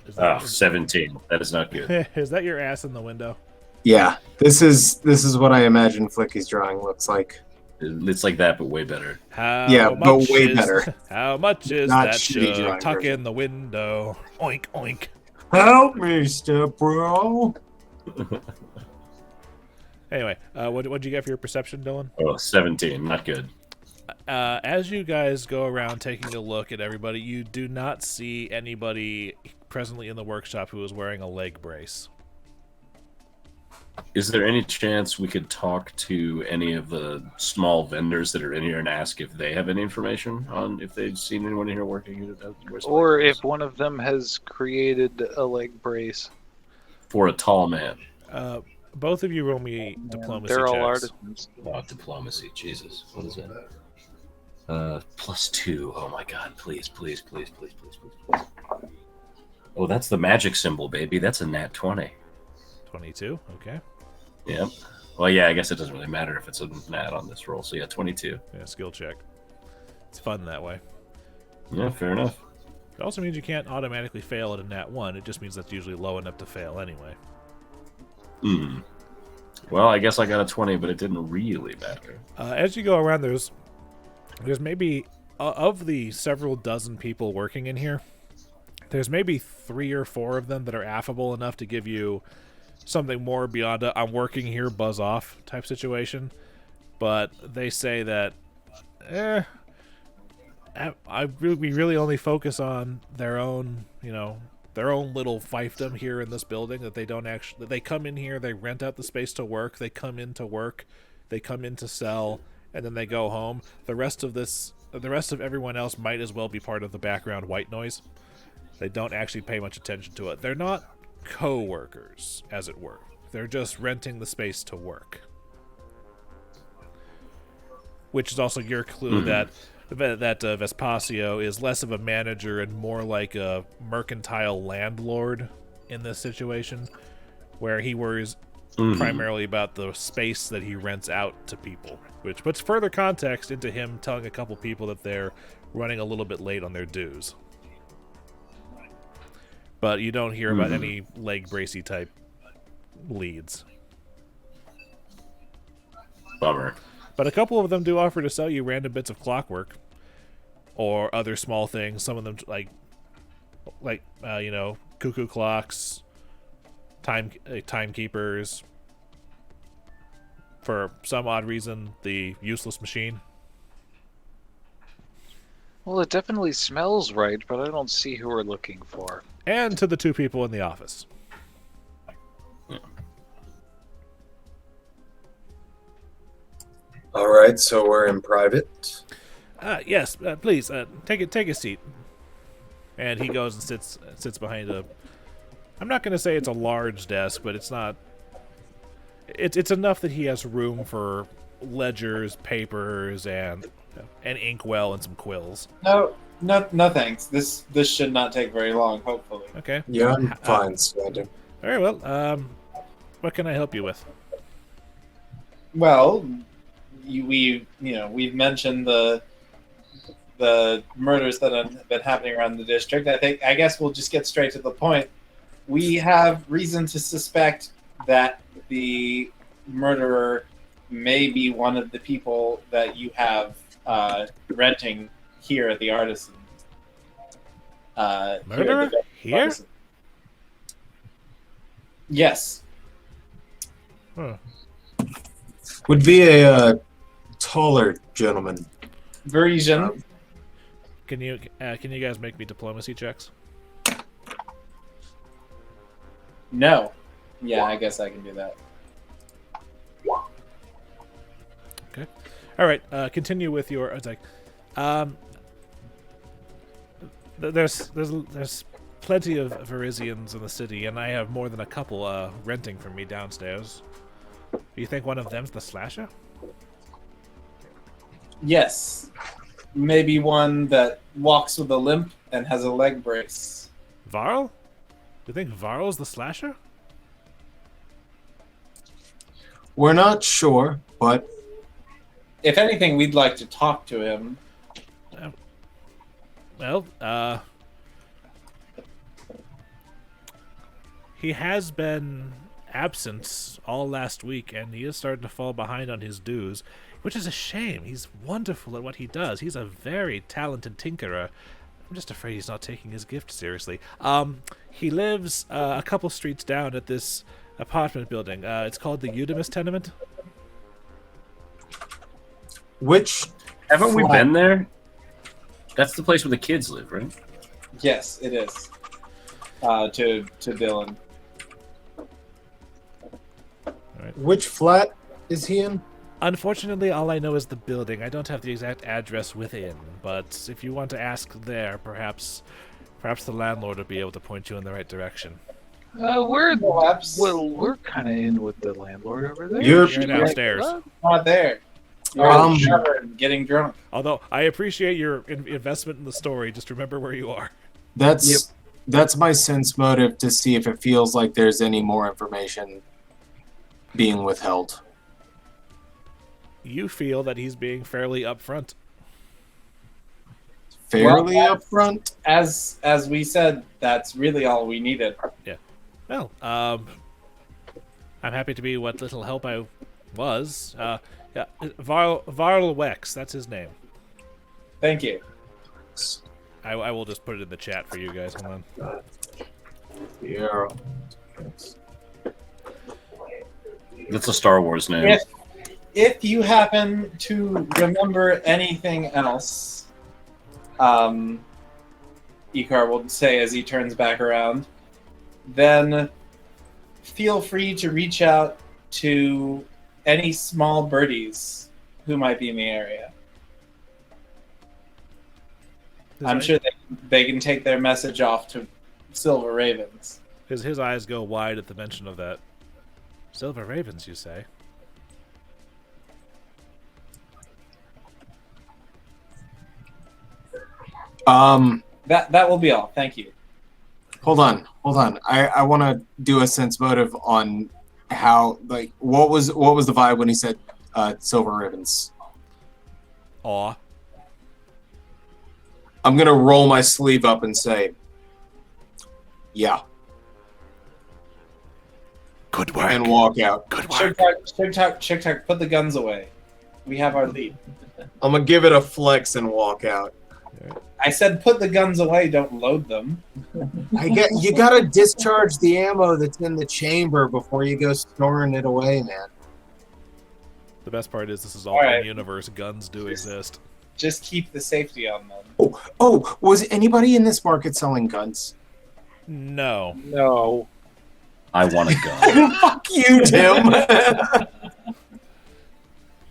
17. That is not good. Is that your ass in the window? Yeah. This is what I imagine Flickie's drawing looks like. It's like that, but way better. But way better. How much is Not that shitty shug? drawing Tuck version. in the window. Oink, oink. Help me, step-bro. Anyway, what'd you get for your perception, Dillon? 17. Not good. As you guys go around taking a look at everybody, you do not see anybody presently in the workshop who is wearing a leg brace. Is there any chance we could talk to any of the small vendors that are in here and ask if they have any information on if they've seen anyone in here working? Or if one of them has created a leg brace. For a tall man. Both of you roll me diplomacy They're all checks. artisans. Oh, diplomacy. Jesus. What is that? +2. Oh my god. Please. Oh, that's the magic symbol, baby. That's a nat 20. 22, okay. Yep. Well, yeah, I guess it doesn't really matter if it's a nat on this roll. So, yeah, 22. Yeah, skill check. It's fun that way. Yeah, fair enough. It also means you can't automatically fail at a nat 1. It just means that's usually low enough to fail anyway. Well, I guess I got a 20, but it didn't really matter. As you go around, there's there's maybe of the several dozen people working in here, there's maybe 3 or 4 of them that are affable enough to give you something more beyond a "I'm working here, buzz off" type situation. But they say that, we really only focus on their own, their own little fiefdom here in this building. That they don't actually, they come in here, they rent out the space to work, they come in to work, they come in to sell, and then they go home. The rest of everyone else might as well be part of the background white noise. They don't actually pay much attention to it. They're not co-workers, as it were. They're just renting the space to work. Which is also your clue that Vespasio is less of a manager and more like a mercantile landlord in this situation, where he worries primarily about the space that he rents out to people, which puts further context into him telling a couple people that they're running a little bit late on their dues. But you don't hear about any leg bracy type leads. Bummer. But a couple of them do offer to sell you random bits of clockwork or other small things. Some of them like cuckoo clocks, timekeepers. For some odd reason, the useless machine. Well, it definitely smells right, but I don't see who we're looking for. And to the 2 people in the office. All right, so we're in private. Yes, please take a seat. And he goes and sits behind a. I'm not going to say it's a large desk, but it's not. It's enough that he has room for ledgers, papers, and an inkwell and some quills. No, thanks. This should not take very long, hopefully. Okay. Yeah, I'm fine standing. Very well. What can I help you with? Well, we've mentioned the murders that have been happening around the district. I guess we'll just get straight to the point. We have reason to suspect that the murderer may be one of the people that you have renting here at the Artisan. Murderer? Here? Artisan. Yes. Huh. Would be a taller gentleman. Version. Can you guys make me diplomacy checks? No. Yeah, I guess I can do that. Okay. All right. Continue with your. It's like, there's plenty of Varisians in the city, and I have more than a couple renting from me downstairs. Do you think one of them's the slasher? Yes. Maybe one that walks with a limp and has a leg brace. Varl? Do you think Varl's the slasher? We're not sure, but If anything, we'd like to talk to him. Well, he has been absent all last week, and he is starting to fall behind on his dues, which is a shame. He's wonderful at what he does. He's a very talented tinkerer. I'm just afraid he's not taking his gift seriously. He lives a couple streets down at this apartment building. It's called the Eudemus Tenement. which Haven't we flat- been there? That's the place where the kids live, right? Yes, it is. To Dillon. Which flat is he in? Unfortunately, all I know is the building. I don't have the exact address within, but if you want to ask there, perhaps the landlord will be able to point you in the right direction. We're Perhaps. we're kind of in with the landlord over there. You're You're downstairs. Not there. You're Um, in the tavern getting drunk. Although I appreciate your investment in the story, just remember where you are. that's my sense motive to see if it feels like there's any more information being withheld. You feel that he's being fairly upfront. Fairly Well, upfront. As we said, that's really all we needed. Well, I'm happy to be what little help I was. Yeah, Varl Wex, that's his name. Thank you. I will just put it in the chat for you guys. Hold on. Yeah. That's a Star Wars name. If you happen to remember anything else, Icar will say as he turns back around, then feel free to reach out to any small birdies who might be in the area. I'm sure they can take their message off to Silver Ravens. His eyes go wide at the mention of that. Silver Ravens, you say? That will be all. Thank you. Hold on. I want to do a sense motive on how, like, what was the vibe when he said Silver Ravens? Aw. I'm gonna roll my sleeve up and say, yeah, Good work. and walk out. Good work. Sugtok, put the guns away. We have our lead. I'm gonna give it a flex and walk out. I said put the guns away, don't load them. You gotta discharge the ammo that's in the chamber before you go storing it away, man. The best part is this is all Alright. in universe. Guns do exist. Just keep the safety on them. Oh, was anybody in this market selling guns? No. No. I want a gun. Fuck you, Tim.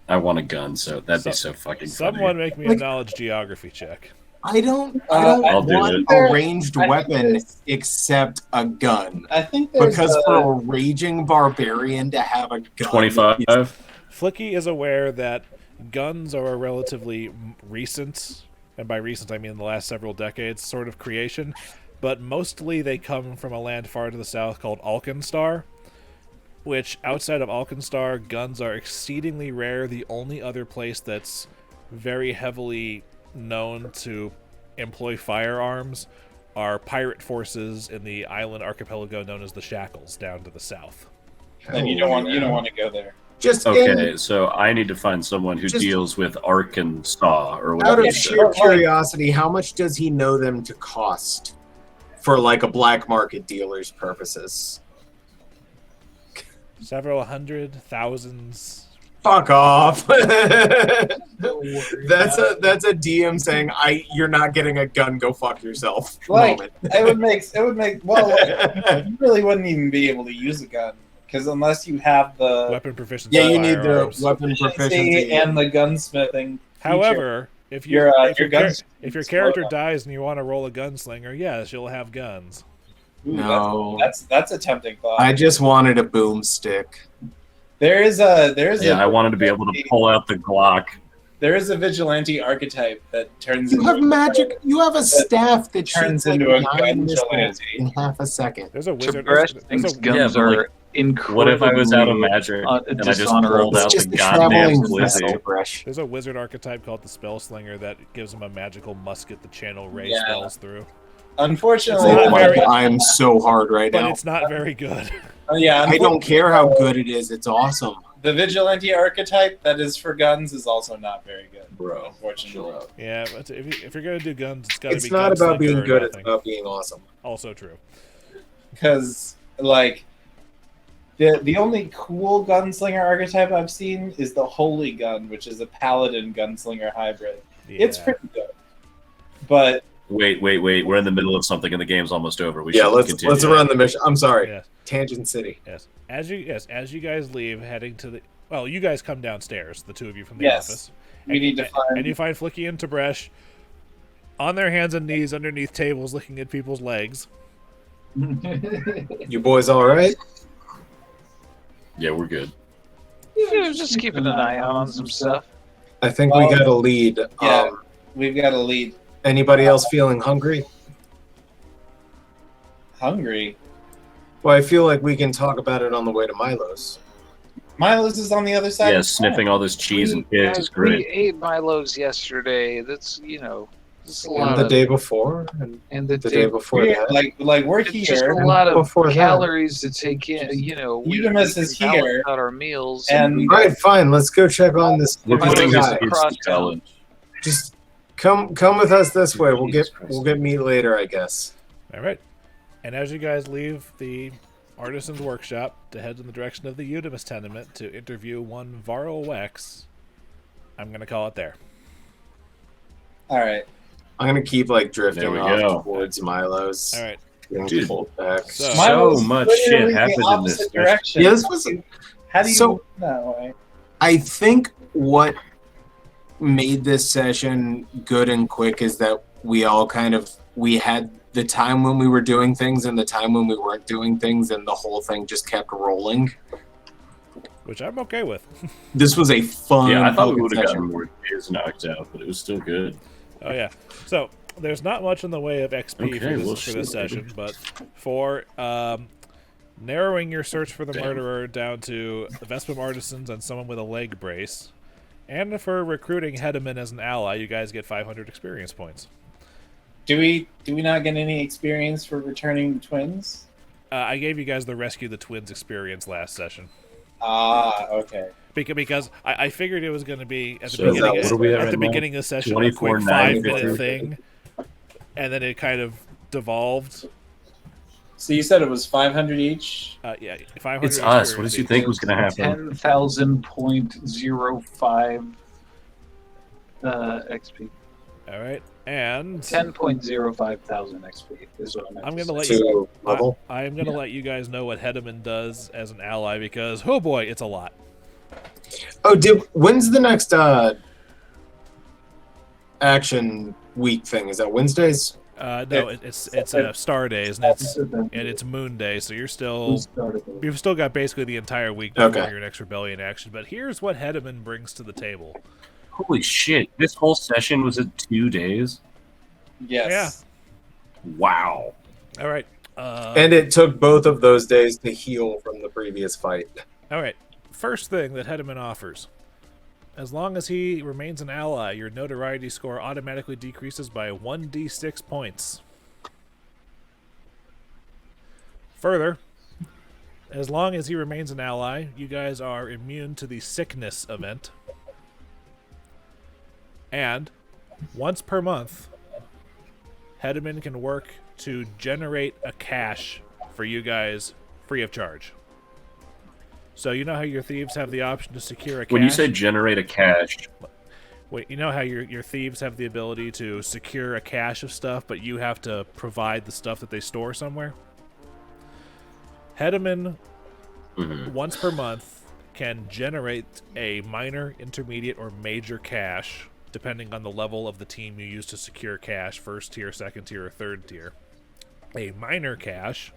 I want a gun, so that'd be so fucking funny. Someone make me a knowledge geography check. I don't I'll do want it. a ranged I think weapon there's- except a gun. I think there's Because for a raging barbarian to have a gun, 25. Flickie is aware that guns are a relatively recent, and by recent I mean the last several decades, sort of creation, but mostly they come from a land far to the south called Alkenstar, which outside of Alkenstar, guns are exceedingly rare. The only other place that's very heavily known to employ firearms are pirate forces in the island archipelago known as the Shackles down to the south. and you don't want to go there. just Okay, so I need to find someone who Just- deals with Arkansas or out whatever. of you sheer said. curiosity, how much does he know them to cost for like a black market dealer's purposes? Several hundred, thousands. Fuck off. That's a DM saying you're not getting a gun, go fuck yourself. Like moment. it would make well, like, you really wouldn't even be able to use a gun because unless you have the Weapon proficiency. Yeah, you need the firearms. weapon proficiency. and the gunsmithing. However, if Your, if your your, guns- if your character dies and you want to roll a gunslinger, yes, you'll have guns. Ooh, No. that's a tempting thought. I just wanted a boomstick. There is I wanted to be able to pull out the Glock. There is a vigilante archetype that turns You into have magic. You have a staff that turns shoots like into a 9 gun missiles vigilante. in half a second. There's a wizard. Tib'resh there's thinks a- guns Yeah, but, are like, incredibly. What if I was out of magic and I just dishonorable. pulled out It's the just a goddamn traveling Blizzy? vessel, Bresh. There's a wizard archetype called the Spellslinger that gives him a magical musket to channel ray Yeah. spells through. Unfortunately, It's not Oh my very- God, I'm so hard right But now. it's not very good. yeah, I don't care how good it is. It's awesome. The vigilante archetype that is for guns is also not very good, Bro, unfortunately. Yeah, but if you're gonna do guns, it's gotta It's be not about gunslinger being or good. It's nothing. about being awesome. Also true. Because like the only cool gunslinger archetype I've seen is the Holy Gun, which is a paladin gunslinger hybrid. It's Yeah. pretty good, but Wait. We're in the middle of something and the game's almost over. We Yeah, should let's continue. run the mission. I'm sorry, Yes. Tangent City. Yes. As you guys leave, heading to the you guys come downstairs, the two of you from the Yes. office. we need to find. And you find Flickie and Tib'resh on their hands and knees underneath tables looking at people's legs. You boys all right? Yeah, we're good. Yeah, just keeping an eye out on some stuff. I think we got a lead. Yeah. We've got a lead. Anybody else feeling hungry? Hungry. Well, I feel like we can talk about it on the way to Milo's. Milo's is on the other side. Yeah, of the sniffing all this cheese and kids is We great. ate Milo's yesterday. That's it's a lot And the of, day before, and and the the day before We're, that. like we're It's just here, a lot of Before that. calories to take in. Eudemus we is can balance here, out our meals, and All right, fine. Let's go check on this. We're Milo's putting is this guy. kids to across challenge. Just Come with us this way. We'll Jesus get Christ. meat later, I guess. All right. And as you guys leave the artisan's workshop to head in the direction of the Eudemus tenement to interview one Varro Wex, I'm going to call it there. All right. I'm gonna keep like drifting There we off go. towards Milo's. All right. Getting Dude. pulled back. So- Milo's much literally shit happened the in this opposite direction. Yeah, this was. How do you So- move that way? I think what made this session good and quick is that we had the time when we were doing things and the time when we weren't doing things, and the whole thing just kept rolling. Which I'm okay with. This was a fun. Yeah, I thought we fucking would have session. gotten more days knocked out, but it was still good. Oh, yeah. So, there's not much in the way of XP Okay, for this, well, for this shit. session, but for narrowing your search for the Damn. murderer down to the Vespam artisans and someone with a leg brace, and for recruiting Hedeman as an ally, you guys get 500 experience points. Do we not get any experience for returning the twins? I gave you guys the Rescue the Twins experience last session. Ah, okay. Because I figured it was going to be at the So, beginning, what are we at at right the now? beginning of the session, a quick 24.9. 5-minute thing, and then it kind of devolved. So you said it was 500 each? Yeah, 500 It's us. What experience did you each. think was going to happen? 10,000.05 XP. All right, and 10.05 thousand XP is what I meant. I'm to going to say. let you. To level. I'm going to let you guys know what Hedeman does as an ally because, oh boy, it's a lot. Oh, when's the next action week thing? Is that Wednesdays? No, it's Star Days and it's Moon Day, so you've still got basically the entire week before Okay. your next rebellion action. But here's what Hedeman brings to the table. Holy shit. This whole session was at 2 days? Yes. Wow. All right. And it took both of those days to heal from the previous fight. All right. First thing that Hedeman offers. As long as he remains an ally, your notoriety score automatically decreases by 1d6 points. Further, as long as he remains an ally, you guys are immune to the sickness event. And once per month, Hedeman can work to generate a cache for you guys free of charge. So you know how your thieves have the option to secure a cache? When you say generate a cache, Wait, you know how your thieves have the ability to secure a cache of stuff, but you have to provide the stuff that they store somewhere? Hedeman, once per month, can generate a minor, intermediate, or major cache, depending on the level of the team you use to secure cache, first tier, second tier, or third tier. A minor cache...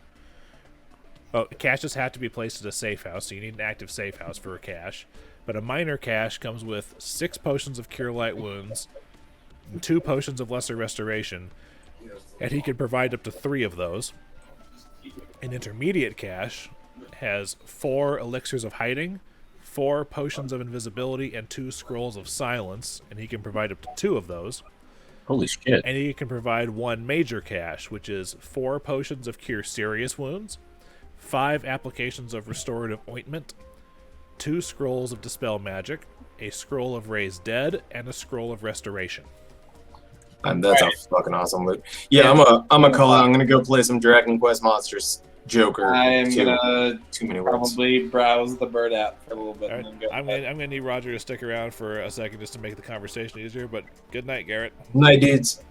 Oh, caches have to be placed at a safe house, so you need an active safe house for a cache. But a minor cache comes with 6 potions of Cure Light Wounds, and 2 potions of Lesser Restoration, and he can provide up to 3 of those. An intermediate cache has 4 Elixirs of Hiding, 4 potions of Invisibility, and 2 Scrolls of Silence, and he can provide up to 2 of those. holy shit. And he can provide 1 major cache, which is 4 potions of Cure Serious Wounds, 5 applications of Restorative Ointment, 2 scrolls of Dispel Magic, a scroll of Raise Dead, and a scroll of Restoration. That's a fucking awesome loot. Yeah, I'm a call out. I'm gonna go play some Dragon Quest Monsters Joker. I'm too. gonna Too many words. probably browse the bird app for a little bit All and right, then go. I'm gonna need Roger to stick around for a second just to make the conversation easier. But good night, Garrett. Night, dudes.